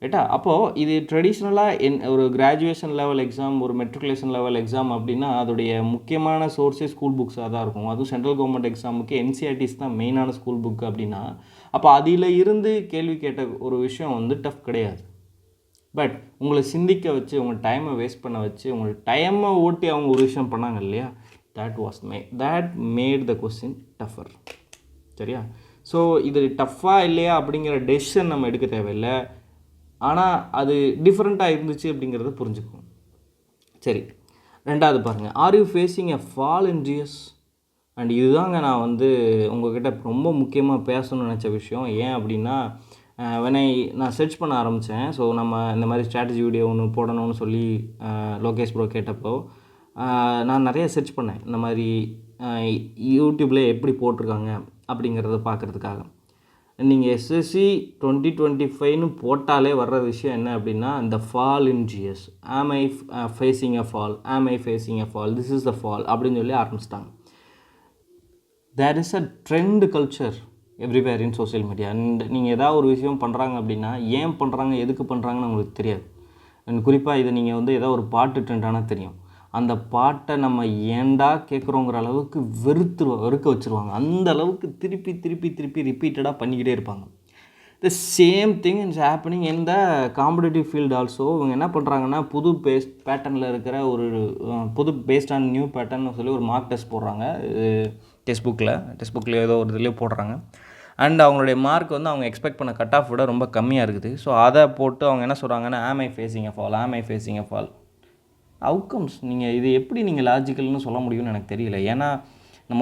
ரைட்டா? அப்போது இது ட்ரெடிஷ்னலாக ஒரு கிராஜுவேஷன் லெவல் எக்ஸாம், ஒரு மெட்ரிகுலேஷன் லெவல் எக்ஸாம் அப்படின்னா அதோடைய முக்கியமான சோர்ஸே ஸ்கூல் புக்ஸாக தான் இருக்கும். அதுவும் சென்ட்ரல் கவர்மெண்ட் எக்ஸாமுக்கு என்சிஆர்டிஸ் தான் மெயினான ஸ்கூல் புக்கு அப்படின்னா, அப்போ அதில் இருந்து கேள்வி கேட்ட ஒரு விஷயம் வந்து டஃப் கிடையாது. பட் உங்களை சிந்திக்க வச்சு, உங்கள் டைமை வேஸ்ட் பண்ண வச்சு, உங்கள் டைமை ஓட்டி அவங்க ஒரு விஷயம் பண்ணாங்க இல்லையா? that made the question tougher. சரியா? ஸோ இது டஃப்பாக இல்லையா அப்படிங்கிற டெசிஷன் நம்ம எடுக்க தேவையில்லை. ஆனால் அது டிஃப்ரெண்ட்டாக இருந்துச்சு அப்படிங்கிறத புரிஞ்சுக்கணும். சரி, 2வது பாருங்கள், are you facing a fall in GS? And இதுதாங்க நான் வந்து உங்கள்கிட்ட ரொம்ப முக்கியமாக பேசணும்னு நினச்ச விஷயம். ஏன் அப்படின்னா, நான் சர்ச் பண்ண ஆரம்பித்தேன். ஸோ நம்ம இந்த மாதிரி ஸ்ட்ராட்டஜி வீடியோ ஒன்று போடணும்னு சொல்லி லோகேஷ் ப்ரோ கேட்டப்போ நான் நிறைய சர்ச் பண்ணேன். இந்த மாதிரி யூடியூப்பில் எப்படி போட்டிருக்காங்க அப்படிங்கிறத பார்க்குறதுக்காக. நீங்கள் எஸ்எஸ்சி 2025ன்னு போட்டாலே வர்ற விஷயம் என்ன அப்படின்னா, இந்த fall in GS, am I facing a fall, this is the fall அப்படின்னு சொல்லி ஆரம்பிச்சிட்டாங்க. There is a trend culture everywhere in social media. And நீங்கள் ஏதாவது ஒரு விஷயம் பண்ணுறாங்க அப்படின்னா, ஏன் பண்ணுறாங்க, எதுக்கு பண்ணுறாங்கன்னு உங்களுக்கு தெரியாது. அண்ட் குறிப்பாக இதை நீங்கள் வந்து ஏதாவது ஒரு பாட்டு ட்ரெண்டானா தெரியும், அந்த பாட்டை நம்ம ஏண்டா கேட்குறோங்கிற அளவுக்கு வெறுக்க வச்சுருவாங்க. அந்த அளவுக்கு திருப்பி ரிப்பீட்டடாக பண்ணிக்கிட்டே இருப்பாங்க. The same thing is happening in the competitive field also. இவங்க என்ன பண்ணுறாங்கன்னா, புது பேட்டர்னில் இருக்கிற ஒரு புது பேஸ்ட் ஆன் நியூ பேட்டர்ன்னு சொல்லி ஒரு மார்க் டெஸ்ட் போடுறாங்க. டெக்ஸ்ட் புக்கில் ஏதோ ஒரு இதுலேயே போடுறாங்க. அண்ட் அவங்களுடைய மார்க் வந்து அவங்க எக்ஸ்பெக்ட் பண்ண கட் ஆஃப் விட ரொம்ப கம்மியாக இருக்குது. ஸோ அதை போட்டு அவங்க என்ன சொல்கிறாங்கன்னா, ஆம் I facing a fall outcomes. நீங்கள் இது எப்படி நீங்கள் லாஜிக்கல்னு சொல்ல முடியும்னு எனக்கு தெரியல. ஏன்னா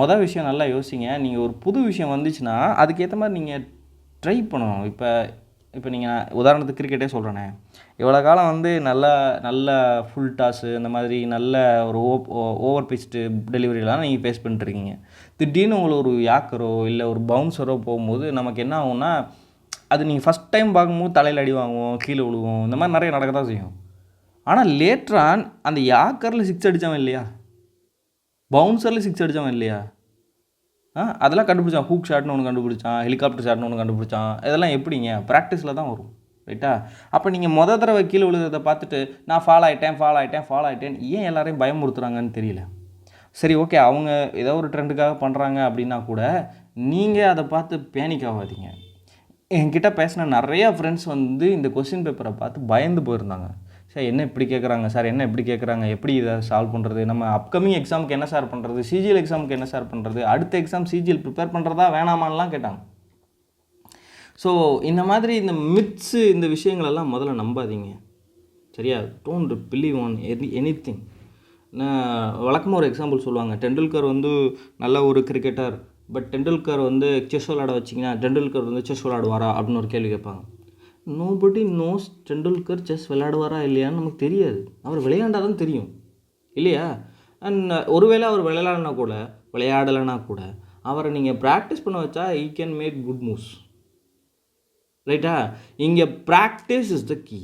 மொதல் விஷயம் நல்லா யோசிங்க. நீங்கள் ஒரு புது விஷயம் வந்துச்சுன்னா அதுக்கேற்ற மாதிரி நீங்கள் ட்ரை பண்ணணும். இப்போ நீங்கள் உதாரணத்துக்கு கிரிக்கெட்டே சொல்கிறேனே, இவ்வளோ காலம் வந்து நல்ல ஃபுல் டாஸு இந்த மாதிரி நல்ல ஒரு ஓவர் பிச்டு டெலிவரிலாம் நீங்கள் ஃபேஸ் பண்ணிட்டுருக்கீங்க. திடீர்னு உங்களுக்கு ஒரு யாக்கரோ இல்லை ஒரு பவுன்சரோ போகும்போது நமக்கு என்ன ஆகும்னா, அது நீங்கள் ஃபஸ்ட் டைம் பார்க்கும்போது தலையில் அடி வாங்குவோம், கீழே விழுவோம், இந்த மாதிரி நிறைய நடக்க தான் செய்யும். ஆனால் லேட்டரான் அந்த யாக்கரில் 6 அடித்தவன் இல்லையா, பவுன்சரில் 6 அடித்தவன் இல்லையா, அதெல்லாம் கண்டுபிடிச்சான். ஹூக் ஷாட்னு ஒன்று கண்டுபிடிச்சான், ஹெலிகாப்டர் ஷாட்னு ஒன்று கண்டுபிடிச்சான். இதெல்லாம் எப்படிங்க ப்ராக்டிஸில் தான் வரும், ரைட்டா? அப்போ நீங்கள் தடவை கீழே விழுகிறத பார்த்துட்டு நான் ஃபால் ஆகிட்டேன் ஏன் எல்லாரையும் பயமுறுத்துறாங்கன்னு தெரியல. சரி, ஓகே, அவங்க ஏதோ ஒரு ட்ரெண்டுக்காக பண்ணுறாங்க அப்படின்னா கூட நீங்கள் அதை பார்த்து பேனிக் ஆகாதீங்க. என்கிட்ட பேசின நிறையா ஃப்ரெண்ட்ஸ் வந்து இந்த கொஸ்டின் பேப்பரை பார்த்து பயந்து போயிருந்தாங்க. சார் என்ன இப்படி கேட்குறாங்க, எப்படி இதை சால்வ் பண்ணுறது, நம்ம அப்கமிங் எக்ஸாமுக்கு என்ன சார் பண்ணுறது, சிஜிஎல் எக்ஸாமுக்கு என்ன சார் பண்ணுறது, அடுத்த எக்ஸாம் சிஜிஎல் ப்ரிப்பேர் பண்ணுறதா வேணாமான்லாம் கேட்டாங்க. ஸோ இந்த மாதிரி இந்த மித்ஸு இந்த விஷயங்களெல்லாம் முதல்ல நம்பாதீங்க, சரியா? Don't believe on anything. வழக்கமாக ஒரு எக்ஸாம்பிள் சொல்லுவாங்க, டெண்டுல்கர் வந்து நல்ல ஒரு கிரிக்கெட்டர், பட் டெண்டுல்கர் வந்து செஸ் விளையாட வச்சிங்கன்னா டெண்டுல்கர் வந்து செஸ் விளையாடுவாரா அப்படின்னு ஒரு கேள்வி கேட்பாங்க. நோபடி நோஸ் டெண்டுல்கர் செஸ் விளையாடுவாரா இல்லையான்னு நமக்கு தெரியாது. அவர் விளையாண்டால் தான் தெரியும் இல்லையா? அண்ட் ஒருவேளை அவர் விளையாடலைன்னா கூட அவரை நீங்கள் ப்ராக்டிஸ் பண்ண வச்சா ஈ கேன் மேக் குட் மூவ்ஸ், ரைட்டா? இங்கே ப்ராக்டிஸ் இஸ் த கீ,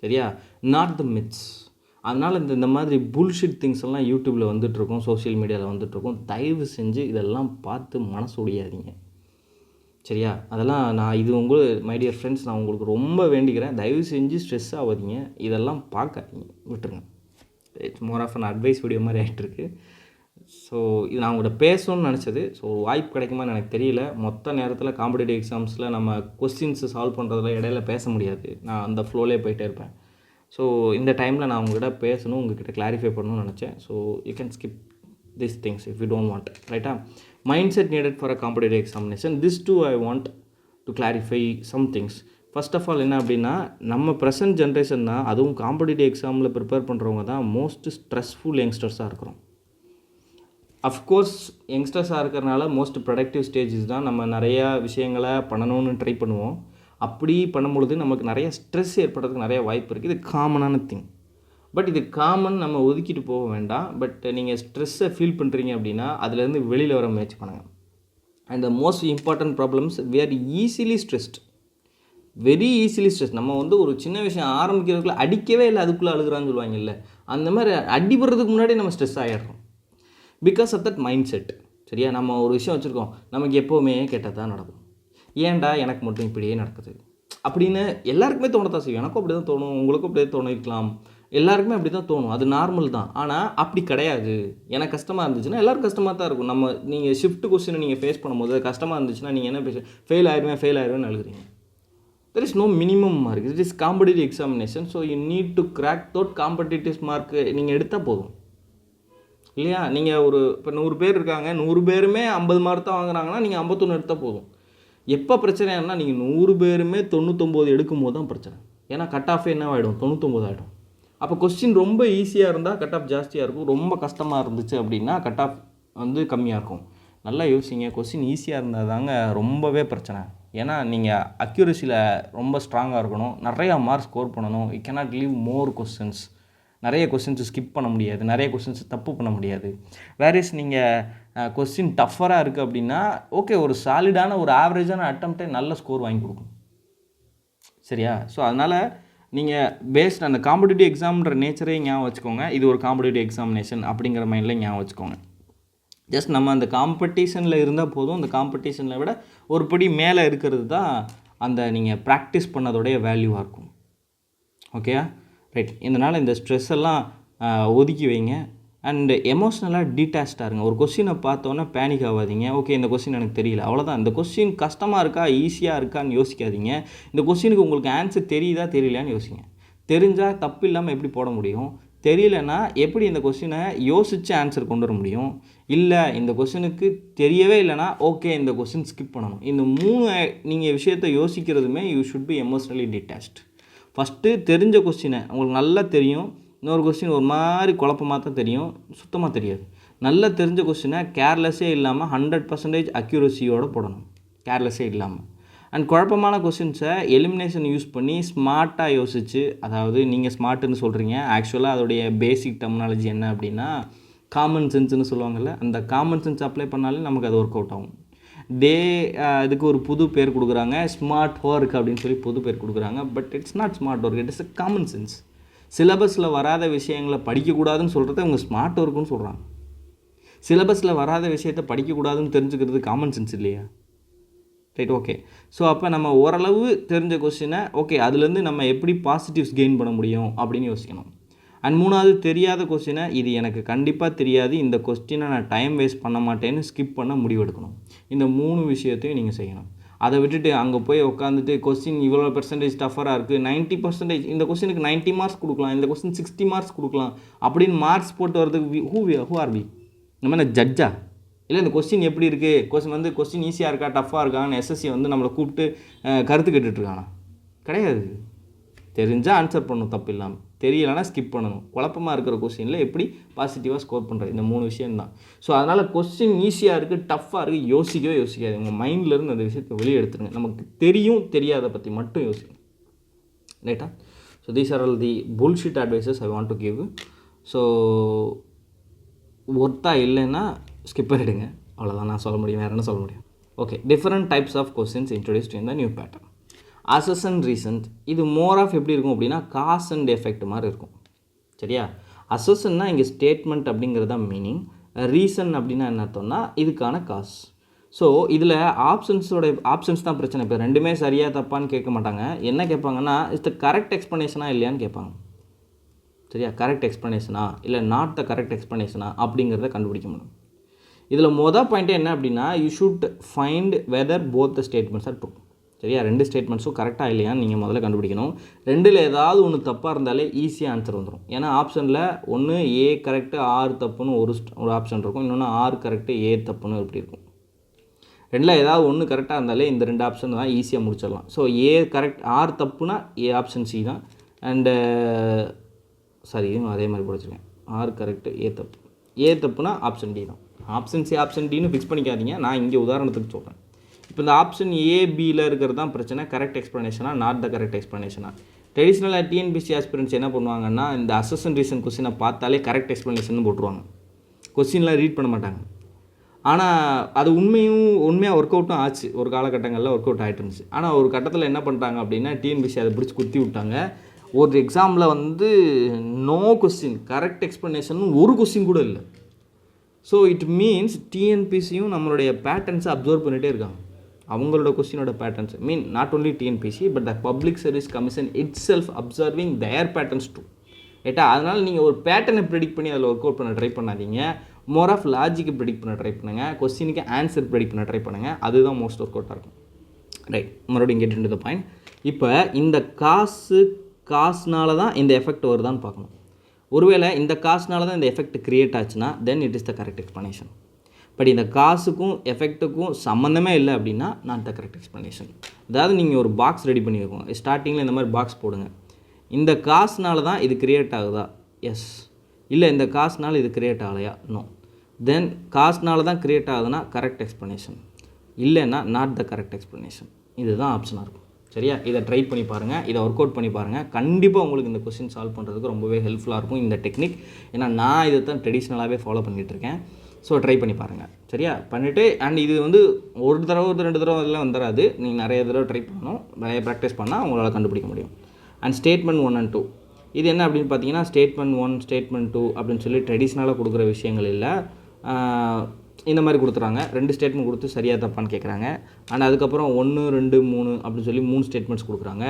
சரியா? Not the myths. அதனால் இந்த மாதிரி புல்ஷிட் திங்ஸ் எல்லாம் யூடியூப்பில் வந்துட்டுருக்கோம், சோஷியல் மீடியாவில் வந்துட்டுருக்கோம். தயவு செஞ்சு இதெல்லாம் பார்த்து மனசு உடையாதீங்க, சரியா? அதெல்லாம் மை டியர் ஃப்ரெண்ட்ஸ், நான் உங்களுக்கு ரொம்ப வேண்டிக்கிறேன், தயவு செஞ்சு ஸ்ட்ரெஸ் ஆகாதீங்க, இதெல்லாம் பார்க்காதீங்க, விட்டுருங்க. It's more of an advice video மாதிரி ஆகிட்டுருக்கு. ஸோ இது நான் உங்கள்கிட்ட பேசணும்னு நினச்சது. ஸோ வாய்ப்பு கிடைக்குமான்னு எனக்கு தெரியல. மொத்த நேரத்தில் காம்படிட்டிவ் எக்ஸாம்ஸில் நம்ம கொஸ்டின்ஸை சால்வ் பண்ணுறதுல இடையில பேச முடியாது, நான் அந்த ஃப்ளோலே போயிட்டே இருப்பேன். ஸோ இந்த டைமில் நான் உங்கள்கிட்ட பேசணும், உங்கள்கிட்ட கிளாரிஃபை பண்ணணும்னு நினச்சேன். So you can skip these things if you don't want, right? Mindset needed for a competitive examination. This too I want to clarify some things. First of all, என்ன அப்படின்னா, நம்ம ப்ரெசன்ட் ஜென்ரேஷன் தான், அதுவும் competitive எக்ஸாமில் prepare பண்ணுறவங்க தான் most stressful யங்ஸ்டர்ஸாக இருக்கிறோம். Of course யங்ஸ்டர்ஸாக இருக்கிறனால மோஸ்ட் ப்ரொடக்டிவ் ஸ்டேஜஸ் தான், நம்ம நிறையா விஷயங்களை பண்ணணும்னு ட்ரை பண்ணுவோம். அப்படி பண்ணும்பொழுது நமக்கு நிறைய ஸ்ட்ரெஸ் ஏற்படுறதுக்கு நிறைய வாய்ப்பு இருக்குது. இது காமனான திங். பட் இது காமன், நம்ம ஒதுக்கிட்டு போக வேண்டாம். பட் நீங்கள் ஸ்ட்ரெஸ்ஸை ஃபீல் பண்ணுறீங்க அப்படின்னா அதுலேருந்து வெளியில் வர முயற்சி பண்ணுங்கள். And the most important problems, we are easily stressed, very easily stress. நம்ம வந்து ஒரு சின்ன விஷயம் ஆரம்பிக்கிறதுக்குள்ள அடிக்கவே இல்லை அதுக்குள்ளே அழுகிறான்னு சொல்லுவாங்க இல்லை, அந்த மாதிரி அடிபடுறதுக்கு முன்னாடி நம்ம ஸ்ட்ரெஸ் ஆகிடுறோம் because of that mindset, சரியா? நம்ம ஒரு விஷயம் வச்சுருக்கோம், நமக்கு எப்போவுமே கெட்டது தான் நடக்கும், ஏன்டா எனக்கு மட்டும் இப்படியே நடக்குது அப்படின்னு எல்லாருக்குமே தோணத்தான் செய்யும். எனக்கும் அப்படி தான் தோணும், உங்களுக்கும் அப்படியே தோணிருக்கலாம், எல்லாருக்குமே அப்படி தான் தோணும், அது நார்மல் தான். ஆனால் அப்படி கிடையாது. எனக்கு கஷ்டமாக இருந்துச்சுன்னா எல்லோரும் கஷ்டமாக தான் இருக்கும். நீங்கள் ஷிஃப்ட் கொஸ்டினை நீங்கள் ஃபேஸ் பண்ணும்போது கஷ்டமாக இருந்துச்சுன்னா நீங்கள் என்ன ஃபெயில் ஆயிடுவேன் அழுகிறீங்க. There is no minimum mark, it is competitive examination. So you need to crack that competitive mark நீங்கள் எடுத்தால் போதும் இல்லையா? நீங்கள் இப்போ 100 பேர் இருக்காங்க, 100 பேருமே 50 மார்க் தான் வாங்குறாங்கன்னா நீங்கள் 51 எடுத்தால் போதும். எப்போ பிரச்சனைனா நீங்கள் 100 பேருமே 99 எடுக்கும் போது தான் பிரச்சனை. ஏன்னா கட் ஆஃபே என்ன ஆகிடும், 99 ஆகிடும். அப்போ கொஸ்டின் ரொம்ப ஈஸியாக இருந்தால் கட் ஆஃப் ஜாஸ்தியாக இருக்கும், ரொம்ப கஷ்டமாக இருந்துச்சு அப்படின்னா கட் ஆஃப் வந்து கம்மியாக இருக்கும். நல்லா யோசிங்க, கொஸ்டின் ஈஸியாக இருந்தால் தாங்க ரொம்பவே பிரச்சனை. ஏன்னா நீங்கள் அக்யூரஸியில் ரொம்ப ஸ்ட்ராங்காக இருக்கணும், நிறையா மார்க் ஸ்கோர் பண்ணணும். You cannot leave more questions, நிறைய கொஸ்டின்ஸை ஸ்கிப் பண்ண முடியாது, நிறைய கொஸ்டின்ஸ் தப்பு பண்ண முடியாது. வேறஸ் நீங்கள் கொஸ்டின் டஃபராக இருக்குது அப்படின்னா ஓகே, ஒரு சாலிடான ஒரு ஆவரேஜான அட்டம்ப்டே நல்ல ஸ்கோர் வாங்கி கொடுக்கும், சரியா? ஸோ அதனால் நீங்கள் பேஸ்ட் அந்த காம்படிட்டிவ் எக்ஸாம்ன்ற நேச்சரே ஞாபகம் வச்சுக்கோங்க. இது ஒரு காம்படிட்டிவ் எக்ஸாமினேஷன் அப்படிங்கிற மைண்டில் ஞாபகம் வச்சுக்கோங்க. ஜஸ்ட் நம்ம அந்த காம்படிஷனில் இருந்தால் போதும், அந்த காம்படிஷனில் விட ஒரு படி மேலே இருக்கிறது தான் அந்த நீங்கள் ப்ராக்டிஸ் பண்ணதோடைய வேல்யூவாக இருக்கும். ஓகேயா, ரைட். இதனால் இந்த ஸ்ட்ரெஸ் எல்லாம் ஒதுக்கி வைங்க. அண்டு எமோஷ்னலாக டீட்டாச்சாக இருங்க. ஒரு கொஸ்டினை பார்த்தோன்னே பேனிக் ஆகாதீங்க. ஓகே, இந்த கொஸ்டின் எனக்கு தெரியல, அவ்வளோதான். இந்த கொஸ்டின் கஷ்டமாக இருக்கா ஈஸியாக இருக்கான்னு யோசிக்காதீங்க. இந்த கொஸ்டினுக்கு உங்களுக்கு ஆன்சர் தெரியுதா தெரியலையான்னு யோசிங்க. தெரிஞ்சால் தப்பு இல்லாமல் எப்படி போட முடியும், தெரியலன்னா எப்படி இந்த கொஸ்டினை யோசித்து ஆன்சர் கொண்டு வர முடியும்? இல்லை இந்த கொஸ்டினுக்கு தெரியவே இல்லைனா ஓகே இந்த கொஸ்டின் ஸ்கிப் பண்ணணும். இந்த 3 நீங்கள் விஷயத்தை யோசிக்கிறதுமே you should be emotionally detached. First தெரிஞ்ச கொஸ்டினை உங்களுக்கு நல்லா தெரியும், இன்னொரு கொஸ்டின் ஒரு மாதிரி குழப்பமாக தான் தெரியும், சுத்தமாக தெரியாது. நல்லா தெரிஞ்ச கொஸ்டினை கேர்லெஸ்ஸே இல்லாமல் 100% அக்யூரஸியோடு போடணும், கேர்லெஸ்ஸே இல்லாமல். அண்ட் குழப்பமான கொஸ்டின்ஸை எலிமினேஷன் யூஸ் பண்ணி ஸ்மார்ட்டாக யோசிச்சு, அதாவது நீங்கள் ஸ்மார்ட்டுன்னு சொல்கிறீங்க, ஆக்சுவலாக அதோடைய பேசிக் டெர்மினாலஜி என்ன அப்படின்னா காமன் சென்ஸ்னு சொல்லுவாங்கள்ல, அந்த காமன் சென்ஸ் அப்ளை பண்ணாலே நமக்கு அது ஒர்க் அவுட் ஆகும். இதுக்கு ஒரு புது பேர் கொடுக்குறாங்க, ஸ்மார்ட் ஒர்க் அப்படின்னு சொல்லி புது பேர் கொடுக்குறாங்க. But it's not smart work, it is a common sense. சிலபஸில் வராத விஷயங்களை படிக்கக்கூடாதுன்னு சொல்கிறத அவங்க ஸ்மார்ட் ஒர்க்குன்னு சொல்கிறாங்க. சிலபஸில் வராத விஷயத்தை படிக்கக்கூடாதுன்னு தெரிஞ்சுக்கிறது காமன் சென்ஸ் இல்லையா? Right, okay. ஸோ அப்போ நம்ம ஓரளவு தெரிஞ்ச கொஸ்டினை ஓகே அதுலேருந்து நம்ம எப்படி பாசிட்டிவ்ஸ் கெயின் பண்ண முடியும் அப்படின்னு யோசிக்கணும். அண்ட் 3வது தெரியாத கொஸ்டினை இது எனக்கு கண்டிப்பாக தெரியாது, இந்த கொஸ்டினை நான் டைம் வேஸ்ட் பண்ண மாட்டேன்னு ஸ்கிப் பண்ண முடிவெடுக்கணும். இந்த 3 விஷயத்தையும் நீங்கள் செய்யணும். அதை விட்டுட்டு அங்கே போய் உட்காந்துட்டு கொஸ்டின் இவ்வளோ பெர்சன்டேஜ் டஃபராக இருக்குது, 90% இந்த கொஸ்டினுக்கு 90 மார்க்ஸ் கொடுக்கலாம், இந்த கொஸ்டின் 60 மார்க்ஸ் கொடுக்கலாம் அப்படின்னு மார்க்ஸ் போட்டு வரதுக்கு ஹூ ஆர் வி? நம்ம என்ன ஜட்ஜா? இல்லை இந்த கொஸ்டின் எப்படி இருக்குது, கொஸ்டின் ஈஸியாக இருக்கா டஃப்பாக இருக்கான்னு எஸ்எஸ்சி நம்மளை கூப்பிட்டு கருத்து கேட்டுட்ருக்கானா? கிடையாது. தெரிஞ்சால் ஆன்சர் பண்ணணும் தப்பு இல்லாமல், தெரியலைன்னா ஸ்கிப் பண்ணணும். குழப்பமாக இருக்கிற கொஸ்டினில் எப்படி பாசிட்டிவாக ஸ்கோர் பண்ணுறது, இந்த 3 விஷயம்தான். ஸோ அதனால் கொஸ்டின் ஈஸியாக இருக்குது டஃப்பாக இருக்குது யோசிக்காது. உங்கள் மைண்ட்லேருந்து அந்த விஷயத்தை வெளியே எடுத்துருங்க. நமக்கு தெரியும் தெரியாத பற்றி மட்டும் யோசிங்க. ரைட்டா? So these are all the bullshit advices I want to give. So ஒர்த்தா இல்லைன்னா ஸ்கிப் பண்ணிவிடுங்க, அவ்வளோதான் நான் சொல்ல முடியும், வேறு என்ன சொல்ல முடியும். Okay, different types of questions introduced in the new pattern. Assess and reasoned, இது மோர் ஆஃப் எப்படி இருக்கும் அப்படின்னா காஸ் அண்ட் எஃபெக்ட் மாதிரி இருக்கும். சரியா? அசஸ்ன்னா இங்கே ஸ்டேட்மெண்ட் அப்படிங்கிறது தான் மீனிங், ரீசன் அப்படின்னா என்ன அர்த்தம்னா இதுக்கான காஸ். ஸோ இதில் ஆப்ஷன்ஸ் தான் பிரச்சனை. இப்போ ரெண்டுமே சரியாக தப்பான்னு கேட்க மாட்டாங்க. என்ன கேட்பாங்கன்னா இட்ஸ் த கரெக்ட் எக்ஸ்ப்ளனேஷனா இல்லையான்னு கேட்பாங்க. சரியா? கரெக்ட் எக்ஸ்ப்ளனேஷனா இல்லை நாட் த கரெக்ட் எக்ஸ்ப்ளனேஷனா அப்படிங்கிறத கண்டுபிடிக்க முடியும். இதில் பாயிண்ட்டே என்ன அப்படின்னா you should find whether both the statements are true. சரியா? 2 ஸ்டேட்மெண்ட்ஸும் கரெக்டாக இல்லையான்னு நீங்கள் முதல்ல கண்டுபிடிக்கணும். 2ல் ஏதாவது ஒன்று தப்பாக இருந்தாலே ஈஸியாக ஆன்சர் வந்துடும். ஏன்னா ஆப்ஷனில் ஒன்று ஏ கரெக்டு ஆர் தப்புன்னு ஒரு ஆப்ஷன் இருக்கும், இன்னொன்று ஆர் கரெக்டு ஏ தப்புன்னு இப்படி இருக்கும். 2ல் ஏதாவது ஒன்று கரெக்டாக இருந்தாலே இந்த 2 ஆப்ஷன் தான் ஈஸியாக முடிச்சிடலாம். ஸோ ஏ கரெக்ட் ஆர் தப்புனா ஏ ஆப்ஷன் சி தான். அண்டு இதுவும் அதே மாதிரி படிச்சிருக்கேன். ஆர் கரெக்டு ஏ தப்புனா ஆப்ஷன் டி தான். ஆப்ஷன் சி ஆப்ஷன் டின்னு ஃபிக்ஸ் பண்ணிக்காதீங்க, நான் இங்கே உதாரணத்துக்கு சொல்கிறேன். இப்போ இந்த ஆப்ஷன் ஏபியில் இருக்கிறது தான் பிரச்சனை, கரெக்ட் எக்ஸ்ப்ளனேஷனா நாட் த கரெக்ட் எக்ஸ்ப்ளனேஷனா. ட்ரெடிஷ்னலாக டிஎன்பிசி ஆஸ்பிரன்ஸ் என்ன பண்ணுவாங்கன்னா இந்த அசஸ் அண்ட் ரீசன் கொஸ்டினை பார்த்தாலே கரெக்ட் எக்ஸ்ப்ளனேஷன் போட்டுருவாங்க, கொஸ்டின்லாம் ரீட் பண்ண மாட்டாங்க. ஆனால் அது உண்மையாக ஒர்க் அவுட்டும் ஆச்சு, ஒரு காலகட்டங்களில் ஒர்க் அவுட் ஆகிட்டு இருந்துச்சு. ஆனால் ஒரு கட்டத்தில் என்ன பண்ணுறாங்க அப்படின்னா டிஎன்பிசி அதை பிடிச்சி குத்தி விட்டாங்க. ஒரு எக்ஸாமில் நோ கொஸ்டின் கரெக்ட் எக்ஸ்ப்ளனேஷன் ஒரு கொஸ்டின் கூட இல்லை. ஸோ இட் மீன்ஸ் டிஎன்பிசியும் நம்மளுடைய பேட்டர்ன்ஸை அப்சர்வ் பண்ணிகிட்டே இருக்காங்க, அவங்களோட கொஸ்டினோட patterns. Not only TNPSC but the public service commission itself observing their patterns too. ரைட்டா? அதனால் நீங்கள் ஒரு பேட்டர்னை ப்ரெடிக்ட் பண்ணி அதில் ஒர்க் அவுட் பண்ண ட்ரை பண்ணாதீங்க, மோர் ஆஃப் லாஜிக்கு ப்ரெடிக்ட் பண்ண ட்ரை பண்ணுங்கள், கொஸ்டினுக்கு ஆன்சர் ப்ரெடிக்ட் பண்ண ட்ரை பண்ணுங்கள், அதுதான் மோஸ்ட் ஒர்க் அவுட்டாக இருக்கும். ரைட், மறுபடியும் கெட் இன்டு த பாயிண்ட். இப்போ இந்த காசுனால தான் இந்த எஃபெக்ட் வருதான்னு பார்க்கணும். ஒருவேளை இந்த காசுனால தான் இந்த எஃபெக்ட் க்ரியேட் ஆச்சுன்னா then it is the correct explanation. But இந்த காசுக்கும் எஃபெக்ட்டுக்கும் சம்மந்தமே இல்லை அப்படின்னா நாட் த கரெக்ட் எக்ஸ்ப்ளனேஷன். அதாவது நீங்கள் ஒரு பாக்ஸ் ரெடி பண்ணி வைக்கோங்க, ஸ்டார்டிங்கில் இந்த மாதிரி பாக்ஸ் போடுங்க. இந்த காசுனால தான் இது க்ரியேட் ஆகுதா? எஸ். இல்லை இந்த காசுனால இது க்ரியேட் ஆகலையா? நோ. தென் காசுனால தான் க்ரியேட் ஆகுதுன்னா கரெக்ட் எக்ஸ்ப்ளனேஷன், இல்லைன்னா நாட் த கரெக்ட் எக்ஸ்ப்ளனேஷன். இதுதான் ஆப்ஷனாக இருக்கும். சரியா? இதை ட்ரை பண்ணி பாருங்கள், இதை ஒர்க் அவுட் பண்ணி பாருங்கள். கண்டிப்பாக உங்களுக்கு இந்த கொஸ்டின் சால்வ் பண்ணுறதுக்கு ரொம்பவே ஹெல்ப்ஃபுல்லாக இருக்கும் இந்த டெக்னிக். ஏன்னா நான் இதை தான் ட்ரெடிஷ்னலாகவே ஃபாலோ பண்ணிகிட்ருக்கேன். ஸோ ட்ரை பண்ணி பாருங்கள். சரியா? பண்ணிவிட்டு அண்ட் இது ஒரு தடவை 2 தடவை எல்லாம் வந்துடாது, நீங்கள் நிறைய தடவை ட்ரை பண்ணணும், நிறைய ப்ராக்டிஸ் பண்ணால் உங்களால் கண்டுபிடிக்க முடியும். அண்ட் ஸ்டேட்மெண்ட் 1 and 2 இது என்ன அப்படின்னு பார்த்தீங்கன்னா ஸ்டேட்மெண்ட் 1 ஸ்டேட்மெண்ட் 2 அப்படின்னு சொல்லி ட்ரெடிஷ்னலாக கொடுக்குற விஷயங்கள் இல்லை. இந்த மாதிரி கொடுத்துறாங்க, 2 ஸ்டேட்மெண்ட் கொடுத்து சரியாக தப்பான்னு கேட்குறாங்க. அண்ட் அதுக்கப்புறம் 1 2 3 அப்படின்னு சொல்லி 3 ஸ்டேட்மெண்ட்ஸ் கொடுக்குறாங்க.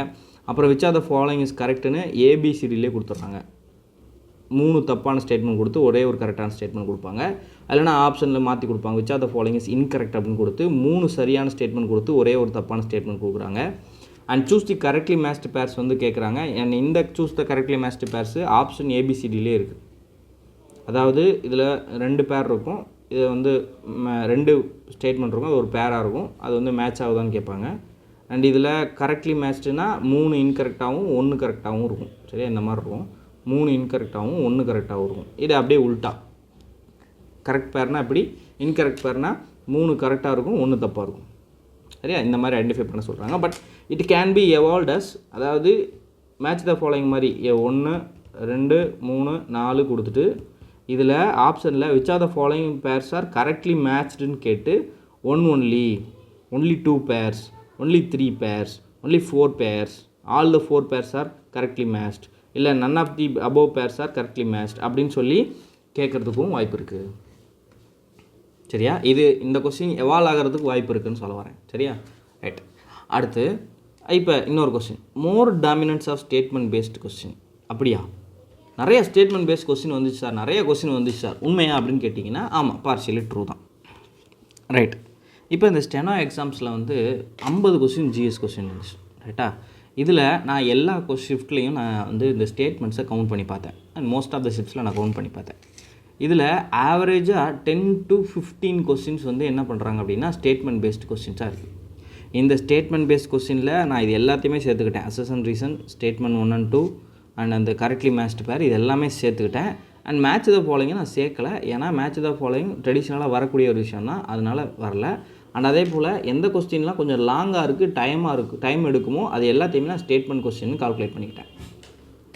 அப்புறம் which are the following is கரெக்டுன்னு ஏபிசிடிலே கொடுத்துட்றாங்க. 3 தப்பான ஸ்டேட்மெண்ட் கொடுத்து ஒரே ஒரு கரெக்டான ஸ்டேட்மெண்ட் கொடுப்பாங்க. இல்லைனா ஆப்ஷனில் மாற்றி கொடுப்பாங்க, which are the following is incorrect அப்படின்னு கொடுத்து 3 சரியான ஸ்டேட்மெண்ட் கொடுத்து ஒரே ஒரு தப்பான ஸ்டேட்மெண்ட் கொடுக்குறாங்க. And choose the correctly matched pairs வந்து கேட்குறாங்க. அண்ட் இந்த choose the correctly matched pairs option ஏபிசிடிலே இருக்குது. அதாவது இதில் 2 பேர் இருக்கும், இது வந்து 2 ஸ்டேட்மெண்ட் இருக்கும், அது ஒரு பேராக இருக்கும், அது வந்து மேட்ச் ஆகுதான்னு கேட்பாங்க. அண்ட் இதில் கரெக்ட்லி மேட்ச்டுனா 3 இன்கரெக்டாகவும் 1 கரெக்டாகவும் இருக்கும். சரியா, இந்த மாதிரி இருக்கும். 3 இன்கரெக்டாகவும் 1 கரெக்டாகவும் இருக்கும். இது அப்படியே உல்ட்டா. கரெக்ட் பேர்னால் எப்படி, இன்கரெக்ட் பேர்னால் 3 கரெக்டாக இருக்கும், 1 தப்பாக இருக்கும். சரியா, இந்த மாதிரி ஐடென்டிஃபை பண்ண சொல்கிறாங்க. But it can be evolved as, அதாவது மேட்ச் த ஃபாலோயிங் மாதிரி 1 2 3 4 கொடுத்துட்டு இதில் ஆப்ஷனில் which are the following pairs are correctly மேட்ச்டுன்னு கேட்டு only 2 pairs, only 3 pairs, only 4 pairs, all the 4 pairs are correctly matched, இல்லை none of the above pairs are correctly matched அப்படின்னு சொல்லி கேட்குறதுக்கும் வாய்ப்பு இருக்குது. சரியா, இது இந்த கொஸ்டின் எவால்வ் ஆகிறதுக்கு வாய்ப்பு இருக்குதுன்னு சொல்ல வரேன். சரியா, ரைட். அடுத்து இப்போ இன்னொரு question, more dominance of statement based question. அப்படியா, நிறைய ஸ்டேட்மெண்ட் பேஸ்ட் கொஸ்டின் வந்துச்சு சார், நிறைய கொஸ்டின் வந்துச்சு சார், உண்மையா அப்படின்னு கேட்டிங்கன்னா ஆமாம், பார்ஷியலி ட்ரூ தான். ரைட். இப்போ இந்த ஸ்டெனோ எக்ஸாம்ஸில் வந்து 50 கொஸ்டின் ஜிஎஸ் கொஸ்டின் வந்துச்சு. ரைட்டா, இதில் நான் எல்லா ஷிஃப்ட்லேயும் நான் வந்து இந்த ஸ்டேட்மெண்ட்ஸை கவுண்ட் பண்ணி பார்த்தேன். அண்ட் மோஸ்ட் ஆஃப் த ஷிஃப்ட்ஸில் நான் கவுண்ட் பண்ணி பார்த்தேன். இதில் ஆவரேஜாக 10 to 15 கொஸ்டின்ஸ் வந்து என்ன பண்ணுறாங்க அப்படின்னா ஸ்டேட்மெண்ட் பேஸ்டு கொஸ்டின்ஸாக இருக்குது. இந்த ஸ்டேட்மெண்ட் பேஸ்ட் கொஸ்டினில் நான் இது எல்லாத்தையுமே சேர்த்துக்கிட்டேன். Assess and reason, statement 1 and 2 and அந்த கரெக்ட்லி மேட்ச்டு பேர், இது எல்லாமே சேர்த்துக்கிட்டேன். அண்ட் மேட்ச் த ஃபாலோயிங்கை நான் சேர்க்கலை, ஏன்னா மேட்ச் த ஃபாலோயிங் ட்ரெடிஷ்னலாக வரக்கூடிய ஒரு விஷயம் தான், அதனால் வரல. அண்ட் அதே போல் எந்த கொஸ்டின்லாம் கொஞ்சம் லாங்காக இருக்குது, டைம் எடுக்குமோ அது எல்லாத்தையுமே நான் ஸ்டேட்மெண்ட் கொஸ்டின் கால்குலேட் பண்ணிக்கிட்டேன்.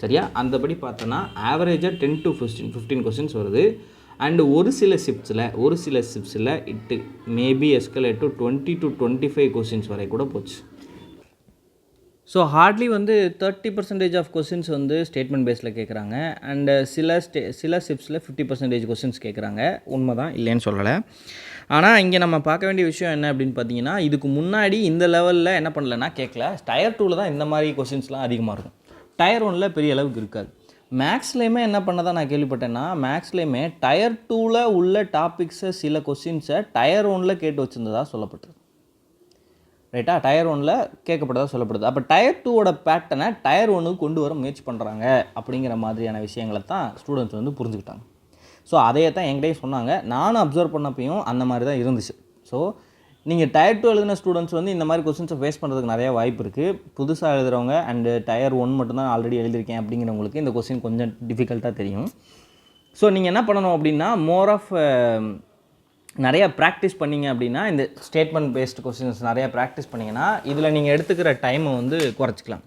சரியா, அந்தபடி பார்த்தோன்னா ஆவரேஜாக 10 to 15 கொஸ்டின்ஸ் வருது. அண்டு ஒரு சில ஷிஃப்ட்ஸில் இட்டு maybe escalate to 20 to 25 questions வரை கூட போச்சு. ஸோ ஹார்ட்லி வந்து 30% ஆஃப் கொஸ்டின்ஸ் வந்து ஸ்டேட்மெண்ட் பேஸில் கேட்குறாங்க. அண்டு சில ஷிஃப்ட்ஸில் 50% கொஸ்டின்ஸ் கேட்குறாங்க. உண்மை தான், இல்லைன்னு சொல்லலை. ஆனால் இங்கே நம்ம பார்க்க வேண்டிய விஷயம் என்ன அப்படின்னு பார்த்தீங்கன்னா, இதுக்கு முன்னாடி இந்த லெவலில் என்ன பண்ணலன்னா கேட்கல. டயர் 2ல் தான் இந்த மாதிரி கொஸ்டின்ஸ்லாம் அதிகமாக இருக்கும். டயர் 1ல் பெரிய அளவுக்கு இருக்காது. மேக்ஸ்லேயுமே என்ன பண்ணதான் நான் கேள்விப்பட்டேன்னா, மேக்ஸ்லேயுமே டயர் 2ல் உள்ள டாபிக்ஸை சில கொஸ்டின்ஸை டயர் 1ல் கேட்டு வச்சுருந்ததாக சொல்லப்பட்டது. ரைட்டா, டயர் 1ல் கேட்கப்பட்டதாக சொல்லப்படுது. அப்போ டயர் 2வோட பேட்டர்னை டயர் 1க்கு கொண்டு வர முயற்சி பண்ணுறாங்க அப்படிங்கிற மாதிரியான விஷயங்களை தான் ஸ்டூடெண்ட்ஸ் வந்து புரிஞ்சுக்கிட்டாங்க. ஸோ அதையே தான் என்கிட்டயும் சொன்னாங்க. நானும் அப்சர்வ் பண்ணப்பையும் அந்த மாதிரி தான் இருந்துச்சு. ஸோ நீங்கள் டயர் 2 எழுதின ஸ்டூடெண்ட்ஸ் வந்து இந்த மாதிரி கொஸ்டின்ஸை ஃபேஸ் பண்ணுறதுக்கு நிறைய வாய்ப்பு இருக்குது. புதுசாக எழுதுகிறவங்க அண்டு டயர் 1 மட்டும்தான் ஆல்ரெடி எழுதியிருக்கேன் அப்படிங்கிறவங்களுக்கு இந்த கொஸ்டின் கொஞ்சம் டிஃபிகல்ட்டாக தெரியும். ஸோ நீங்கள் என்ன பண்ணணும் அப்படின்னா, மோர் ஆஃப் நிறையா ப்ராக்டிஸ் பண்ணிங்க அப்படின்னா, இந்த ஸ்டேட்மெண்ட் பேஸ்டு கொஸ்டின்ஸ் நிறையா ப்ராக்டிஸ் பண்ணிங்கன்னா இதில் நீங்கள் எடுத்துக்கிற டைமை வந்து குறைச்சிக்கலாம்.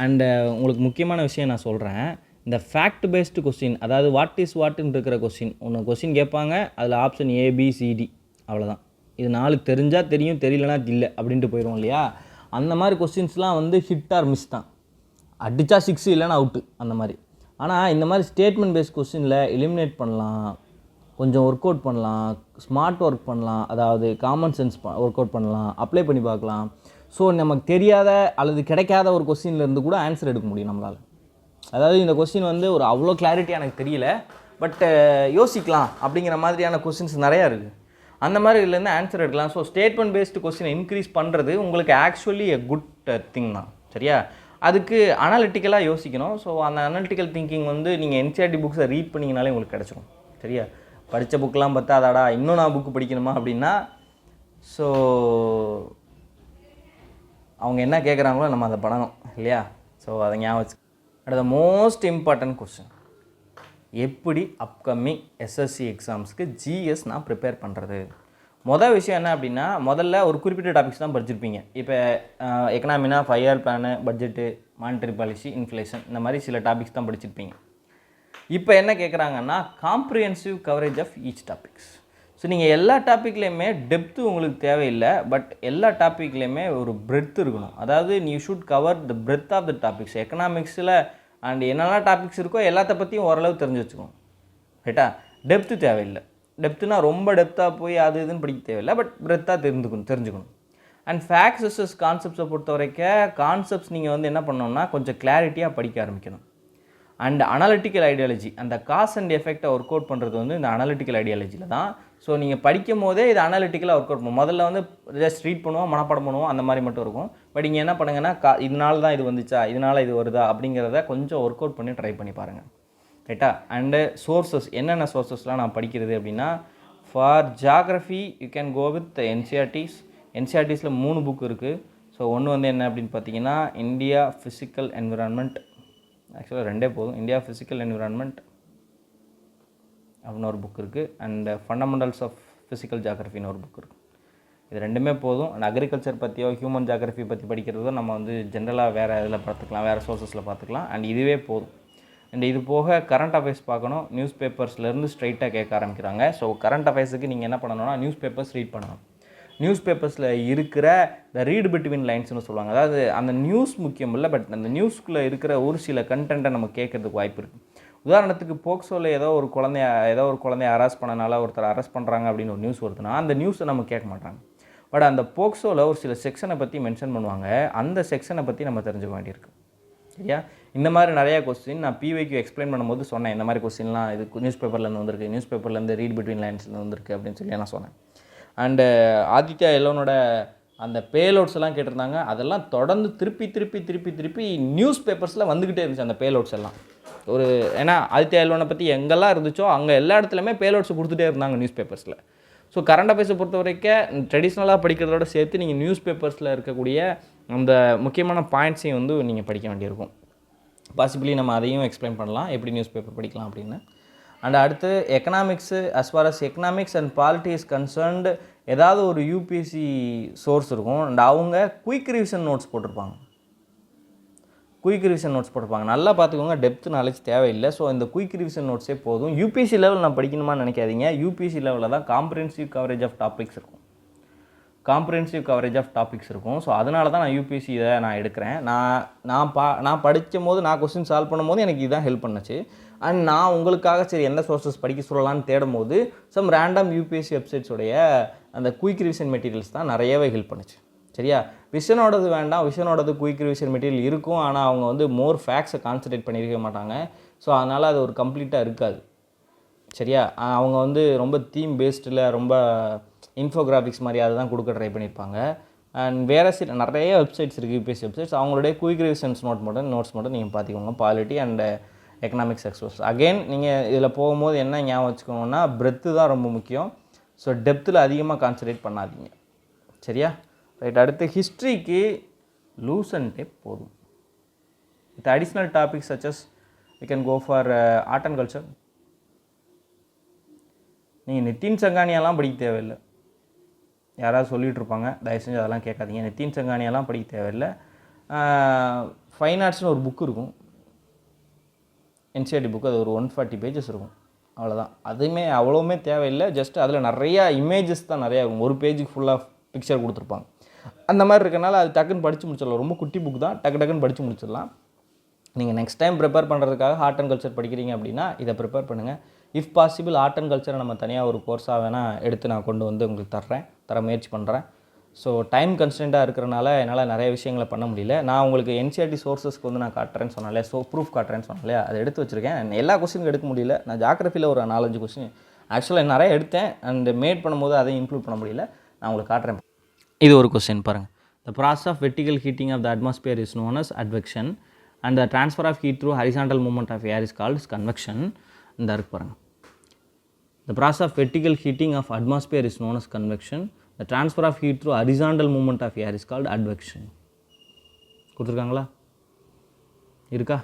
அண்டு உங்களுக்கு முக்கியமான விஷயம் நான் சொல்கிறேன், இந்த ஃபேக்ட் பேஸ்டு கொஸ்டின், அதாவது வாட் இஸ் வாட்டுன்னு இருக்கிற கொஸ்டின், ஒன்று கொஸ்டின் கேட்பாங்க, அதில் ஆப்ஷன் ஏபிசிடி, அவ்வளோதான். இது 4 தெரிஞ்சால் தெரியும், தெரியலனா இல்லை அப்படின்ட்டு போயிடும் இல்லையா. அந்த மாதிரி கொஸ்டின்ஸ்லாம் வந்து ஹிட் ஆர் மிஸ் தான், அடித்தா 6 இல்லைனா அவுட்டு அந்த மாதிரி. ஆனால் இந்த மாதிரி ஸ்டேட்மெண்ட் பேஸ்ட் கொஸ்டினில் எலிமினேட் பண்ணலாம், கொஞ்சம் ஒர்க் அவுட் பண்ணலாம், ஸ்மார்ட் ஒர்க் பண்ணலாம், அதாவது காமன் சென்ஸ் ஒர்க் அவுட் பண்ணலாம், அப்ளை பண்ணி பார்க்கலாம். ஸோ நமக்கு தெரியாத அல்லது கிடைக்காத ஒரு கொஸ்டின்லேருந்து கூட ஆன்சர் எடுக்க முடியும் நம்மளால். அதாவது இந்த கொஸ்டின் வந்து ஒரு அவ்வளோ கிளாரிட்டி எனக்கு தெரியல, பட் யோசிக்கலாம் அப்படிங்கிற மாதிரியான கொஸ்டின்ஸ் நிறையா இருக்குது. அந்த மாதிரி இதுலேருந்து ஆன்சர் எடுக்கலாம். ஸோ ஸ்டேட்மெண்ட் பேஸ்டு கொஸ்டினை இன்க்ரீஸ் பண்ணுறது உங்களுக்கு ஆக்சுவலி எ குட் திங் தான். சரியா, அதுக்கு அனாலிட்டிக்கலாக யோசிக்கணும். ஸோ அந்த அனாலிட்டிக்கல் திங்கிங் வந்து நீங்கள் என்சிஆர்டி புக்ஸை ரீட் பண்ணிங்கனாலே உங்களுக்கு கிடச்சிரும். சரியா, படித்த புக்கெலாம் பார்த்தாதாடா இன்னும் நான் புக்கு படிக்கணுமா அப்படின்னா, ஸோ அவங்க என்ன கேட்குறாங்களோ நம்ம அதை பண்ணணும் இல்லையா. ஸோ அதை ஞாபகம் வச்சு. அடுத்த மோஸ்ட் இம்பார்ட்டன்ட் கொஸ்டின், எப்படி அப்கமிங் எஸ்எஸ்சி எக்ஸாம்ஸ்க்கு ஜிஎஸ் நான் ப்ரிப்பேர் பண்ணுறது. மொதல் விஷயம் என்ன அப்படின்னா, முதல்ல ஒரு குறிப்பிட்ட டாபிக்ஸ் தான் படிச்சிருப்பீங்க. இப்போ எக்கனாமினா 5 year plan, budget, monetary policy, inflation, இந்த மாதிரி சில டாபிக்ஸ் தான் படிச்சிருப்பீங்க. இப்போ என்ன கேட்குறாங்கன்னா, comprehensive coverage of each topics. So நீங்கள் எல்லா டாப்பிக்லேயுமே டெப்த்து உங்களுக்கு தேவையில்லை, பட் எல்லா டாப்பிக்லேயுமே ஒரு பிரெத் இருக்கணும். அதாவது you should cover the breadth of the topics. எக்கனாமிக்ஸில் அண்ட் என்னென்ன டாபிக்ஸ் இருக்கோ எல்லாத்த பற்றியும் ஓரளவு தெரிஞ்சு வச்சுக்கணும். ரைட்டா, டெப்த்து தேவையில்லை. டெப்த்துனா ரொம்ப டெப்த்தாக போய் அது இதுன்னு படிக்க தேவையில்லை, பட் பிரெத்தாக தெரிஞ்சுக்கணும். அண்ட் ஃபேக்ட்ஸ் வெர்சஸ் கான்செப்ட்ஸை பொறுத்த வரைக்கும் கான்செப்ட்ஸ் நீங்கள் வந்து என்ன பண்ணணும்னா கொஞ்சம் கிளாரிட்டியாக படிக்க ஆரம்பிக்கணும். அண்ட் அனாலிட்டிக்கல் ஐடியாலஜி, அந்த காஸ் அண்ட் எஃபெக்டை ஒர்க் அவுட் பண்ணுறது வந்து இந்த அனாலிட்டிக்கல் ஐடியாலஜியில் தான். ஸோ நீங்கள் படிக்கும் போதே இது அனாலிட்டிக்கலாக ஒர்க் அவுட் பண்ணுவோம். முதல்ல வந்து ஜஸ்ட் ரீட் பண்ணுவோம், மனப்பாடம் பண்ணுவோம், அந்த மாதிரி மட்டும் இருக்கும். பட் இங்கே என்ன பண்ணுங்கன்னா இதனால தான் இது வந்துச்சா, இதனால் இது வருதா அப்படிங்கிறத கொஞ்சம் ஒர்க் அவுட் பண்ணி ட்ரை பண்ணி பாருங்கள். ரைட்டா? அண்டு சோர்ஸஸ் என்னென்ன சோர்ஸஸ்லாம் நான் படிக்கிறது அப்படின்னா, for geography you can go with என்சிஆர்டிஸில் 3 புக் இருக்குது. ஸோ ஒன்று வந்து என்ன அப்படின்னு பார்த்தீங்கன்னா, இந்தியா ஃபிசிக்கல் என்விரான்மெண்ட், ஆக்சுவலாக 2 போதும், இந்தியா ஃபிசிக்கல் என்விரான்மெண்ட் அப்படின்னு ஒரு புக் இருக்குது. அண்ட் ஃபண்டமெண்டல்ஸ் ஆஃப் ஃபிசிக்கல் ஜியாகிரஃபின்னு ஒரு புக் இருக்குது. இது 2மே போதும். அண்ட் அக்ரிகல்ச்சர் பற்றியோ ஹியூமன் ஜியாகிரஃபி பற்றி படிக்கிறதோ நம்ம வந்து ஜென்ரலாக வேறு இதில் பார்த்துக்கலாம், வேறு சோர்ஸஸில் பார்த்துக்கலாம். அண்ட் இதுவே போதும். அண்ட் இது போக கரண்ட் அஃபேர்ஸ் பார்க்கணும். நியூஸ் பேப்பர்ஸ்லேருந்து ஸ்ட்ரைட்டாக கேட்க ஆரம்பிக்கிறாங்க. ஸோ கரண்ட் அஃபேர்ஸுக்கு நீங்கள் என்ன பண்ணணும்னா நியூஸ் பேப்பர்ஸ் ரீட் பண்ணணும். நியூஸ் பேப்பர்ஸில் இருக்கிற த ரீட் பிட்வீன் லைன்ஸ்னு சொல்லுவாங்க. அதாவது அந்த நியூஸ் முக்கியம் இல்லை, பட் அந்த நியூஸ்க்குள்ளே இருக்கிற ஒரு சில கண்டென்ட்டை நம்ம கேட்கறதுக்கு வாய்ப்பு இருக்குது. உதாரணத்துக்கு போக்சோவில் ஏதோ ஒரு குழந்தைய அரெஸ்ட் பண்ணனால ஒருத்தர் அரெஸ்ட் பண்ணுறாங்க அப்படின்னு ஒரு நியூஸ் வருதுன்னா அந்த நியூஸை நம்ம கேட்க மாட்டாங்க. பட் அந்த போக்சோவில் ஒரு சில செக்ஷனை பற்றி மென்ஷன் பண்ணுவாங்க. அந்த செக்ஷனை பற்றி நம்ம தெரிஞ்சுக்க வேண்டியிருக்கு. சரியா? இந்த மாதிரி நிறையா கொஸ்டின் நான் பிவைக்கு எக்ஸ்பிளைன் பண்ணும்போது சொன்னேன். இந்த மாதிரி கொஸ்டின்லாம் இது நியூஸ் பேப்பர்லேருந்து வந்திருக்கு, நியூஸ் பேப்பர்லேருந்து ரீட் பிட்வீன் லைன்ஸ்லேருந்து வந்திருக்கு அப்படின்னு சொல்லி நான் சொன்னேன். அண்டு ஆதித்யா எல்லோனோட அந்த பேலோட்ஸ் எல்லாம் கேட்டிருந்தாங்க. அதெல்லாம் தொடர்ந்து திருப்பி நியூஸ் பேப்பர்ஸில் வந்துக்கிட்டே இருந்துச்சு அந்த பேலோட்ஸ் எல்லாம். ஏன்னா ஆதித்யா எல்லோனை பற்றி எங்கெல்லாம் இருந்துச்சோ அங்கே எல்லா இடத்துலையுமே பேலோட்ஸ் கொடுத்துட்டே இருந்தாங்க நியூஸ் பேப்பர்ஸில். ஸோ கரண்ட் அஃபேர்ஸை பொறுத்த வரைக்கும் ட்ரெடிஷ்னலாக படிக்கிறதோட சேர்த்து நீங்கள் நியூஸ் பேப்பர்ஸில் இருக்கக்கூடிய அந்த முக்கியமான பாயிண்ட்ஸையும் வந்து நீங்கள் படிக்க வேண்டியிருக்கும். பாசிபிளி நம்ம அதையும் எக்ஸ்பிளைன் பண்ணலாம் எப்படி நியூஸ் பேப்பர் படிக்கலாம் அப்படின்னு. அண்ட் அடுத்து economics, as far as economics and polity is concerned ஏதாவது ஒரு யூபிஎஸ்சி சோர்ஸ் இருக்கும். அண்ட் அவங்க குயிக் ரிவிஷன் நோட்ஸ் போட்டிருப்பாங்க. நல்லா பார்த்துக்கோங்க, டெப்த் நாலேஜ் தேவையில்லை. ஸோ இந்த குயிக் ரிவிஷன் நோட்ஸே போதும். யூபிஎஸ்சி லெவல் நான் படிக்கணுமான்னு நினைக்காதீங்க. யூபிஎஸ்சி லெவலில் தான் காம்ப்ரிஹென்சிவ் கவரேஜ் ஆஃப் டாபிக்ஸ் இருக்கும். ஸோ அதனால தான் நான் யூபிஎஸ்சி இதை நான் எடுக்கிறேன். நான் படிக்கும் போது நான் கொஸ்டின் சால்வ் பண்ணும்போது எனக்கு இதுதான் ஹெல்ப் பண்ணுச்சு. அண்ட் நான் உங்களுக்காக சரி எந்த சோர்ஸஸ் படிக்க சொல்லலான்னு தேடும் போது சம் ரேண்டம் யூபிஎஸ்சி வெப்சைட்ஸோடைய அந்த குயிக் ரிவிஷன் மெட்டீரியல்ஸ் தான் நிறையவே ஹெல்ப் பண்ணுச்சு. சரியா? விஷனோடது வேண்டாம், விஷனோடது குயிக் ரிவிஷன் மெட்டீரியல் இருக்கும். ஆனால் அவங்க வந்து மோர் ஃபேக்ட்ஸை கான்சன்ட்ரேட் பண்ணியிருக்க மாட்டாங்க. ஸோ அதனால் அது ஒரு கம்ப்ளீட்டாக இருக்காது. சரியா? அவங்க வந்து ரொம்ப தீம் பேஸ்டில் ரொம்ப இன்ஃபோகிராஃபிக்ஸ் மாதிரி அதை தான் கொடுக்க ட்ரை பண்ணியிருப்பாங்க. அண்ட் வேறு நிறைய வெப்சைட்ஸ் இருக்குது, யூபிஎஸ்சி வெப்சைட்ஸ். அவங்களுடைய குயிக் ரிவிஷன்ஸ் நோட்ஸ் மட்டும் நீங்கள் பார்த்துக்கோங்க. Polity and economics expose. Again நீங்கள் இதில் போகும்போது என்ன ஞாபகம் வச்சுக்கோங்கன்னா பிரெத்து தான் ரொம்ப முக்கியம். ஸோ டெப்த்தில் அதிகமாக கான்சன்ட்ரேட் பண்ணாதீங்க. சரியா? ரைட். அடுத்து ஹிஸ்ட்ரிக்கு லூஸ் அண்ட் டேப் போதும். With additional topics such as we can go for art and culture. நீங்கள் நிதின் சங்கானியெல்லாம் படிக்க தேவையில்லை. யாராவது சொல்லிகிட்டு இருப்பாங்க, தயவு செஞ்சு அதெல்லாம் கேட்காதீங்க. நிதின் சங்கானியெல்லாம் படிக்க தேவையில்லை. ஃபைன் ஆர்ட்ஸ்னு ஒரு புக்கு இருக்கும், என்சிஆர்டி புக்கு. அது ஒரு 140 பேஜஸ் இருக்கும், அவ்வளோதான். அதுவுமே அவ்வளோவுமே தேவையில்லை. ஜஸ்ட் அதில் நிறையா இமேஜஸ் தான் நிறையா இருக்கும். ஒரு பேஜுக்கு ஃபுல்லாக பிக்சர் கொடுத்துருப்பாங்க. அந்த மாதிரி இருக்கனால அது டக்குன்னு படித்து முடிச்சிடலாம். ரொம்ப குட்டி புக் தான், டக்குன்னு படித்து முடிச்சிடலாம். நீங்கள் நெக்ஸ்ட் டைம் ப்ரிப்பேர் பண்ணுறதுக்காக ஆர்ட் அண்ட் கல்ச்சர் படிக்கிறீங்க அப்படின்னா இதை ப்ரிப்பேர் பண்ணுங்கள். இஃப் பாசிபிள் ஆர்ட் அண்ட் கல்ச்சரை நம்ம தனியாக ஒரு கோர்ஸாக வேணால் எடுத்து நான் கொண்டு வந்து உங்களுக்கு தர முயற்சி பண்ணுறேன். ஸோ டைம் கன்ஸ்டண்ட்டாக இருக்கிறனால என்னால் நிறைய விஷயங்களை பண்ண முடியல. நான் உங்களுக்கு என்சிஆர்டி சோர்ஸஸ்க்கு வந்து நான் காட்டுறேன்னு சொன்னாலே, ப்ரூஃப் காட்டுறேன்னு சொன்னாலே அதை எடுத்து வச்சுருக்கேன். எல்லா கொஸ்டினுக்கும் எடுக்க முடியல. நான் ஜியாகிரஃபியில் ஒரு 4-5 கொஸ்டின் ஆக்சுவலாக நிறைய எடுத்தேன். அண்ட் மேட் பண்ணும்போது அதையும் இன்க்ளூட் பண்ண முடியல. நான் உங்களுக்கு காட்டுறேன். இது ஒரு கொஸ்டின் பாருங்கள். The process of vertical heating of the atmosphere is known as advection and the transfer of heat through horizontal movement of air is called convection. இந்த இருக்கு பாருங்கள். The process of vertical heating of atmosphere is known as convection. The transfer of heat through horizontal movement of air is called advection. கொடுத்துருக்காங்களா? இருக்கா?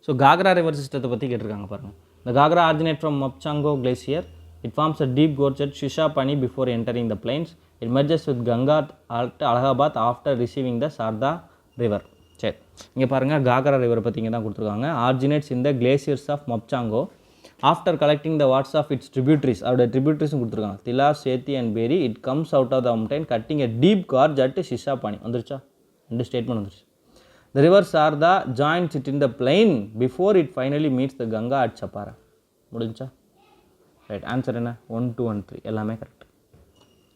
So Ghaghra river சிஸ்டத்தை பற்றி கேட்டிருக்காங்க பாருங்கள். The Gagra originates from Mopchango Glacier. It forms a deep gorge at Shishapani before entering the plains. It merges with Ganga at Allahabad after receiving the Sarda river. சரி, இங்கே பாருங்கள் Ghaghra river பற்றி இங்கே தான் கொடுத்துருக்காங்க. Originates in the glaciers of Mapchachungo after collecting the waters of its tributaries. அவருடைய ட்ரிபியூட்ரிஸும் கொடுத்துருக்காங்க. Tila, Seti and Beri. It comes out of the mountain cutting a deep gorge at Shishapani. வந்துருச்சா? 2 ஸ்டேட்மெண்ட் வந்துருச்சு. The river Sarda joins it in the plain before it finally meets the Ganga at Chhapra. முடிஞ்சா? Right. Answer என்ன? 1, 2 and 3 எல்லாமே correct.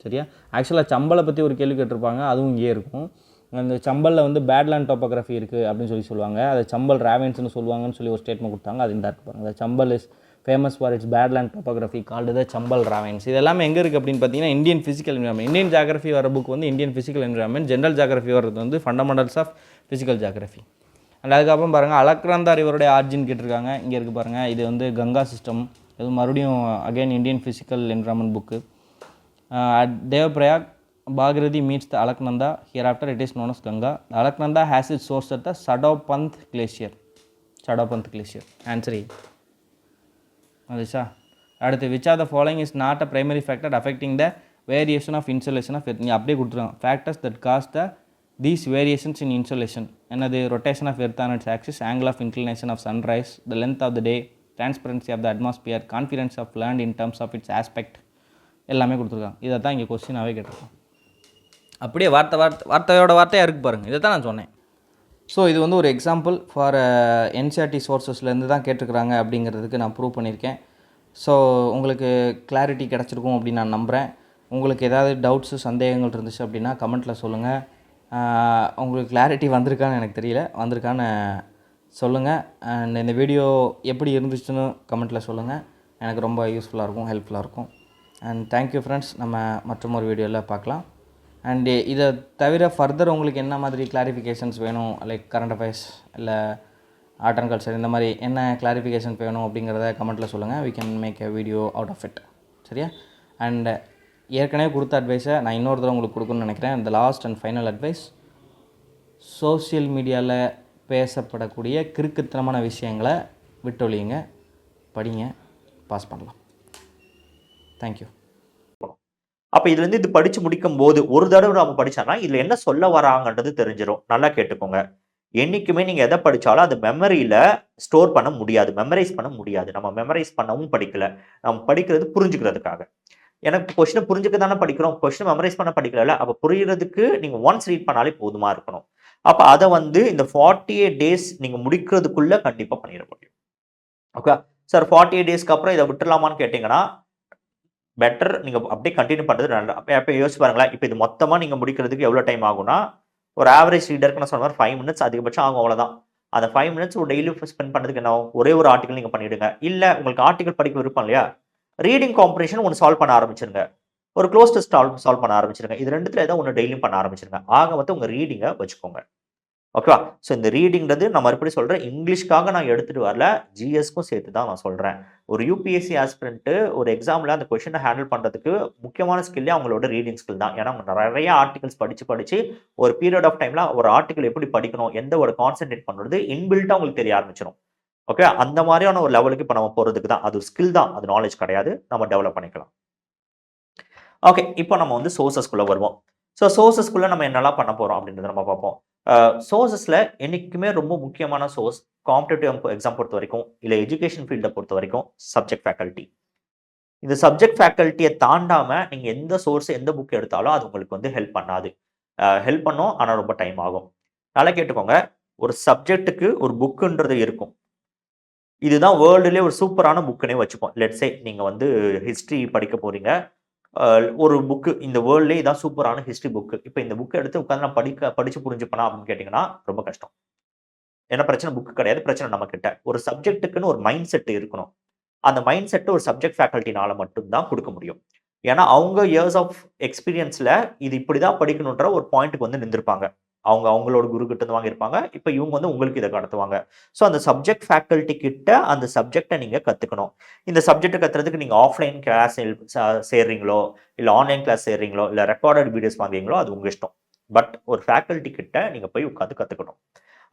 சரியா? ஆக்சுவலாக சம்பளை பற்றி ஒரு கேள்வி கேட்டிருப்பாங்க, அதுவும் இங்கே இருக்கும். அந்த சம்பலில் வந்து பேட்லேண்ட் டோப்போகிராஃபி இருக்குது அப்படின்னு சொல்லுவாங்க. அதை சம்பல் ராவன்ஸ்னு சொல்லுவாங்கன்னு சொல்லி ஒரு ஸ்டேட்மெண்ட் கொடுத்தாங்க. அது இந்த இருக்கு பாருங்க. அந்த Chambal is famous for its badland topography called the Chambal ravines. இது எல்லாமே எங்கே இருக்குது அப்படின்னு பார்த்தீங்கன்னா Indian physical environment. Indian geography வர புக் வந்து Indian physical environment. General geography வர்றது வந்து fundamentals of physical geography. And அதுக்கப்புறம் பாருங்கள் அலக்நந்தா ரிவருடைய ஆர்ஜின் கேட்டிருக்காங்க. இங்கே இருக்குது பாருங்கள், இது வந்து கங்கா சிஸ்டம். இது மறுபடியும் again Indian physical environment book. At Devaprayag, Bhagirathi meets the Alaknanda. Hereafter, it is known as Ganga. The Alaknanda has its source at the Sadavpanth Glacier. Sadavpanth Glacier. Answer A. Adisha. அடுத்து which of the following is not a primary factor affecting the variation of insolation of Earth? நீ அப்படியே கொடுத்துருங்க. Factors that cause these variations in insolation. என்னது? rotation of Earth on its axis, angle of inclination of sunrise, the length of the day, transparency of the atmosphere, confidence of land in terms of its aspect. எல்லாமே கொடுத்துருக்காங்க. இதை தான் இங்கே கொஸ்டினாகவே கேட்டிருக்கோம். அப்படியே வார்த்தையோட வார்த்தையாக இருக்குது பாருங்கள். இதை தான் நான் சொன்னேன். ஸோ இது வந்து ஒரு எக்ஸாம்பிள் ஃபார் என்சிஆர்டி சோர்ஸஸ்லேருந்து தான் கேட்டிருக்கிறாங்க அப்படிங்கிறதுக்கு நான் ப்ரூவ் பண்ணியிருக்கேன். ஸோ உங்களுக்கு கிளாரிட்டி கிடச்சிருக்கும் அப்படின்னு நான் நம்புகிறேன். உங்களுக்கு ஏதாவது டவுட்ஸு சந்தேகங்கள் இருந்துச்சு அப்படின்னா கமெண்ட்டில் சொல்லுங்கள். உங்களுக்கு கிளாரிட்டி வந்திருக்கான்னு எனக்கு தெரியல, வந்திருக்கான்னு சொல்லுங்கள். அண்ட் இந்த வீடியோ எப்படி இருந்துச்சுன்னு கமெண்ட்டில் சொல்லுங்கள். எனக்கு ரொம்ப யூஸ்ஃபுல்லாக இருக்கும், ஹெல்ப்ஃபுல்லாக இருக்கும். And thank you friends. நம்ம மற்றொரு வீடியோவில் பார்க்கலாம். அண்டு இதை தவிர ஃபர்தர் உங்களுக்கு என்ன மாதிரி கிளாரிஃபிகேஷன்ஸ் வேணும், லைக் கரண்ட் அஃபேர்ஸ் இல்லை ஆர்ட் அண்ட் கல்ச்சர், இந்த மாதிரி என்ன கிளாரிஃபிகேஷன்ஸ் வேணும் அப்படிங்கிறத கமெண்ட்டில் சொல்லுங்கள். we can make a video out of it. சரியா? அண்ட் ஏற்கனவே கொடுத்த அட்வைஸை நான் இன்னொரு தடவை உங்களுக்கு கொடுக்கணும்னு நினைக்கிறேன். இந்த last and final advice, social மீடியாவில் பேசப்படக்கூடிய கிறுக்குத்தனமான விஷயங்களை விட்டொழியுங்க, படிங்க, பாஸ் பண்ணலாம். தேங்க்யூ. அப்போ இதுலேருந்து இது படித்து முடிக்கும் போது ஒரு தடவை நம்ம படித்தோம்னா இதில் என்ன சொல்ல வராங்கன்றது தெரிஞ்சிடும். நல்லா கேட்டுக்கோங்க. என்றைக்குமே நீங்கள் எதை படித்தாலும் அது மெமரியில் ஸ்டோர் பண்ண முடியாது, மெமரைஸ் பண்ண முடியாது. நம்ம மெமரைஸ் பண்ணவும் படிக்கலை, நம்ம படிக்கிறது புரிஞ்சுக்கிறதுக்காக. எனக்கு கொஸ்டினை புரிஞ்சுக்க தானே படிக்கிறோம், கொஸ்டின் மெமரைஸ் பண்ண படிக்கல. அப்போ புரிகிறதுக்கு நீங்கள் ஒன்ஸ் ரீட் பண்ணாலே போதுமா இருக்கணும். அப்போ அதை வந்து இந்த 48 days நீங்கள் முடிக்கிறதுக்குள்ளே கண்டிப்பாக பண்ணிட முடியும். ஓகே சார், 48 daysக்கு அப்புறம் இதை விட்டுலாமான்னு கேட்டிங்கன்னா பெட்டர் நீங்கள் அப்படியே கண்டினியூ பண்ணுறது நல்லா. அப்போ யோசிச்சு பாருங்களேன், இப்போ இது மொத்தமாக நீங்கள் முடிக்கிறதுக்கு எவ்வளோ டைம் ஆகும்னா, ஒரு ஆவரேஜ் ரீடருக்கு நான் சொன்ன மாதிரி 5 minutes அதிகபட்சம் ஆகும், அவ்வளோதான். அந்த 5 minutes ஒரு டெய்லி ஸ்பெண்ட் பண்ணுறதுக்கு என்ன ஆகும்? ஒரே ஒரு ஆர்டிகல் நீங்கள் பண்ணிவிடுங்க. இல்லை உங்களுக்கு ஆர்டிகல் படிக்க விருப்பம் இல்லையா, ரீடிங் காம்படிஷன் ஒன்று சால்வ் பண்ண ஆரம்பிச்சிருங்க, ஒரு க்ளோஸ் டெஸ்ட் சால்வ் பண்ண ஆரம்பிச்சிருங்க. இது ரெண்டுத்தில் ஏதோ ஒன்று டெய்லியும் பண்ண ஆரம்பிச்சிருங்க. ஆக மொத்தம் உங்கள் ரீடிங்கை வச்சுக்கோங்க. ஓகேவா? ஸோ இந்த ரீடிங்கிறது நான் மறுபடியும் சொல்கிறேன், இங்கிலீஷ்க்காக நான் எடுத்துகிட்டு வரல, ஜிஎஸ்க்கும் சேர்த்து தான் நான் சொல்கிறேன். ஒரு யூபிஎஸ்சி ஆஸ்பிரண்ட்டு ஒரு எக்ஸாமில் அந்த கொஷினை ஹேண்டில் பண்ணுறதுக்கு முக்கியமான ஸ்கில்லே அவங்களோட ரீடிங் ஸ்கில் தான். ஏன்னா அவங்க நிறைய ஆர்டிகல்ஸ் படித்து ஒரு பீரியட் ஆஃப் டைமில் ஒரு ஆர்டிகல் எப்படி படிக்கணும், எந்த ஒரு கான்சென்ட்ரேட் பண்ணுறது இன்பில்ட்டாக அவங்களுக்கு தெரிய ஆரம்பிச்சிடும். ஓகே, அந்த மாதிரியான ஒரு லெவலுக்கு இப்போ நம்ம போகிறதுக்கு தான். அது ஸ்கில் தான், அது நாலேஜ் கிடையாது, நம்ம டெவலப் பண்ணிக்கலாம். ஓகே, இப்போ நம்ம வந்து சோர்சஸ்குள்ளே வருவோம். ஸோ சோர்சஸ்குள்ளே நம்ம என்னெல்லாம் பண்ண போகிறோம் அப்படின்றத நம்ம பார்ப்போம். சோர்சஸில் என்றைக்குமே ரொம்ப முக்கியமான சோர்ஸ் காம்படிட்டிவ் எக்ஸாம் பொறுத்த வரைக்கும், இல்லை எஜுகேஷன் ஃபீல்டை பொறுத்த வரைக்கும் சப்ஜெக்ட் ஃபேக்கல்ட்டி. இந்த சப்ஜெக்ட் ஃபேக்கல்ட்டியை தாண்டாமல் நீங்கள் எந்த சோர்ஸ் எந்த புக் எடுத்தாலும் அது உங்களுக்கு வந்து ஹெல்ப் பண்ணாது. ஹெல்ப் பண்ணும், ஆனால் ரொம்ப டைம் ஆகும். நல்லா கேட்டுக்கோங்க, ஒரு சப்ஜெக்ட்டுக்கு ஒரு புக்குன்றது இருக்கும். இதுதான் வேர்ல்டுலேயே ஒரு சூப்பரான புக்குன்னே வச்சுப்போம். லெட்ஸே நீங்கள் வந்து ஹிஸ்ட்ரி படிக்க போகிறீங்க, ஒரு புக்கு இந்த வேர்ல்ட்லேயே இதான் சூப்பரான ஹிஸ்ட்ரி புக்கு. இப்போ இந்த புக்கை எடுத்து உட்காந்து நான் படித்து புரிஞ்சுப்பேனா அப்படின்னு கேட்டிங்கன்னா ரொம்ப கஷ்டம். ஏன்னா பிரச்சனை புக்கு கிடையாது, பிரச்சனை நம்ம கிட்ட. ஒரு சப்ஜெக்ட்டுக்குன்னு ஒரு மைண்ட் செட் இருக்கணும். அந்த மைண்ட் செட்டு ஒரு சப்ஜெக்ட் ஃபேக்கல்ட்டினால மட்டும்தான் கொடுக்க முடியும். ஏன்னா அவங்க இயர்ஸ் ஆஃப் எக்ஸ்பீரியன்ஸில் இது இப்படி தான் படிக்கணுன்ற ஒரு பாயிண்ட்டுக்கு வந்து நின்றுருப்பாங்க. அவங்களோட குரு கிட்ட இருந்து வாங்கியிருப்பாங்க. இப்போ இவங்க வந்து உங்களுக்கு இதை கடத்துவாங்க. ஸோ அந்த சப்ஜெக்ட் ஃபேக்கல்ட்டி கிட்ட அந்த சப்ஜெக்டை நீங்கள் கற்றுக்கணும். இந்த சப்ஜெக்டை கற்றுறதுக்கு நீங்கள் ஆஃப்லைன் கிளாஸ் சேர்றீங்களோ, இல்லை ஆன்லைன் கிளாஸ் சேர்றீங்களோ, இல்லை ரெக்கார்டட் வீடியோஸ் வாங்குறீங்களோ, அது உங்கள் இஷ்டம். பட் ஒரு ஃபேக்கல்ட்டி கிட்ட நீங்கள் போய் உட்காந்து கற்றுக்கணும்.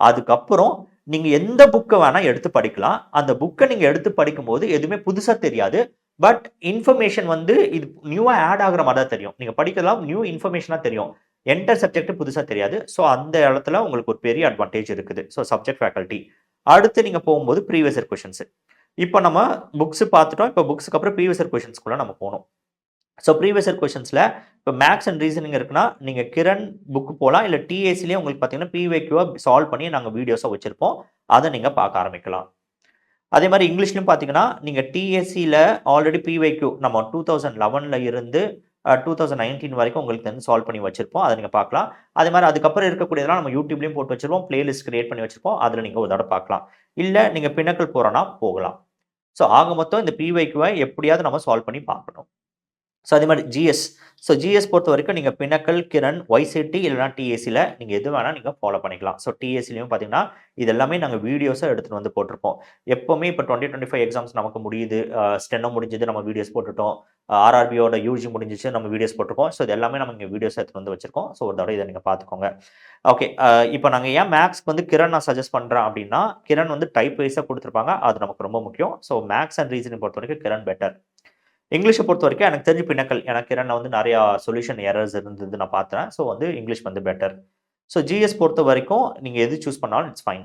அதுக்கப்புறம் நீங்கள் எந்த புக்கை வேணால் எடுத்து படிக்கலாம். அந்த புக்கை நீங்கள் எடுத்து படிக்கும்போது எதுவுமே புதுசாக தெரியாது. பட் இன்ஃபர்மேஷன் வந்து இது நியூவாக ஆட் ஆகிற மாதிரி தான் தெரியும். நீங்கள் படிக்கலாம், நியூ இன்ஃபர்மேஷனாக தெரியும். என்டர் சப்ஜெக்ட் புதுசாக தெரியாது. ஸோ அந்த இடத்துல உங்களுக்கு ஒரு பெரிய அட்வான்டேஜ் இருக்குது. So subject faculty. அடுத்து நீங்கள் போகும்போது ப்ரீவியஸ் இயர் கொஷின்ஸ். இப்போ நம்ம புக்ஸ் பார்த்துட்டோம். இப்போ புக்ஸுக்கு அப்புறம் ப்ரீவியஸ் இயர் கொஷின்ஸ்குள்ளே நம்ம போகணும். ஸோ ப்ரீவியஸ் இயர் கொஷின்ஸில் இப்போ மேக்ஸ் அண்ட் ரீசனிங் இருக்குன்னா நீங்கள் கிரண் புக்கு போகலாம், இல்லை டிஏசிலேயே உங்களுக்கு பார்த்தீங்கன்னா பிவைக்யூவை சால்வ் பண்ணி நாங்கள் வீடியோஸாக வச்சுருப்போம், அதை நீங்கள் பார்க்க ஆரம்பிக்கலாம். அதே மாதிரி இங்கிலீஷ்லையும் பார்த்தீங்கன்னா நீங்கள் டிஎஸ்சியில் ஆல்ரெடி பிவைக்யூ நம்ம 2011 இருந்து 2019 வரைக்கும் உங்களுக்கு வந்து சால்வ் பண்ணி வச்சிருப்போம், அதை நீங்கள் பார்க்கலாம். அதே மாதிரி அதுக்கப்புறம் இருக்கக்கூடியதெல்லாம் நம்ம யூடியூப்லேயும் போட்டு வச்சிருப்போம், பிளேலிஸ்ட் கிரியேட் பண்ணி வச்சிருப்போம், அதில் நீங்கள் ஒரு தடவை பார்க்கலாம். இல்லை நீங்கள் பின்னக்கல் போகிறோன்னா போகலாம். ஸோ ஆக மொத்தம் இந்த பிவைக்யூவை எப்படியாவது நம்ம சால்வ் பண்ணி பார்க்கணும். ஸோ அதே மாதிரி ஜிஎஸ். ஸோ ஜிஎஸ் பொறுத்த வரைக்கும் நீங்கள் பினக்கல், கிரண், ஒய்சிடி இல்லைனா டிஎஸ்சியில் நீங்கள் எது வேணால் நீங்கள் ஃபாலோ பண்ணிக்கலாம். ஸோ டிஎஸ்சிலையும் பார்த்தீங்கன்னா இது எல்லாமே நாங்கள் வீடியோஸை எடுத்துகிட்டு வந்து போட்டிருப்போம். எப்போவுமே இப்போ 2025 எக்ஸாம்ஸ் நமக்கு முடியுது, ஸ்டெனோ முடிஞ்சது, நம்ம வீடியோஸ் போட்டுட்டோம். ஆர்ஆர்பியோட யூஜி முடிஞ்சிச்சு, நம்ம வீடியோஸ் போட்டிருக்கோம். ஸோ இது எல்லாமே நம்ம இங்கே வீடியோஸ் எடுத்துகிட்டு வந்து வச்சிருக்கோம். ஸோ ஒரு தடவை இதை நீங்கள் பார்த்துக்கோங்க. ஓகே, இப்போ நாங்கள் ஏன் மேக்ஸ்க்கு வந்து கிரண் நான் சஜஸ்ட் பண்ணுறேன் அப்படின்னா, கிரண் வந்து டைப் வைஸாக கொடுத்துருப்பாங்க, அது நமக்கு ரொம்ப முக்கியம். ஸோ மேக்ஸ் அண்ட் ரீசனிங் பொறுத்த வரைக்கும் கிரண் பெட்டர். இங்கிலீஷை பொறுத்த வரைக்கும் எனக்கு தெரிஞ்சு பினக்கல், எனக்கு கிரண்ல வந்து நிறையா சொல்யூஷன் எரர்ஸ் இருந்தது நான் பார்த்தேன். ஸோ வந்து இங்கிலீஷ் வந்து பெட்டர். ஸோ ஜிஎஸ் பொறுத்த வரைக்கும் நீங்கள் எது சூஸ் பண்ணாலும் இட்ஸ் ஃபைன்.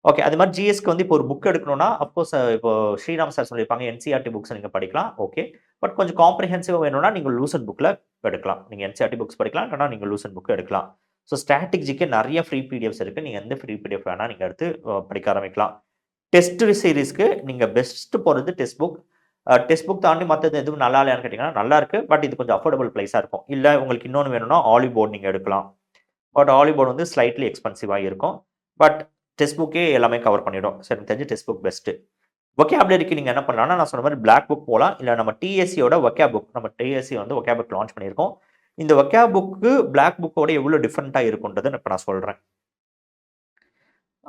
ஓகே, அது மாதிரி ஜிஎஸ்க்கு வந்து இப்போ ஒரு புக் எடுக்கணும்னா அஃப்கோர்ஸ் இப்போ ஸ்ரீராம் சார் சொல்லியிருப்பாங்க என்சிஆர்டி புக்ஸ் நீங்கள் படிக்கலாம். ஓகே, பட் கொஞ்சம் காம்ப்ரிஹென்சிவாக வேணும்னா நீங்கள் லூசன் புக்கில் எடுக்கலாம். நீங்கள் என்சிஆர்டி புக்ஸ் படிக்கலாம், இல்லைனா நீங்கள் லூசன் புக் எடுக்கலாம். ஸோ ஸ்ட்ராட்டஜிக்கு நிறைய ஃப்ரீ பிடிஎஃப்ஸ் இருக்குது. நீங்கள் எந்த ஃப்ரீ பிடிஎஃப் வேணால் நீங்கள் எடுத்து படிக்க ஆரம்பிக்கலாம். டெஸ்ட் சீரீஸ்க்கு நீங்கள் பெஸ்ட் போகிறது டெஸ்ட் புக். டெக்ஸ்ட் புக் தாண்டி மற்றது எதுவும் நல்லா இல்லையான்னு கேட்டிங்கன்னா நல்லா இருக்கு, பட் இது கொஞ்சம் அஃபோர்டபுள் ப்ரைஸாக இருக்கும். இல்லை உங்களுக்கு இன்னொன்று வேணும்னா ஆலிவ் போர்டு நீங்கள் எடுக்கலாம். பட் ஆலிவ் போர்டு வந்து ஸ்லைட்லி எக்ஸ்பென்சிவாக இருக்கும். பட் டெக்ஸ்ட் புக்கே எல்லாமே கவர் பண்ணிடும். சரி, எனக்கு தெரிஞ்சு டெக்ஸ்ட் புக் பெஸ்ட்டு. வொக்காபுலரிக்கு நீங்கள் என்ன பண்ணலாம்னா நான் சொன்ன மாதிரி பிளாக் புக் போகலாம். இல்லை நம்ம டிஎஸ்சியோட வொக்காப் புக், நம்ம டிஎஸ்சி வந்து வொக்காப் புக் லான்ச் பண்ணியிருக்கோம். இந்த வொக்காப் புக்கு பிளாக் புக்கோட எவ்வளோ டிஃப்ரெண்ட்டாக இருக்குன்றதை இப்போ நான் சொல்கிறேன்.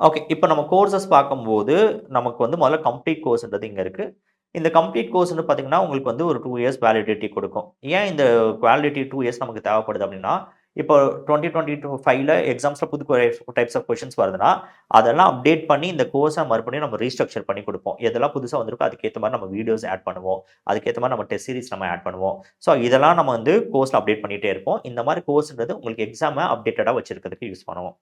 ஓகே, இப்போ நம்ம கோர்சஸ் பார்க்கும்போது நமக்கு வந்து முதல்ல கம்ப்ளீட் கோர்ஸ்ன்றது இங்கே இருக்குது. இந்த கம்ப்ளீட் கோர்ஸ்னு பார்த்தீங்கன்னா உங்களுக்கு வந்து ஒரு 2 இயர்ஸ் வேலிடிட்டி கொடுக்கும். ஏன் இந்த வேலிடிட்டி 2 இயர்ஸ் நமக்கு தேவைப்படுது அப்படின்னா, இப்போ 2025ல எக்ஸாம்ஸில் புது டைப்ஸ் ஆஃப் கொஷின்ஸ் வருதுன்னா அதெல்லாம் அப்டேட் பண்ணி இந்த கோர்ஸை மறுபடியும் நம்ம ரீஸ்ட்ரக்சர் பண்ணி கொடுப்போம். எதெல்லாம் புதுசாக வந்திருக்கோ அதுக்கேற்ற மாதிரி நம்ம வீடியோஸ் ஆட் பண்ணுவோம், அதுக்கேற்ற மாதிரி நம்ம டெஸ்ட் சீரிஸ் நம்ம ஆட் பண்ணுவோம். ஸோ இதெல்லாம் நம்ம வந்து கோர்ஸில் அப்டேட் பண்ணிகிட்டே இருப்போம். இந்த மாதிரி கோர்ஸ்ன்றது உங்களுக்கு எக்ஸாமை அப்டேட்டடாக வச்சிருக்கிறதுக்கு யூஸ் பண்ணுவோம்.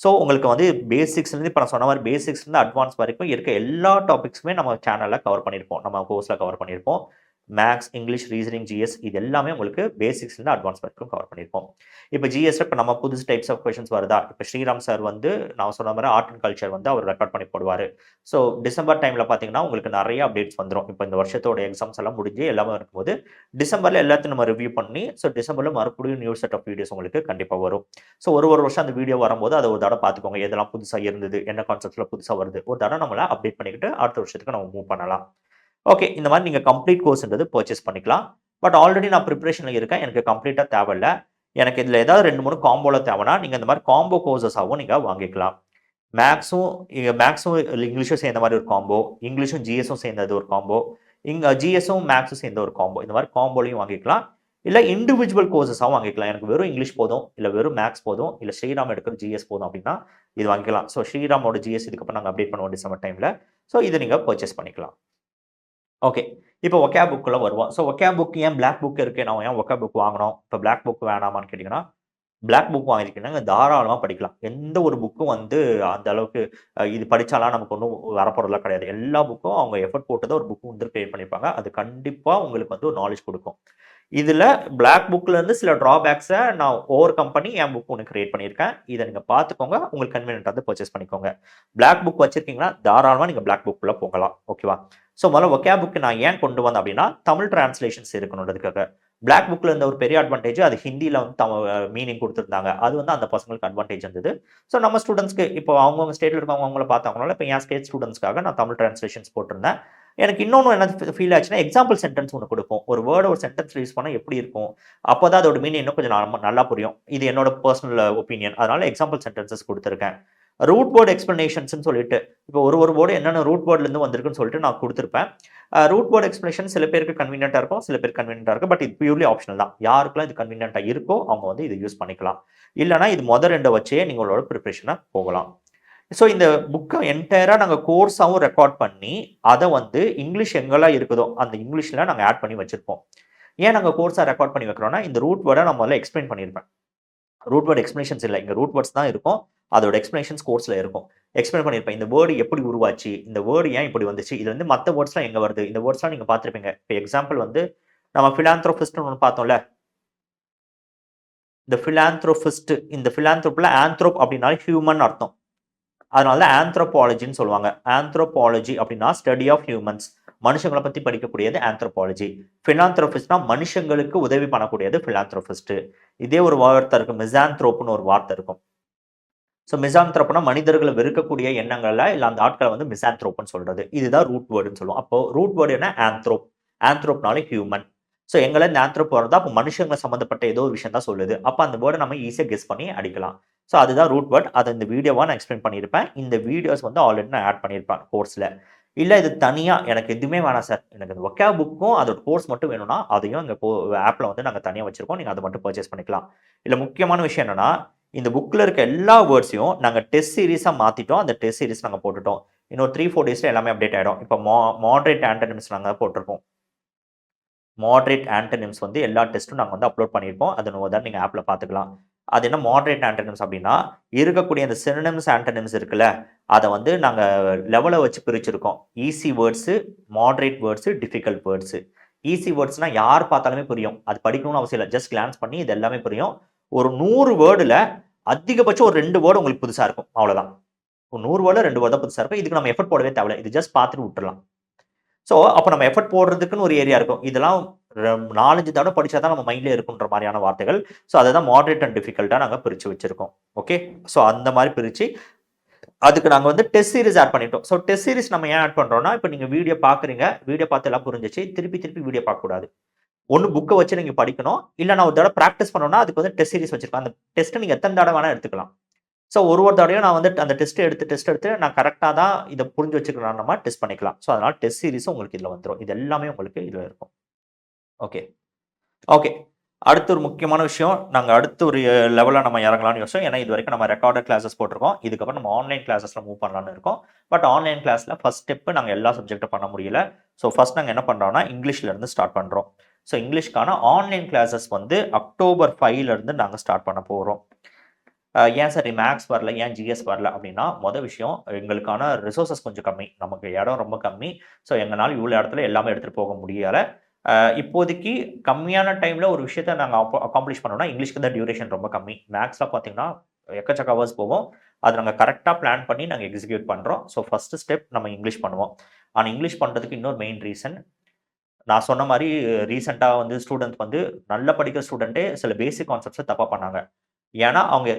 ஸோ உங்களுக்கு வந்து பேசிக்ஸ்லேருந்து இப்போ நான் சொன்ன மாதிரி பேசிக்ஸ்லேருந்து அட்வான்ஸ் வரைக்கும் இருக்க எல்லா டாபிக்ஸுமே நம்ம சேனலில் கவர் பண்ணியிருப்போம், நம்ம கோர்ஸில் கவர் பண்ணியிருப்போம். மேக்ஸ், இங்கிலீஷ், ரீசனிங், ஜிஎஸ் இது எல்லாமே உங்களுக்கு பேசிக்ஸ்லேருந்து அட்வான்ஸ் வரைக்கும் கவர் பண்ணியிருப்போம். இப்போ ஜிஎஸ்ல இப்போ நம்ம புதுசு டைப்ஸ் ஆஃப் கொஷின்ஸ் வருதா, இப்போ ஸ்ரீராம் சார் வந்து நான் சொன்ன மாதிரி ஆர்ட் அண்ட் கல்ச்சர் வந்து அவர் ரெக்கார்ட் பண்ணி போடுவார். ஸோ டிசம்பர் டைமில் பார்த்தீங்கன்னா உங்களுக்கு நிறைய அப்டேட்ஸ் வந்துடும். இப்போ இந்த வருஷத்தோட எக்ஸாம்ஸ் எல்லாம் முடிஞ்சு எல்லாமே இருக்கும்போது டிசம்பரில் எல்லாத்தையும் நம்ம ரிவ்யூ பண்ணி ஸோ டிசம்பரில் மறுபடியும் நியூ செட் ஆஃப் வீடியோஸ் உங்களுக்கு கண்டிப்பாக வரும். ஸோ ஒரு வருஷம் அந்த வீடியோ வரும்போது அதை ஒரு தடவை பார்த்துக்கோங்க, எதெல்லாம் புதுசாக இருந்தது, என்ன கான்செப்ட்ஸில் புதுசாக வருது, ஒரு தடவை நம்மளை அப்டேட் பண்ணிக்கிட்டு அடுத்த வருஷத்துக்கு நம்ம மூவ் பண்ணலாம். ஓகே, இந்த மாதிரி நீங்கள் கம்ப்ளீட் கோர்ஸ்ன்றது பர்ச்சேஸ் பண்ணிக்கலாம். பட் ஆல்ரெடி நான் ப்ரிப்பரேஷனில் இருக்கேன், எனக்கு கம்ப்ளீட்டாக தேவையில்லை, எனக்கு இதில் ஏதாவது 2-3 காம்போவில் தேவைன்னா நீங்கள் இந்த மாதிரி காம்போ கோர்சஸாகவும் நீங்கள் வாங்கிக்கலாம். மேக்ஸும் இங்கிலீஷும் சேர்ந்த மாதிரி ஒரு காம்போ, இங்கிலீஷும் ஜிஎஸும் சேர்ந்தது ஒரு காம்போ, ஜிஎஸும் மேக்ஸும் சேர்ந்த ஒரு காம்போ, இந்த மாதிரி காம்போலையும் வாங்கிக்கலாம். இல்லை இண்டிவிஜுவல் கோர்சஸாகவும் வாங்கிக்கலாம். எனக்கு வெறும் இங்கிலீஷ் போதும், இல்லை வெறும் மேக்ஸ் போதும், இல்லை ஸ்ரீராம் எடுக்கிற ஜிஎஸ் போதும் அப்படின்னா இது வாங்கிக்கலாம். ஸோ ஸ்ரீராமோட ஜிஎஸ் இதுக்கப்புறம் நாங்கள் அப்டேட் பண்ணுவோம் டிசம்பர் டைமில். ஸோ இதை நீங்கள் பர்ச்சேஸ் பண்ணிக்கலாம். ஓகே, இப்போ வொக்காப் புக்குள்ள வருவோம். ஸோ வொக்காப் புக் ஏன் பிளாக் புக் இருக்குது, நான் ஏன் வொக்காப் புக் வாங்கணும், இப்போ பிளாக் புக் வேணாமான்னு கேட்டிங்கன்னா பிளாக் புக் வாங்கியிருக்கீங்கன்னா தாராளமாக படிக்கலாம். எந்த ஒரு புக்கும் வந்து அந்த அளவுக்கு இது படித்தாலாம் நமக்கு ஒன்றும் வரப்போறதுலாம் கிடையாது. எல்லா புக்கும் அவங்க எஃபர்ட் போட்டு தான் ஒரு புக்கு வந்து கிரியேட் பண்ணியிருப்பாங்க. அது கண்டிப்பாக உங்களுக்கு வந்து ஒரு நாலேஜ் கொடுக்கும். இதில் பிளாக் புக்லேருந்து சில ட்ராபேக்ஸை நான் ஓவர் கம் பண்ணி என் புக் ஒன்று கிரியேட் பண்ணியிருக்கேன். இதை நீங்கள் பார்த்துக்கோங்க, உங்களுக்கு கன்வீனியன்ட்டாக வந்து பர்ச்சேஸ் பண்ணிக்கோங்க. பிளாக் புக் வச்சிருக்கீங்கன்னா தாராளமாக நீங்கள் பிளாக் புக்குள்ளே போகலாம். ஓகேவா? ஸோ முதல்ல வொக்காப் புக்கு நான் ஏன் கொண்டு வந்தேன் அப்படின்னா தமிழ் டிரான்ஸ்லேஷன்ஸ் இருக்கணுன்றதுக்காக. பிளாக் புக்கில் இருந்த ஒரு பெரிய அட்வான்டேஜ் அது ஹிந்தியில் வந்து மீனிங் கொடுத்துருந்தாங்க. அது வந்து அந்த பசங்களுக்கு அட்வான்டேஜ் இருந்தது. ஸோ நம்ம ஸ்டூடெண்ட்ஸ்க்கு இப்போ அவங்கவுங்க ஸ்டேட்டில் இருக்கவங்க அவங்கள பார்த்தாங்கனால இப்போ என் ஸ்டேட் ஸ்டூடெண்ட்ஸ்க்காக நான் தமிழ் டிரான்ஸ்லேஷன்ஸ் போட்டிருந்தேன். எனக்கு இன்னொன்று என்ன ஃபீல் ஆச்சுன்னா எக்ஸாம்பிள் சென்டென்ஸ் ஒன்று கொடுப்போம். ஒரு வேர்டு ஒரு சென்டென்ஸ் யூஸ் பண்ணால் எப்படி இருக்கும், அப்போ தான் அதோட மீனிங் இன்னும் கொஞ்சம் நல்லா புரியும். இது என்னோட பர்சனல் ஒப்பீனியன், அதனால எக்ஸாம்பிள் சென்டென்சஸ் கொடுத்துருக்கேன். ரூட் வேர்டு எக்ஸ்பிளனேஷன்ஸ்னு சொல்லிட்டு இப்போ ஒரு வேர்டு என்னென்ன ரூட் வேர்ட்லேருந்து வந்திருக்குன்னு சொல்லிட்டு நான் கொடுத்துருப்பேன். ரூட் வேர்டு எக்ஸ்பிளனேஷன் சில பேருக்கு கன்வீனியன்ட்டாக இருக்கும், சில பேருக்கு கன்வீனியன்ட்டாக இருக்கும். பட் இது பியூர்லி ஆப்ஷனல் தான். யாருக்கெல்லாம் இது கன்வீனியன்ட்டாக இருக்கோ அவங்க வந்து இது யூஸ் பண்ணிக்கலாம். இல்லைனா இது மொதல் 2 வச்சே நீங்களோட ப்ரிப்பரேஷனாக போகலாம். ஸோ இந்த புக்கை என்டையராக நாங்கள் கோர்ஸாகவும் ரெக்கார்ட் பண்ணி அதை வந்து இங்கிலீஷ் எங்கெல்லாம் இருக்குதோ அந்த இங்கிலீஷில் நாங்கள் ஆட் பண்ணி வச்சுருப்போம். ஏன் நாங்கள் கோர்ஸாக ரெக்கார்ட் பண்ணி வைக்கிறோம்னா இந்த ரூட் வேர்டை நான் முதல்ல எக்ஸ்பிளைன் பண்ணியிருப்பேன். ரூட் வேர்டு எக்ஸ்பிளனேஷன்ஸ் இல்லை, இங்கே ரூட் வேர்ட்ஸ் தான் இருக்கும், அதோட எக்ஸ்பிளனேஷன்ஸ் கோர்ஸில் இருக்கும். எக்ஸ்பிளைன் பண்ணியிருப்பேன் இந்த வேர்டு எப்படி உருவாச்சு, இந்த வேர்டு ஏன் இப்படி வந்துச்சு, இது வந்து மற்ற வேர்ட்ஸ்லாம் எங்கே வருது, இந்த வேர்ட்ஸ்லாம் நீங்கள் பார்த்துருப்பீங்க. இப்போ எக்ஸாம்பிள் வந்து நம்ம ஃபிலாந்த்ரோபிஸ்ட்னு ஒன்று பார்த்தோம்ல, இந்த ஃபிலாந்த்ரோபிஸ்ட், இந்த ஃபிலாந்த்ரோப்பில் ஆந்த்ரோப் அப்படின்னாலே ஹியூமன் அர்த்தம். அதனால தான் ஆந்த்ரோபாலஜின்னு சொல்லுவாங்க. ஆந்த்ரோபாலஜி அப்படின்னா ஸ்டடி ஆஃப் ஹியூமன்ஸ், மனுஷங்களை பற்றி படிக்கக்கூடியது ஆந்த்ரோபாலஜி. ஃபிலாந்த்ரோபிஸ்ட்னா மனுஷங்களுக்கு உதவி பண்ணக்கூடியது ஃபிலாந்த்ரோபிஸ்ட். இதே ஒரு வார்த்தை இருக்கும், மிசாந்த்ரோப்னு ஒரு வார்த்தை இருக்கும். ஸோ மிசாந்த்ரோப்னா மனிதர்களை வெறுக்கக்கூடிய எண்ணங்கள்ல இல்ல அந்த ஆட்களை வந்து மிசாந்த்ரோப்னு சொல்றது. இதுதான் ரூட் வேர்டுன்னு சொல்லுவோம். அப்போ ரூட் வேர்டு என்ன? ஆந்த்ரோப். ஆந்த்ரோப்னாலே ஹியூமன். ஸோ எங்களை இந்த ஆந்த்ரோப் வரதா அப்போ மனுஷங்களை சம்மந்தப்பட்ட ஏதோ ஒரு விஷயம் தான் சொல்லுது. அப்போ அந்த வேர்டை நம்ம ஈஸியாக கெஸ் பண்ணி அடிக்கலாம். ஸோ அதுதான் ரூட் வேர்ட். அதை இந்த வீடியோவாக நான் எக்ஸ்பிளைன் பண்ணியிருப்பேன். இந்த வீடியோஸ் வந்து ஆல்ரெடி நான் ஆட் பண்ணியிருப்பேன் கோர்ஸில். இல்லை இது தனியாக எனக்கு எதுவுமே வேணாம் சார், எனக்கு இந்த ஒக்காப் புக்கும் அதோட கோர்ஸ் மட்டும் வேணும்னா அதையும் எங்கள் ஆப்பில் வந்து நாங்கள் தனியாக வச்சிருக்கோம். நீங்கள் அதை மட்டும் பர்ச்சேஸ் பண்ணிக்கலாம். இல்லை முக்கியமான விஷயம் என்னன்னா, இந்த புக்கில் இருக்க எல்லா வேர்ட்ஸையும் நாங்கள் டெஸ்ட் சீரீஸாக மாற்றிட்டோம். அந்த டெஸ்ட் சீரீஸ் நாங்கள் போட்டுட்டோம். இன்னும் 3-4 டேஸில் எல்லாமே அப்டேட் ஆகிடும். இப்போ மாடரேட் ஆண்டனிம்ஸ் நாங்கள் போட்டிருக்கோம். மாடரேட் ஆண்டனிம்ஸ் வந்து எல்லா டெஸ்ட்டும் நாங்கள் வந்து அப்லோட் பண்ணியிருப்போம். அதை தான் நீங்கள் ஆப்பில் பார்த்துக்கலாம். அது என்ன மாடரேட் ஆண்டனிம்ஸ் அப்படின்னா, இருக்கக்கூடிய அந்த சினோனிம்ஸ் ஆண்டனிம்ஸ் இருக்குல்ல, அதை வந்து நாங்கள் லெவலை வச்சு பிரிச்சிருக்கோம். Easy words, moderate words, difficult words. Easy வேர்ட்ஸ்னா யார் பார்த்தாலுமே புரியும். அது படிக்கணும்னு அவசியம் இல்லை. ஜஸ்ட் கிளான்ஸ் பண்ணி இது எல்லாமே புரியும். ஒரு 100 வேர்டில் அதிகபட்சம் ஒரு 2 வேர்டு உங்களுக்கு புதுசாக இருக்கும். அவ்வளோதான். ஒரு 100 வேர்டில் 2 வேர்டு தான் புதுசாக இருக்கும். இதுக்கு நம்ம எஃபர்ட் போடவே தேவையில்லை. இது ஜஸ்ட் பார்த்துட்டு விட்டுறலாம். ஸோ அப்போ நம்ம எஃபர்ட் போடுறதுக்குன்னு ஒரு ஏரியா இருக்கும். இதெல்லாம் 4-5 தடவை படிச்சா தான் நம்ம மைண்ட்லேயே இருக்குன்ற மாதிரியான வார்த்தைகள். ஸோ அதை தான் மாடரேட் அண்ட் டிஃபிகல்ட்டாக நாங்கள் பிரித்து வச்சிருக்கோம். ஓகே, ஸோ அந்த மாதிரி பிரித்து அதுக்கு நாங்கள் வந்து டெஸ்ட் சீரிஸ் ஆட் பண்ணிட்டோம். ஸோ டெஸ்ட் சீரிஸ் நம்ம ஏன் ஆட் பண்ணுறோம்னா, இப்போ நீங்கள் வீடியோ பார்க்குறீங்க, வீடியோ பார்த்து எல்லாம் புரிஞ்சிச்சு, திருப்பி வீடியோ பார்க்கக்கூடாது. ஒன்று புக்கை வச்சு நீங்கள் படிக்கணும், இல்லை நான் ஒரு தடவை ப்ராக்டிஸ் பண்ணணும்னா அதுக்கு வந்து டெஸ்ட் சீரிஸ் வச்சிருக்கேன். அந்த டெஸ்ட்டை நீங்கள் எத்தனை தடவை வேணால் எடுத்துக்கலாம். ஸோ ஒரு தடவையும் நான் வந்து அந்த டெஸ்ட் எடுத்து நான் கரெக்டாக தான் இதை புரிஞ்சு வச்சுக்கலாம், நம்ம டெஸ்ட் பண்ணிக்கலாம். ஸோ அதனால் டெஸ்ட் சீரிஸும் உங்களுக்கு இதில் வந்துடும். இது எல்லாமே உங்களுக்கு இதில் இருக்கும். ஓகே, அடுத்து ஒரு முக்கியமான விஷயம், நாங்கள் அடுத்து ஒரு லெவலில் நம்ம இறங்கலாம்னு யோசிச்சோம். ஏன்னா இது வரைக்கும் நம்ம ரெக்கார்டட் கிளாஸஸ் போட்டிருக்கோம். இதுக்கப்புறம் நம்ம ஆன்லைன் கிளாஸஸில் மூவ் பண்ணலான்னு இருக்கோம். பட் ஆன்லைன் கிளாஸில் ஃபர்ஸ்ட் ஸ்டெப்பு நாங்கள் எல்லா சப்ஜெக்டும் பண்ண முடியல. ஸோ ஃபர்ஸ்ட் நாங்கள் என்ன பண்ணுறோம்னா இங்கிலீஷ்லேருந்து ஸ்டார்ட் பண்ணுறோம். ஸோ இங்கிலீஷ்க்கான ஆன்லைன் கிளாஸஸ் வந்து October 5 நாங்கள் ஸ்டார்ட் பண்ண போகிறோம். ஏன் சார் மேக்ஸ் வரல, ஏன் ஜிஎஸ் வரல அப்படின்னா, மொதல் விஷயம் எங்களுக்கான ரிசோர்ஸஸ் கொஞ்சம் கம்மி. நமக்கு இடம் ரொம்ப கம்மி. ஸோ எங்களால் இவ்வளோ இடத்துல எல்லாமே எடுத்துகிட்டு போக முடியலை. இப்போதைக்கு கம்மியான டைமில் ஒரு விஷயத்த நாங்கள் அக்காம்ப்ளிஷ் பண்ணோம்னா இங்கிலீஷ்க்கு தான் டியூரேஷன் ரொம்ப கம்மி. மேக்ஸில் பார்த்தீங்கன்னா எக்கச்சக்க ஹவர்ஸ் போகும். அது நாங்கள் கரெக்டாக பிளான் பண்ணி நாங்கள் எக்ஸிக்யூட் பண்ணுறோம். ஸோ ஃபஸ்ட்டு ஸ்டெப் நம்ம இங்கிலீஷ் பண்ணுவோம். ஆனால் இங்கிலீஷ் பண்ணுறதுக்கு இன்னொரு மெயின் ரீசன், நான் சொன்ன மாதிரி ரீசெண்டாக வந்து ஸ்டூடெண்ட் வந்து நல்ல படிக்கிற ஸ்டூடெண்ட்டே சில பேசிக் கான்செப்ட்ஸை தப்பாக பண்ணாங்க. ஏன்னா அவங்க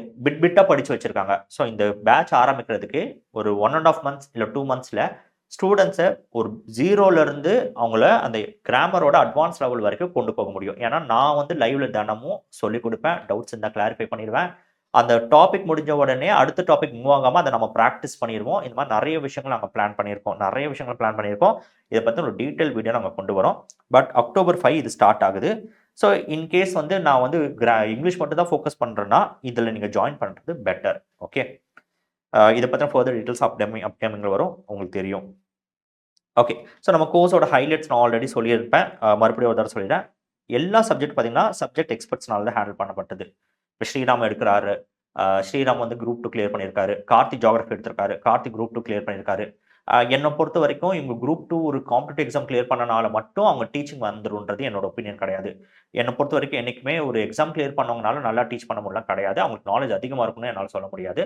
பிட்டாக படித்து வச்சுருக்காங்க. ஸோ இந்த பேட்ச் ஆரம்பிக்கிறதுக்கு ஒரு 1.5 months இல்லை 2 monthsல ஸ்டூடெண்ட்ஸை ஒரு 0லேருந்து அவங்கள அந்த கிராமரோட அட்வான்ஸ் லெவல் வரைக்கும் கொண்டு போக முடியும். ஏன்னா நான் வந்து லைவ்ல தினமும் சொல்லிக் கொடுப்பேன், டவுட்ஸ் இருந்தால் கிளாரிஃபை பண்ணிடுவேன். அந்த டாபிக் முடிஞ்ச உடனே அடுத்த டாபிக் மூவ் ஆகாமல் அதை நம்ம ப்ராக்டிஸ் பண்ணிடுவோம். இந்த மாதிரி நிறைய விஷயங்கள் நாங்கள் பிளான் பண்ணியிருக்கோம். இதை பற்றி ஒரு டீட்டெயில் வீடியோ நாங்கள் கொண்டு வரோம். பட் October 5 இது ஸ்டார்ட் ஆகுது. ஸோ இன்கேஸ் வந்து நான் வந்து இங்கிலீஷ் மட்டும் தான் ஃபோக்கஸ் பண்ணுறேன்னா இதில் நீங்கள் ஜாயின் பண்ணுறது பெட்டர். ஓகே, இதை பற்றின ஃபர்தர் டீட்டெயில்ஸ் அப்கமிங்கில் வரும், உங்களுக்கு தெரியும். ஓகே, ஸோ நம்ம கோர்ஸோட ஹைலைட்ஸ் நான் ஆல்ரெடி சொல்லியிருப்பேன், மறுபடியும் ஒரு தடவை சொல்லிடுறேன். எல்லா சப்ஜெக்ட் பார்த்தீங்கன்னா சப்ஜெக்ட் எக்ஸ்பர்ட்ஸ்னால தான் ஹேண்டில் பண்ணப்பட்டது. இப்போ ஸ்ரீராம் எடுக்கிறாரு, ஸ்ரீராம் வந்து Group 2 கிளியர் பண்ணியிருக்காரு. கார்த்தி ஜியோகிராஃபி எடுத்திருக்காரு, கார்த்தி Group 2 கிளியர் பண்ணியிருக்காரு. என்னை பொறுத்த வரைக்கும் இவங்க Group 2 ஒரு காம்படிட்டிவ் எக்ஸாம் கிளியர் பண்ணனால மட்டும் அவங்க டீச்சிங் வந்துருன்றது என்னோட ஒப்பீனியன் கிடையாது. என்னை பொறுத்த வரைக்கும் என்றைக்குமே ஒரு எக்ஸாம் கிளியர் பண்ணவங்கனால நல்லா டீச் பண்ண முடியலாம் கிடையாது. அவங்களுக்கு நாலேஜ் அதிகமாக இருக்குன்னு என்னால் சொல்ல முடியாது.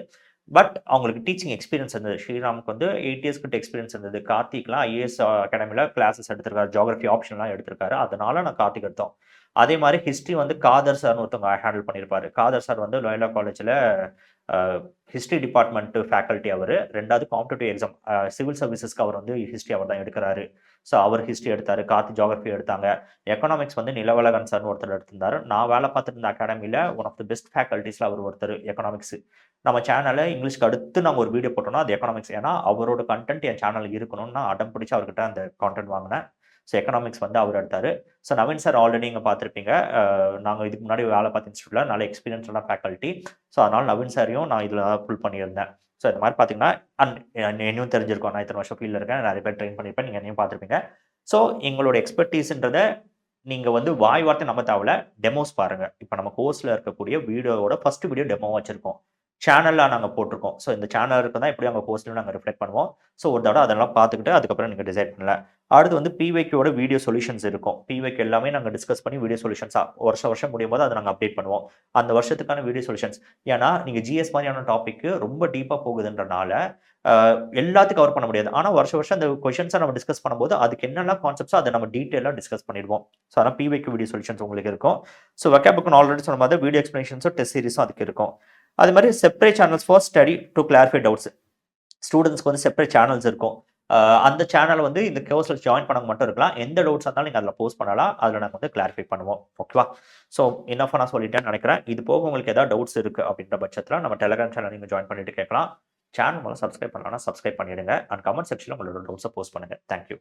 பட் அவங்களுக்கு டீச்சிங் எக்ஸ்பீரியன்ஸ் இருந்தது. ஸ்ரீராமுக்கு வந்து 8 years கிட்ட எக்ஸ்பீரியன்ஸ் இருந்தது. கார்த்திக்லாம் IAS அகாடமியில் கிளாஸஸ் எடுத்திருக்காரு, ஜியோகிராஃபி ஆப்ஷன்லாம் எடுத்திருக்காரு. அதனால நான் கார்த்திக் எடுத்தோம். அதே மாதிரி ஹிஸ்ட்ரி வந்து காதர் சார்னு ஒருத்தவங்க ஹேண்டில் பண்ணியிருப்பாரு. காதர் சார் வந்து லோயலா காலேஜில் ஹிஸ்ட்ரி டிபார்ட்மெண்ட் ஃபேக்கல்ட்டி அவர். 2வது காம்படிட்டிவ் எக்ஸாம் சிவில் சர்வீசஸ்க்கு அவர் வந்து ஹிஸ்ட்ரி அவர் தான் எடுக்கிறாரு. ஸோ அவர் ஹிஸ்ட்ரி எடுத்தார், கார்த்தி ஜியோகிராஃபி எடுத்தாங்க. எக்கனாமிக்ஸ் வந்து நிலவழகன் சார்னு ஒருத்தர் எடுத்திருந்தார். நான் வேலை பார்த்துட்டு இருந்த அகாடமியில் ஒன் ஆஃப் த பெஸ்ட் ஃபேக்கல்ட்டிஸில் அவர் ஒருத்தர் எக்கனாமிக்ஸ். நம்ம சேனலில் இங்கிலீஷ்க்கு அடுத்து நாங்கள் ஒரு வீடியோ போட்டோம்னா அது எக்கனாமிக்ஸ். ஏன்னா அவரோட கண்டென்ட் என் சேனலில் இருக்கணும்னு நான் அடம் பிடிச்சி அவர்கிட்ட அந்த கான்டென்ட் வாங்கினேன். ஸோ எக்கனாமிக்ஸ் வந்து அவர் எடுத்தார். ஸோ நவீன் சார் ஆல்ரெடி இங்கே பார்த்துருப்பீங்க. நாங்கள் இதுக்கு முன்னாடி வேலை பார்த்த இன்ஸ்டியூட்டில் நல்ல எக்ஸ்பீரியன்ஸான ஃபேக்கல்ட்டி. ஸோ அதனால் நவீன் சாரையும் நான் இதில் புல் பண்ணியிருந்தேன். ஸோ இந்த மாதிரி பார்த்தீங்கன்னா என்னையும் தெரிஞ்சிருக்கோம். நான் இத்தனை வருஷம் ஃபீல்டில் இருக்கேன், நிறைய பேர் ட்ரெயின் பண்ணியிருப்பேன், நீங்கள் என்னையும் பார்த்துருப்பீங்க. ஸோ எங்களோட எக்ஸ்பர்டீஸ்ன்றதை நீங்கள் வந்து வாய் வார்த்தை நம்ம தேவையில்ல, டெமோஸ் பாருங்கள். இப்போ நம்ம கோர்ஸில் இருக்கக்கூடிய வீடியோவோட ஃபர்ஸ்ட் வீடியோ டெமோ வச்சுருக்கோம், சேனலில் நாங்கள் போட்டிருக்கோம். ஸோ இந்த சேனல் இருக்கு தான் எப்படி அங்கே கோர்ஸ்லையும் நாங்கள் ரிஃப்ளெக்ட் பண்ணுவோம். ஸோ ஒரு தடவை அதெல்லாம் பார்த்துக்கிட்டு அதுக்கப்புறம் நீங்கள் டிசைட் பண்ணல. அடுத்து வந்து பிவைக்கியோட வீடியோ சொல்யூஷன்ஸ் இருக்கும். பிவைக்கு எல்லாமே நாங்கள் டிஸ்கஸ் பண்ணி வீடியோ சொல்யூஷன்ஸாக வருஷம் முடியும் போது அதை நாங்கள் அப்டேட் பண்ணுவோம். அந்த வருஷத்துக்கான வீடியோ சொல்யூஷன்ஸ். ஏன்னா நீங்கள் ஜிஎஸ் மாதிரியான டாபிக்கு ரொம்ப டீப்பாக போகுதுன்றனால எல்லாத்தையும் கவர் பண்ண முடியாது. ஆனால் வருஷம் அந்த கொஷின்ஸை நம்ம டிஸ்கஸ் பண்ணும்போது அதுக்கு என்னெல்லாம் கான்செப்ட்ஸோ அதை நம்ம டீட்டெயிலாக டிஸ்கஸ் பண்ணிடுவோம். ஸோ அதனால் பிவைக்கு வீடியோ சொல்யூஷன்ஸ் உங்களுக்கு இருக்கும். ஸோ வெக்காபுக்கு ஆல்ரெடி சொன்ன மாதிரி வீடியோ எக்ஸ்பிளேஷன்ஸும் டெஸ்ட் சீரிஸும் அதுக்கு இருக்கும். அது மாதிரி separate channels for study to clarify doubts. ஸ்டூடெண்ட்ஸ்க்கு வந்து செப்பரேட் சேனல்ஸ் இருக்கும். அந்த சேனல் வந்து இந்த கோர்ஸில் ஜாயின் பண்ண மட்டும் இருக்கலாம். எந்த டவுட்ஸ் இருந்தாலும் நீங்கள் அதில் போஸ்ட் பண்ணலாம். அதில் நாங்கள் வந்து கிளாரிஃபை பண்ணுவோம். ஓகேவா? ஸோ இன்னஃபாக நான் சொல்லிட்டேன்னு நினைக்கிறேன். இது போக உங்களுக்கு ஏதாவது டவுட்ஸ் இருக்குது அப்படின்ற பட்சத்தில் நம்ம டெலிகிராம் சேனல் நீங்கள் ஜாயின் பண்ணிட்டு கேட்கலாம். சேனல் மூலம் சப்ஸ்கிரைப் பண்ணலாம்னா சப்ஸ்கிரைப் பண்ணிடுங்க. அண்ட் கமெண்ட் செக்ஷனில் உங்களோட டவுட்ஸை போஸ்ட் பண்ணுங்கள். தேங்க்யூ.